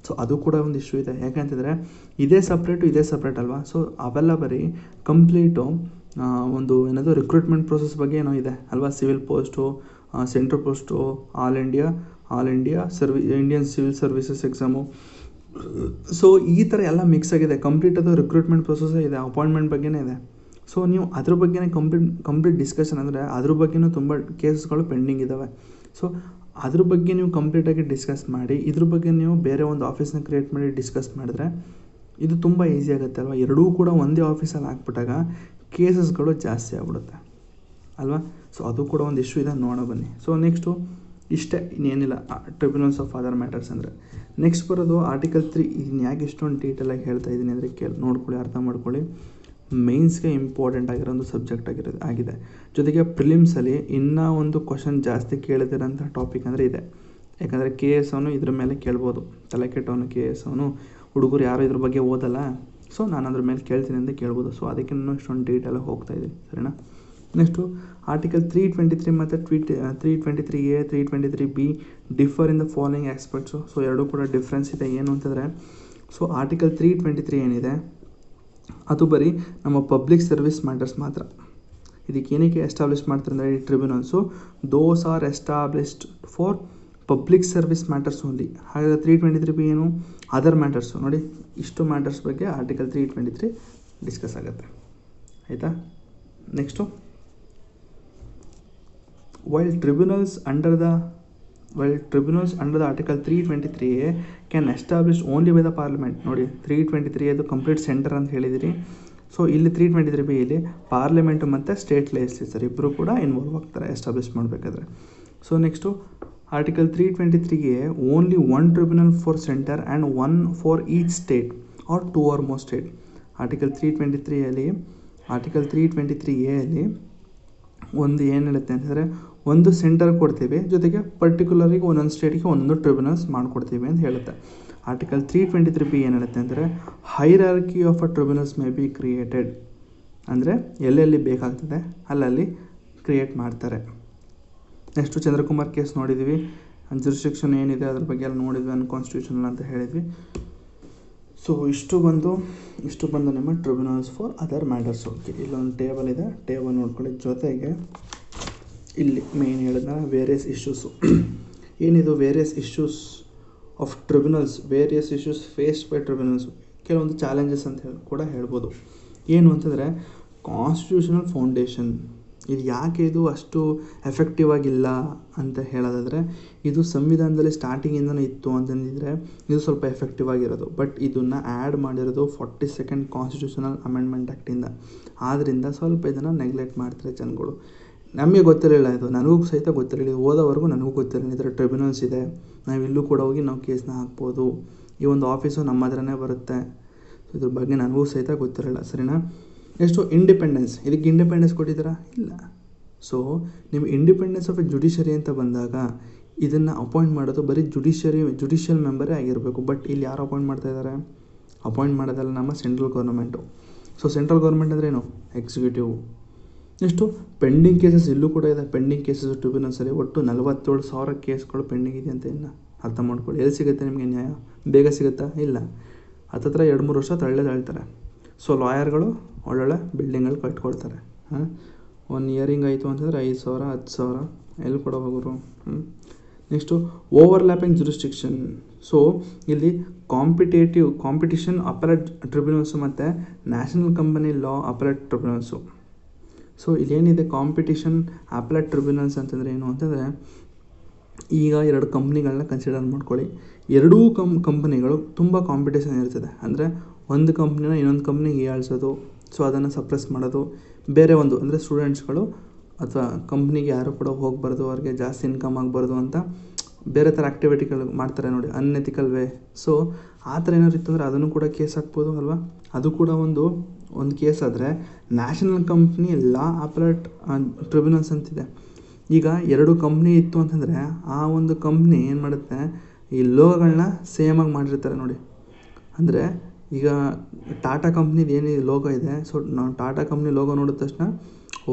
ಸೊ ಅದು ಕೂಡ ಒಂದು ಇಶ್ಯೂ ಇದೆ. ಯಾಕೆಂತಂದರೆ ಇದೇ ಸಪ್ರೇಟ್ ಅಲ್ವಾ. ಸೊ ಅವೆಲ್ಲ ಬರೀ ಕಂಪ್ಲೀಟು ಒಂದು ಏನದು ರಿಕ್ರೂಟ್ಮೆಂಟ್ ಪ್ರೋಸೆಸ್ ಬಗ್ಗೆ ಏನೋ ಇದೆ ಅಲ್ವಾ. Civil post, central post, all India Indian civil services exam. So ಈ ಥರ ಎಲ್ಲ ಮಿಕ್ಸ್ ಆಗಿದೆ. ಕಂಪ್ಲೀಟ್ ಅದು ರಿಕ್ರೂಟ್ಮೆಂಟ್ ಪ್ರೊಸೆಸ್ಸೇ ಇದೆ, ಅಪಾಯಿಂಟ್ಮೆಂಟ್ ಬಗ್ಗೆನೇ ಇದೆ. ಸೊ ನೀವು ಅದ್ರ ಬಗ್ಗೆನೇ ಕಂಪ್ಲೀಟ್ ಡಿಸ್ಕಷನ್ ಅಂದರೆ ಅದ್ರ ಬಗ್ಗೆನೂ ತುಂಬ ಕೇಸಸ್ಗಳು ಪೆಂಡಿಂಗ್ ಇದ್ದಾವೆ. ಸೊ ಅದ್ರ ಬಗ್ಗೆ ನೀವು ಕಂಪ್ಲೀಟಾಗಿ ಡಿಸ್ಕಸ್ ಮಾಡಿ, ಇದ್ರ ಬಗ್ಗೆ ನೀವು ಬೇರೆ ಒಂದು ಆಫೀಸ್ನ ಕ್ರಿಯೇಟ್ ಮಾಡಿ ಡಿಸ್ಕಸ್ ಮಾಡಿದ್ರೆ ಇದು ತುಂಬ ಈಸಿ ಆಗುತ್ತೆ ಅಲ್ವಾ. ಎರಡೂ ಕೂಡ ಒಂದೇ ಆಫೀಸಲ್ಲಿ ಹಾಕ್ಬಿಟ್ಟಾಗ ಕೇಸಸ್ಗಳು ಜಾಸ್ತಿ ಆಗ್ಬಿಡುತ್ತೆ ಅಲ್ವಾ. ಸೊ ಅದು ಕೂಡ ಒಂದು ಇಶ್ಯೂ ಇದೆ, ನೋಡೋ ಬನ್ನಿ. ಸೊ ನೆಕ್ಸ್ಟು ಇಷ್ಟೇ, ಇನ್ನೇನಿಲ್ಲ ಟ್ರಿಬ್ಯುನಲ್ಸ್ ಆಫ್ ಅದರ್ ಮ್ಯಾಟರ್ಸ್ ಅಂದರೆ. ನೆಕ್ಸ್ಟ್ ಬರೋದು ಆರ್ಟಿಕಲ್ 3. ಇದನ್ನು ಯಾಕೆ ಇಷ್ಟೊಂದು ಡೀಟೇಲಾಗಿ ಹೇಳ್ತಾ ಇದ್ದೀನಿ ಅಂದರೆ ನೋಡ್ಕೊಳ್ಳಿ, ಅರ್ಥ ಮಾಡ್ಕೊಳ್ಳಿ. ಮೇನ್ಸ್ಗೆ ಇಂಪಾರ್ಟೆಂಟ್ ಆಗಿರೋ ಒಂದು ಸಬ್ಜೆಕ್ಟ್ ಆಗಿದೆ. ಜೊತೆಗೆ ಪ್ರಿಲಿಮ್ಸಲ್ಲಿ ಇನ್ನೂ ಒಂದು ಕ್ವಶನ್ ಜಾಸ್ತಿ ಕೇಳಿದಿರೋಂಥ ಟಾಪಿಕ್ ಅಂದರೆ ಇದೆ. ಯಾಕಂದರೆ KS ಅವನು ಇದ್ರ ಮೇಲೆ ಕೇಳ್ಬೋದು, ತಲೆ ಕೆಟ್ಟವನು KS ಅವನು, ಹುಡುಗರು ಯಾರು ಇದ್ರ ಬಗ್ಗೆ ಓದಲ್ಲ, ಸೊ ನಾನು ಅದ್ರ ಮೇಲೆ ಕೇಳ್ತೀನಿ ಅಂತ ಕೇಳ್ಬೋದು. ಸೊ ಅದಕ್ಕೆ ನಾನು ಇಷ್ಟೊಂದು ಡೀಟೇಲಾಗಿ ಹೋಗ್ತಾಯಿದ್ದೀನಿ, ಸರಿನಾ. ನೆಕ್ಸ್ಟು ಆರ್ಟಿಕಲ್ 323 ಮತ್ತು 323A 323B differ in the following aspects. So ಎರಡೂ ಕೂಡ ಡಿಫ್ರೆನ್ಸ್ ಇದೆ. ಏನು ಅಂತಂದರೆ, ಸೊ ಆರ್ಟಿಕಲ್ 323 ಏನಿದೆ ಅದು ಬರೀ ನಮ್ಮ ಪಬ್ಲಿಕ್ ಸರ್ವಿಸ್ ಮ್ಯಾಟರ್ಸ್ ಮಾತ್ರ. ಇದಕ್ಕೆ ಏನಕ್ಕೆ ಎಸ್ಟಾಬ್ಲಿಷ್ ಮಾಡ್ತಾರೆ ಅಂದರೆ ಈ tribunals, those are established for public service matters only. ಹಾಗಾದರೆ 323B ಏನು, ಅದರ್ ಮ್ಯಾಟರ್ಸು. ನೋಡಿ, ಇಷ್ಟು ಮ್ಯಾಟರ್ಸ್ ಬಗ್ಗೆ ಆರ್ಟಿಕಲ್ 323 ಡಿಸ್ಕಸ್ ಆಗುತ್ತೆ, ಆಯಿತಾ. Next, while tribunals under the article 323A can establish only by the parliament. ನೋಡಿ, 323 ಅದು ಕಂಪ್ಲೀಟ್ ಸೆಂಟರ್ ಅಂತ ಹೇಳಿದಿರಿ. ಸೊ ಇಲ್ಲಿ 323B ಇಲ್ಲಿ ಪಾರ್ಲಿಮೆಂಟು ಮತ್ತು ಸ್ಟೇಟ್ ಲೆಜಿಸ್ಲೇಚರ್ ಇಬ್ಬರು ಕೂಡ ಇನ್ವಾಲ್ವ್ ಆಗ್ತಾರೆ ಎಸ್ಟಾಬ್ಲಿಷ್ ಮಾಡಬೇಕಾದ್ರೆ. So next article 323A only one tribunal for centre and one for each state or 2 or more state. Article 323A ಅಲ್ಲಿ ಒಂದು ಏನು ಹೇಳುತ್ತೆ ಅಂತಂದರೆ, ಒಂದು ಸೆಂಟರ್ ಕೊಡ್ತೀವಿ, ಜೊತೆಗೆ ಪರ್ಟಿಕ್ಯುಲರಿಗೆ ಒಂದೊಂದು ಸ್ಟೇಟಿಗೆ ಒಂದೊಂದು ಟ್ರಿಬ್ಯುನಲ್ಸ್ ಮಾಡಿಕೊಡ್ತೀವಿ ಅಂತ ಹೇಳುತ್ತೆ. ಆರ್ಟಿಕಲ್ 323B ಏನು ಹೇಳುತ್ತೆ ಅಂದರೆ, hierarchy of a tribunals may be created. ಅಂದರೆ ಎಲ್ಲೆಲ್ಲಿ ಬೇಕಾಗ್ತದೆ ಅಲ್ಲಲ್ಲಿ ಕ್ರಿಯೇಟ್ ಮಾಡ್ತಾರೆ. ನೆಕ್ಸ್ಟು ಚಂದ್ರಕುಮಾರ್ ಕೇಸ್ ನೋಡಿದ್ವಿ, ಜುರಿಸ್ಡಿಕ್ಷನ್ ಏನಿದೆ ಅದ್ರ ಬಗ್ಗೆ ಎಲ್ಲ ನೋಡಿದ್ವಿ, ಅನ್ಕಾನ್ಸ್ಟಿಟ್ಯೂಷನಲ್ ಅಂತ ಹೇಳಿದ್ವಿ. ಸೊ ಇಷ್ಟು ಬಂದು ನಿಮ್ಮ tribunals for other matters. Okay, ಇಲ್ಲೊಂದು ಟೇಬಲ್ ಇದೆ, ಟೇಬಲ್ ನೋಡ್ಕೊಳ್ಳಿ. ಜೊತೆಗೆ ಇಲ್ಲಿ ಮೇನ್ ಹೇಳಿದ ವೇರಿಯಸ್ ಇಶ್ಯೂಸು. ಏನಿದು various issues of tribunals, various issues faced by tribunals, ಕೆಲವೊಂದು ಚಾಲೆಂಜಸ್ ಅಂತ ಕೂಡ ಹೇಳ್ಬೋದು. ಏನು ಅಂತಂದರೆ ಕಾನ್ಸ್ಟಿಟ್ಯೂಷನಲ್ ಫೌಂಡೇಶನ್. ಇದು ಯಾಕೆ ಇದು ಅಷ್ಟು ಎಫೆಕ್ಟಿವ್ ಆಗಿಲ್ಲ ಅಂತ ಹೇಳೋದಾದರೆ, ಇದು ಸಂವಿಧಾನದಲ್ಲಿ ಸ್ಟಾರ್ಟಿಂಗಿಂದಲೂ ಇತ್ತು ಅಂತಂದಿದ್ರೆ ಇದು ಸ್ವಲ್ಪ ಎಫೆಕ್ಟಿವ್ ಆಗಿರೋದು. ಬಟ್ ಇದನ್ನು ಆ್ಯಡ್ ಮಾಡಿರೋದು 42nd ಕಾನ್ಸ್ಟಿಟ್ಯೂಷನಲ್ ಅಮೆಂಡ್ಮೆಂಟ್ ಆ್ಯಕ್ಟಿಂದ. ಆದ್ದರಿಂದ ಸ್ವಲ್ಪ ಇದನ್ನು ನೆಗ್ಲೆಕ್ಟ್ ಮಾಡ್ತಾರೆ ಜನಗಳು. ನಮಗೆ ಗೊತ್ತಿರಲಿಲ್ಲ, ಇದು ನನಗೂ ಸಹಿತ ಗೊತ್ತಿರಲಿಲ್ಲ, ಓದೋವರೆಗೂ ನನಗೂ ಗೊತ್ತಿರಲಿಲ್ಲ ಇದರ ಟ್ರಿಬ್ಯುನಲ್ಸ್ ಇದೆ, ನಾವು ಇಲ್ಲೂ ಕೂಡ ಹೋಗಿ ನಾವು ಕೇಸ್ನ ಹಾಕ್ಬೋದು, ಈ ಒಂದು ಆಫೀಸು ನಮ್ಮ ಹತ್ರನೇ ಬರುತ್ತೆ. ಇದ್ರ ಬಗ್ಗೆ ನನಗೂ ಸಹಿತ ಗೊತ್ತಿರಲಿಲ್ಲ, ಸರಿನಾ. Next independence. ಇದಕ್ಕೆ ಇಂಡಿಪೆಂಡೆನ್ಸ್ ಕೊಟ್ಟಿದ್ದೀರಾ? ಇಲ್ಲ. ಸೊ ನೀವು ಇಂಡಿಪೆಂಡೆನ್ಸ್ ಆಫ್ ಎ ಜುಡಿಷರಿ ಅಂತ ಬಂದಾಗ ಇದನ್ನು ಅಪಾಯಿಂಟ್ ಮಾಡೋದು ಬರೀ ಜುಡಿಷಿಯಲ್ ಮೆಂಬರೇ ಆಗಿರಬೇಕು. ಬಟ್ ಇಲ್ಲಿ ಯಾರು ಅಪಾಯಿಂಟ್ ಮಾಡ್ತಾ ಇದ್ದಾರೆ? ಅಪಾಯಿಂಟ್ ಮಾಡೋದಲ್ಲ ನಮ್ಮ central government. So central government ಅಂದರೆ ಏನು? ಎಕ್ಸಿಕ್ಯೂಟಿವ್. ನೆಕ್ಸ್ಟು ಪೆಂಡಿಂಗ್ ಕೇಸಸ್ ಇಲ್ಲೂ ಕೂಡ ಇದೆ. ಪೆಂಡಿಂಗ್ ಕೇಸಸ್ ಟ್ರಿಬ್ಯುನಲ್ಸಲ್ಲಿ ಒಟ್ಟು 47,000 ಕೇಸ್ಗಳು ಪೆಂಡಿಂಗ್ ಇದೆ ಅಂತ. ಇನ್ನು ಅರ್ಥ ಮಾಡ್ಕೊಳ್ಳಿ. ಎಲ್ಲಿ ಸಿಗುತ್ತೆ ನಿಮಗೆ ನ್ಯಾಯ? ಬೇಗ ಸಿಗುತ್ತಾ? ಇಲ್ಲ. ಹತ್ತತ್ರ 2-3 ವರ್ಷ ತಳ್ತಾರೆ. ಸೊ ಲಾಯರ್ಗಳು ಒಳ್ಳೊಳ್ಳೆ ಬಿಲ್ಡಿಂಗ್ಗಳು ಕಟ್ಕೊಳ್ತಾರೆ. ಒಂದು ಇಯರಿಂಗ್ ಆಯಿತು ಅಂತಂದರೆ 5,000 10,000 ಎಲ್ಲಿ ಕೂಡ ಹೋಗೋರು. Next overlapping jurisdiction. ಸೊ ಇಲ್ಲಿ ಕಾಂಪಿಟಿಷನ್ ಅಪೆಲೇಟ್ ಟ್ರಿಬ್ಯುನಲ್ಸು ಮತ್ತು national company law appellate tribunals. So ಇಲ್ಲೇನಿದೆ ಕಾಂಪಿಟಿಷನ್ ಅಪೆಲೇಟ್ ಟ್ರಿಬ್ಯುನಲ್ಸ್ ಅಂತಂದರೆ ಏನು ಅಂತಂದರೆ, ಈಗ 2 ಕಂಪ್ನಿಗಳನ್ನ ಕನ್ಸಿಡರ್ ಮಾಡ್ಕೊಳ್ಳಿ. ಎರಡೂ ಕಂಪ್ನಿಗಳು ತುಂಬ ಕಾಂಪಿಟೇಷನ್ ಇರ್ತದೆ. ಅಂದರೆ ಒಂದು ಕಂಪ್ನಿನ ಇನ್ನೊಂದು ಕಂಪ್ನಿಗೆ ಹೀಯಾಳಿಸೋದು, ಸೊ ಅದನ್ನು ಸಪ್ರೆಸ್ ಮಾಡೋದು. ಬೇರೆ ಒಂದು ಅಂದರೆ ಸ್ಟೂಡೆಂಟ್ಸ್ಗಳು ಅಥವಾ ಕಂಪ್ನಿಗೆ ಯಾರು ಕೂಡ ಹೋಗಬಾರ್ದು, ಅವ್ರಿಗೆ ಜಾಸ್ತಿ ಇನ್ಕಮ್ ಆಗಬಾರ್ದು ಅಂತ ಬೇರೆ ಥರ ಆ್ಯಕ್ಟಿವಿಟಿಗಳು ಮಾಡ್ತಾರೆ ನೋಡಿ, ಅನ್ಎಥಿಕಲ್ ವೇ. ಸೊ ಆ ಥರ ಏನಾದ್ರು ಇತ್ತಂದರೆ ಅದನ್ನು ಕೂಡ ಕೇಸ್ ಹಾಕ್ಬೋದು ಅಲ್ವಾ. ಅದು ಕೂಡ ಒಂದು ಕೇಸ್ ಆದರೆ ನ್ಯಾಷನಲ್ ಕಂಪ್ನಿ ಲಾ ಅಪೆಲೇಟ್ ಟ್ರಿಬ್ಯುನಲ್ಸ್ ಅಂತಿದೆ. ಈಗ 2 ಕಂಪ್ನಿ ಇತ್ತು ಅಂತಂದರೆ ಆ ಒಂದು ಕಂಪ್ನಿ ಏನು ಮಾಡುತ್ತೆ, ಈ ಲೋಗೋಗಳನ್ನ ಸೇಮಾಗಿ ಮಾಡಿರ್ತಾರೆ ನೋಡಿ. ಅಂದರೆ ಈಗ ಟಾಟಾ ಕಂಪ್ನಿದು ಏನು ಲೋಗೋ ಇದೆ, ಸೊ ನಾವು ಟಾಟಾ ಕಂಪ್ನಿ ಲೋಗೋ ನೋಡಿದ ತಕ್ಷಣ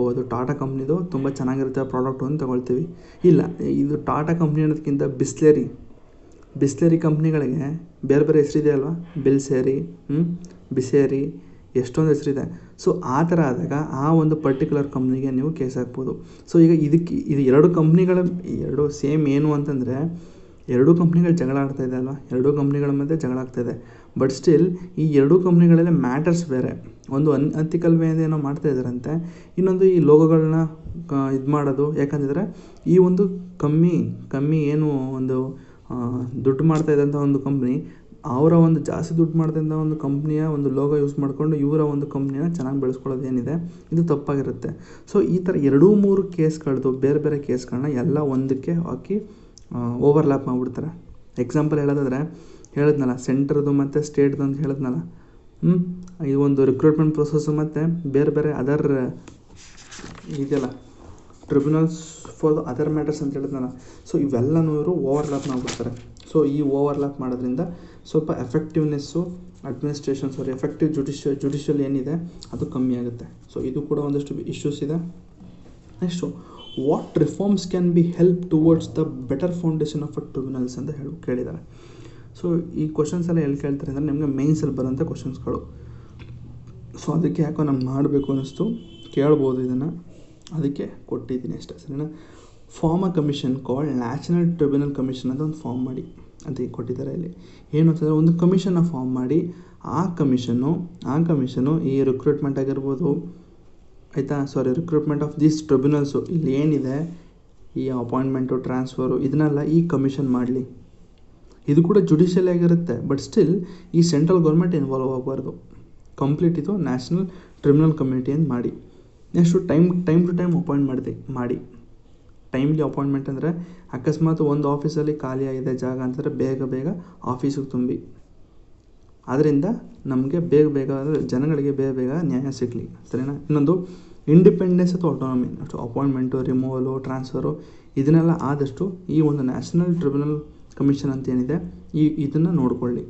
ಅದು ಟಾಟಾ ಕಂಪ್ನಿದು ತುಂಬ ಚೆನ್ನಾಗಿರುತ್ತೆ ಪ್ರಾಡಕ್ಟು ಅಂತ ತಗೊಳ್ತೀವಿ. ಇಲ್ಲ, ಇದು ಟಾಟಾ ಕಂಪ್ನಿ ಅನ್ನೋದಕ್ಕಿಂತ ಬಿಸ್ಲೇರಿ ಕಂಪ್ನಿಗಳಿಗೆ ಬೇರೆ ಬೇರೆ ಹೆಸರಿದೆ ಅಲ್ವಾ. ಬಿಲ್ಸೇರಿ, ಬಿಸೇರಿ, ಎಷ್ಟೊಂದು ಹೆಸರಿದೆ. ಸೊ ಆ ಥರ ಆದಾಗ ಆ ಒಂದು ಪರ್ಟಿಕ್ಯುಲರ್ ಕಂಪ್ನಿಗೆ ನೀವು ಕೇಸ್ ಹಾಕ್ಬೋದು. ಸೊ ಈಗ ಇದು 2 ಕಂಪ್ನಿಗಳ 2 ಸೇಮ್ ಏನು ಅಂತಂದರೆ 2 ಕಂಪ್ನಿಗಳು ಜಗಳ ಆಡ್ತಾಯಿದೆ ಅಲ್ವಾ. 2 ಕಂಪ್ನಿಗಳ ಮಧ್ಯೆ ಜಗಳ ಆಗ್ತಾಯಿದೆ. ಬಟ್ ಸ್ಟಿಲ್ ಈ 2 ಕಂಪ್ನಿಗಳಲ್ಲಿ ಮ್ಯಾಟರ್ಸ್ ಬೇರೆ. ಒಂದು ಅನ್ಎಥಿಕಲ್ ವೇ ಏನೋ ಮಾಡ್ತಾಯಿದ್ದಾರಂತೆ, ಇನ್ನೊಂದು ಈ ಲೋಗೋಗಳನ್ನ ಇದು ಮಾಡೋದು. ಯಾಕಂತಂದರೆ ಈ ಒಂದು ಕಮ್ಮಿ ಏನು ಒಂದು ದುಡ್ಡು ಮಾಡ್ತಾಯಿದ್ದಂಥ ಒಂದು ಕಂಪ್ನಿ, ಅವರ ಒಂದು ಜಾಸ್ತಿ ದುಡ್ಡು ಮಾಡ್ತಿದ್ದ ಒಂದು ಕಂಪ್ನಿಯ ಒಂದು ಲೋಗೋ ಯೂಸ್ ಮಾಡಿಕೊಂಡು ಇವರ ಒಂದು ಕಂಪ್ನಿನ ಚೆನ್ನಾಗಿ ಬೆಳೆಸ್ಕೊಳ್ಳೋದು ಏನಿದೆ, ಇದು ತಪ್ಪಾಗಿರುತ್ತೆ. ಸೊ ಈ ಥರ 2-3 ಕೇಸ್ಗಳದ್ದು ಬೇರೆ ಬೇರೆ ಕೇಸ್ಗಳನ್ನ ಎಲ್ಲ ಒಂದಕ್ಕೆ ಹಾಕಿ ಓವರ್ಲ್ಯಾಪ್ ಮಾಡಿಬಿಡ್ತಾರೆ. ಎಕ್ಸಾಂಪಲ್ ಹೇಳೋದಾದರೆ ಹೇಳಿದ್ನಲ್ಲ, ಸೆಂಟ್ರದು ಮತ್ತು ಸ್ಟೇಟ್ದು ಅಂತ ಹೇಳಿದ್ನಲ್ಲ. ಈ ಒಂದು ರಿಕ್ರೂಟ್ಮೆಂಟ್ ಪ್ರೊಸೆಸ್ಸು ಮತ್ತು ಬೇರೆ ಬೇರೆ ಅದರ್ ಇದೆಯಲ್ಲ ಟ್ರಿಬ್ಯುನಲ್ಸ್ ಫಾರ್ ಅದರ್ ಮ್ಯಾಟರ್ಸ್ ಅಂತ ಹೇಳಿದ್ನಲ್ಲ. ಸೊ ಇವೆಲ್ಲನೂ ಇವರು ಓವರ್ಲ್ಯಾಪ್ ಮಾಡಿಬಿಡ್ತಾರೆ. ಸೊ ಈ ಓವರ್ಲ್ಯಾಪ್ ಮಾಡೋದ್ರಿಂದ ಸ್ವಲ್ಪ ಎಫೆಕ್ಟಿವ್ನೆಸ್ಸು ಎಫೆಕ್ಟಿವ್ ಜುಡಿಷಿಯಲ್ ಏನಿದೆ ಅದು ಕಮ್ಮಿ ಆಗುತ್ತೆ. ಸೊ ಇದು ಕೂಡ ಒಂದಷ್ಟು ಇಶ್ಯೂಸ್ ಇದೆ. Next what reforms can be help towards the better foundation of a tribunals ಅಂತ ಕೇಳಿದ್ದಾರೆ. ಸೊ ಈ ಕ್ವಶನ್ಸ್ ಎಲ್ಲ ಎಲ್ಲಿ ಕೇಳ್ತಾರೆ ಅಂದರೆ ನಿಮಗೆ ಮೇನ್ಸಲ್ಲಿ ಬರೋಂಥ ಕ್ವಶನ್ಸ್ಗಳು. ಸೊ ಅದಕ್ಕೆ ಯಾಕೋ ನಾನು ಮಾಡಬೇಕು ಅನ್ನಿಸ್ತು, ಕೇಳ್ಬೋದು ಇದನ್ನು, ಅದಕ್ಕೆ ಕೊಟ್ಟಿದ್ದೀನಿ ಅಷ್ಟೇ, ಸರಿನಾ. Form a commission called national tribunal commission ಅಂತ ಒಂದು ಫಾರ್ಮ್ ಮಾಡಿ ಅಂತ ಕೊಟ್ಟಿದ್ದಾರೆ ಇಲ್ಲಿ. ಏನು ಅಂತಂದರೆ ಒಂದು ಕಮಿಷನ್ನ ಫಾರ್ಮ್ ಮಾಡಿ ಆ ಕಮಿಷನ್ನು ಈ ರಿಕ್ರೂಟ್ಮೆಂಟ್ ಆಗಿರ್ಬೋದು, ಆಯಿತಾ, ರಿಕ್ರೂಟ್ಮೆಂಟ್ ಆಫ್ ದೀಸ್ ಟ್ರಿಬ್ಯುನಲ್ಸು ಇಲ್ಲಿ ಏನಿದೆ, ಈ ಅಪಾಯಿಂಟ್ಮೆಂಟು ಟ್ರಾನ್ಸ್ಫರು ಇದನ್ನೆಲ್ಲ ಈ ಕಮಿಷನ್ ಮಾಡಲಿ. ಇದು ಕೂಡ ಜುಡಿಷಿಯಲ್ ಆಗಿರುತ್ತೆ. ಬಟ್ ಸ್ಟಿಲ್ ಈ ಸೆಂಟ್ರಲ್ ಗೌರ್ಮೆಂಟ್ ಇನ್ವಾಲ್ವ್ ಆಗಬಾರ್ದು. ಕಂಪ್ಲೀಟ್ ಇದು ನ್ಯಾಷನಲ್ ಟ್ರಿಬ್ಯುನಲ್ ಕಮಿಟಿ ಅಂತ ಮಾಡಿ. Next time to time appoint ಮಾಡಿ ಟೈಮ್ಲಿ ಅಪಾಯಿಂಟ್ಮೆಂಟ್ ಅಂದರೆ ಅಕಸ್ಮಾತ್ ಒಂದು ಆಫೀಸಲ್ಲಿ ಖಾಲಿ ಆಗಿದೆ ಜಾಗ ಅಂತಂದರೆ ಬೇಗ ಆಫೀಸಿಗೆ ತುಂಬಿ. ಆದ್ದರಿಂದ ನಮಗೆ ಬೇಗ ಅಂದರೆ ಜನಗಳಿಗೆ ಬೇಗ ನ್ಯಾಯ ಸಿಗಲಿ, ಸರಿನಾ. ಇನ್ನೊಂದು ಇಂಡಿಪೆಂಡೆನ್ಸ್ ಅಥವಾ ಆಟೋನಮಿ, ಅಪಾಯಿಂಟ್ಮೆಂಟು, ರಿಮೂವಲು, ಟ್ರಾನ್ಸ್ಫರು ಇದನ್ನೆಲ್ಲ ಆದಷ್ಟು ಈ ಒಂದು ನ್ಯಾಷನಲ್ ಟ್ರಿಬ್ಯುನಲ್ ಕಮಿಷನ್ ಅಂತ ಏನಿದೆ ಇದನ್ನು ನೋಡಿಕೊಳ್ಳಿ.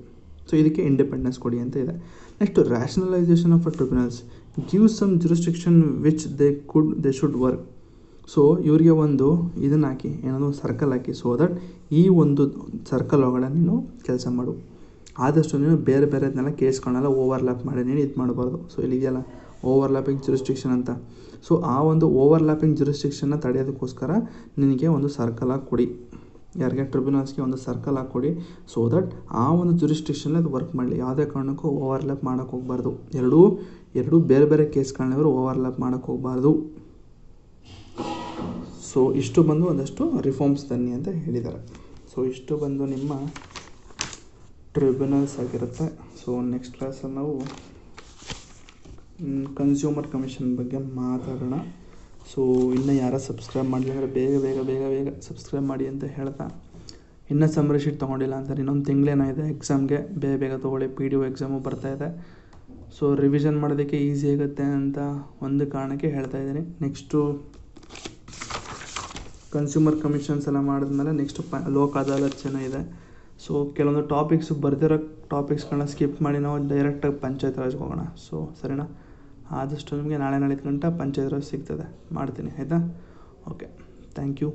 ಸೊ ಇದಕ್ಕೆ ಇಂಡಿಪೆಂಡೆನ್ಸ್ ಕೊಡಿ ಅಂತ ಇದೆ. Next rationalisation of a tribunals give some jurisdiction which they should work. So ಇವರಿಗೆ ಒಂದು ಇದನ್ನು ಹಾಕಿ, ಏನೋ ಸರ್ಕಲ್ ಹಾಕಿ, ಸೊ ದಟ್ ಈ ಒಂದು ಸರ್ಕಲ್ ಒಳಗಡೆ ನೀನು ಕೆಲಸ ಮಾಡು. ಆದಷ್ಟು ನೀನು ಬೇರೆ ಬೇರೆದನ್ನೆಲ್ಲ ಕೇಸ್ಗಳನ್ನೆಲ್ಲ ಓವರ್ಲ್ಯಾಪ್ ಮಾಡಿ ನೀನು ಇದು ಮಾಡಬಾರ್ದು. ಸೊ ಇಲ್ಲಿದೆಯಲ್ಲ ಓವರ್ಲ್ಯಾಪಿಂಗ್ ಜುರಿಸ್ಡಿಕ್ಷನ್ ಅಂತ. ಸೊ ಆ ಒಂದು ಓವರ್ಲ್ಯಾಪಿಂಗ್ ಜುರಿಸ್ಡಿಕ್ಷನ್ನ ತಡೆಯೋದಕ್ಕೋಸ್ಕರ ನಿನಗೆ ಒಂದು ಸರ್ಕಲ್ ಆಗಿ ಕೊಡಿ, ಯಾರಿಗೆ ಟ್ರಿಬ್ಯುನಲ್ಸ್ಗೆ ಒಂದು ಸರ್ಕಲ್ ಹಾಕ್ಕೊಡಿ. ಸೊ ದಟ್ ಆ ಒಂದು ಜುರಿಸ್ಡಿಕ್ಷನಲ್ಲಿ ಅದು ವರ್ಕ್ ಮಾಡಲಿ. ಯಾವುದೇ ಕಾರಣಕ್ಕೂ ಓವರ್ಲ್ಯಾಪ್ ಮಾಡೋಕ್ಕೆ ಹೋಗಬಾರ್ದು. ಎರಡೂ ಬೇರೆ ಬೇರೆ ಕೇಸ್ಗಳನ್ನ ಇವರು ಓವರ್ಲ್ಯಾಪ್ ಮಾಡೋಕ್ಕೆ ಹೋಗಬಾರ್ದು. ಸೊ ಇಷ್ಟು ಬಂದು ಒಂದಷ್ಟು ರಿಫಾರ್ಮ್ಸ್ ತನ್ನಿ ಅಂತ ಹೇಳಿದ್ದಾರೆ. ಸೊ ಇಷ್ಟು ಬಂದು ನಿಮ್ಮ ಟ್ರಿಬ್ಯುನಲ್ಸ್ ಆಗಿರುತ್ತೆ. ಸೊ ನೆಕ್ಸ್ಟ್ ಕ್ಲಾಸಲ್ಲಿ ನಾವು ಕನ್ಸ್ಯೂಮರ್ ಕಮಿಷನ್ ಬಗ್ಗೆ ಮಾತಾಡೋಣ. ಸೊ ಇನ್ನೂ ಯಾರು ಸಬ್ಸ್ಕ್ರೈಬ್ ಮಾಡಲಿ ಅಂದರೆ ಬೇಗ ಸಬ್ಸ್ಕ್ರೈಬ್ ಮಾಡಿ ಅಂತ ಹೇಳ್ತಾ, ಇನ್ನೂ ಸಮ್ಮರಿ ಶೀಟ್ ತೊಗೊಂಡಿಲ್ಲ ಅಂತ ಇನ್ನೊಂದು ತಿಂಗಳೇನಾಗಿದೆ ಎಕ್ಸಾಮ್ಗೆ, ಬೇಗ ತೊಗೊಳ್ಳಿ. PDO ಎಕ್ಸಾಮು ಬರ್ತಾಯಿದೆ. ಸೊ ರಿವಿಷನ್ ಮಾಡೋದಕ್ಕೆ ಈಸಿ ಆಗುತ್ತೆ ಅಂತ ಒಂದು ಕಾರಣಕ್ಕೆ ಹೇಳ್ತಾ ಇದ್ದೀನಿ. ನೆಕ್ಸ್ಟು ಕನ್ಸ್ಯೂಮರ್ ಕಮಿಷನ್ಸ್ ಎಲ್ಲ ಮಾಡಿದ್ಮೇಲೆ ನೆಕ್ಸ್ಟು ಲೋಕ್ ಅದಾಲತ್ ಇದೆ. ಸೊ ಕೆಲವೊಂದು ಟಾಪಿಕ್ಸು ಬರ್ದಿರೋ ಟಾಪಿಕ್ಸ್ಗಳನ್ನ ಸ್ಕಿಪ್ ಮಾಡಿ ನಾವು ಡೈರೆಕ್ಟಾಗಿ ಪಂಚಾಯತ್ ರಾಜ್ಗೆ ಹೋಗೋಣ. ಸೊ ಸರಿನಾ? ಆದಷ್ಟು ನಿಮಗೆ ನಾಳೆ ಗಂಟ ಪಂಚಾಯತ್ ರಾಜ್ ಸಿಗ್ತದೆ, ಮಾಡ್ತೀನಿ ಆಯಿತಾ? Okay, thank you.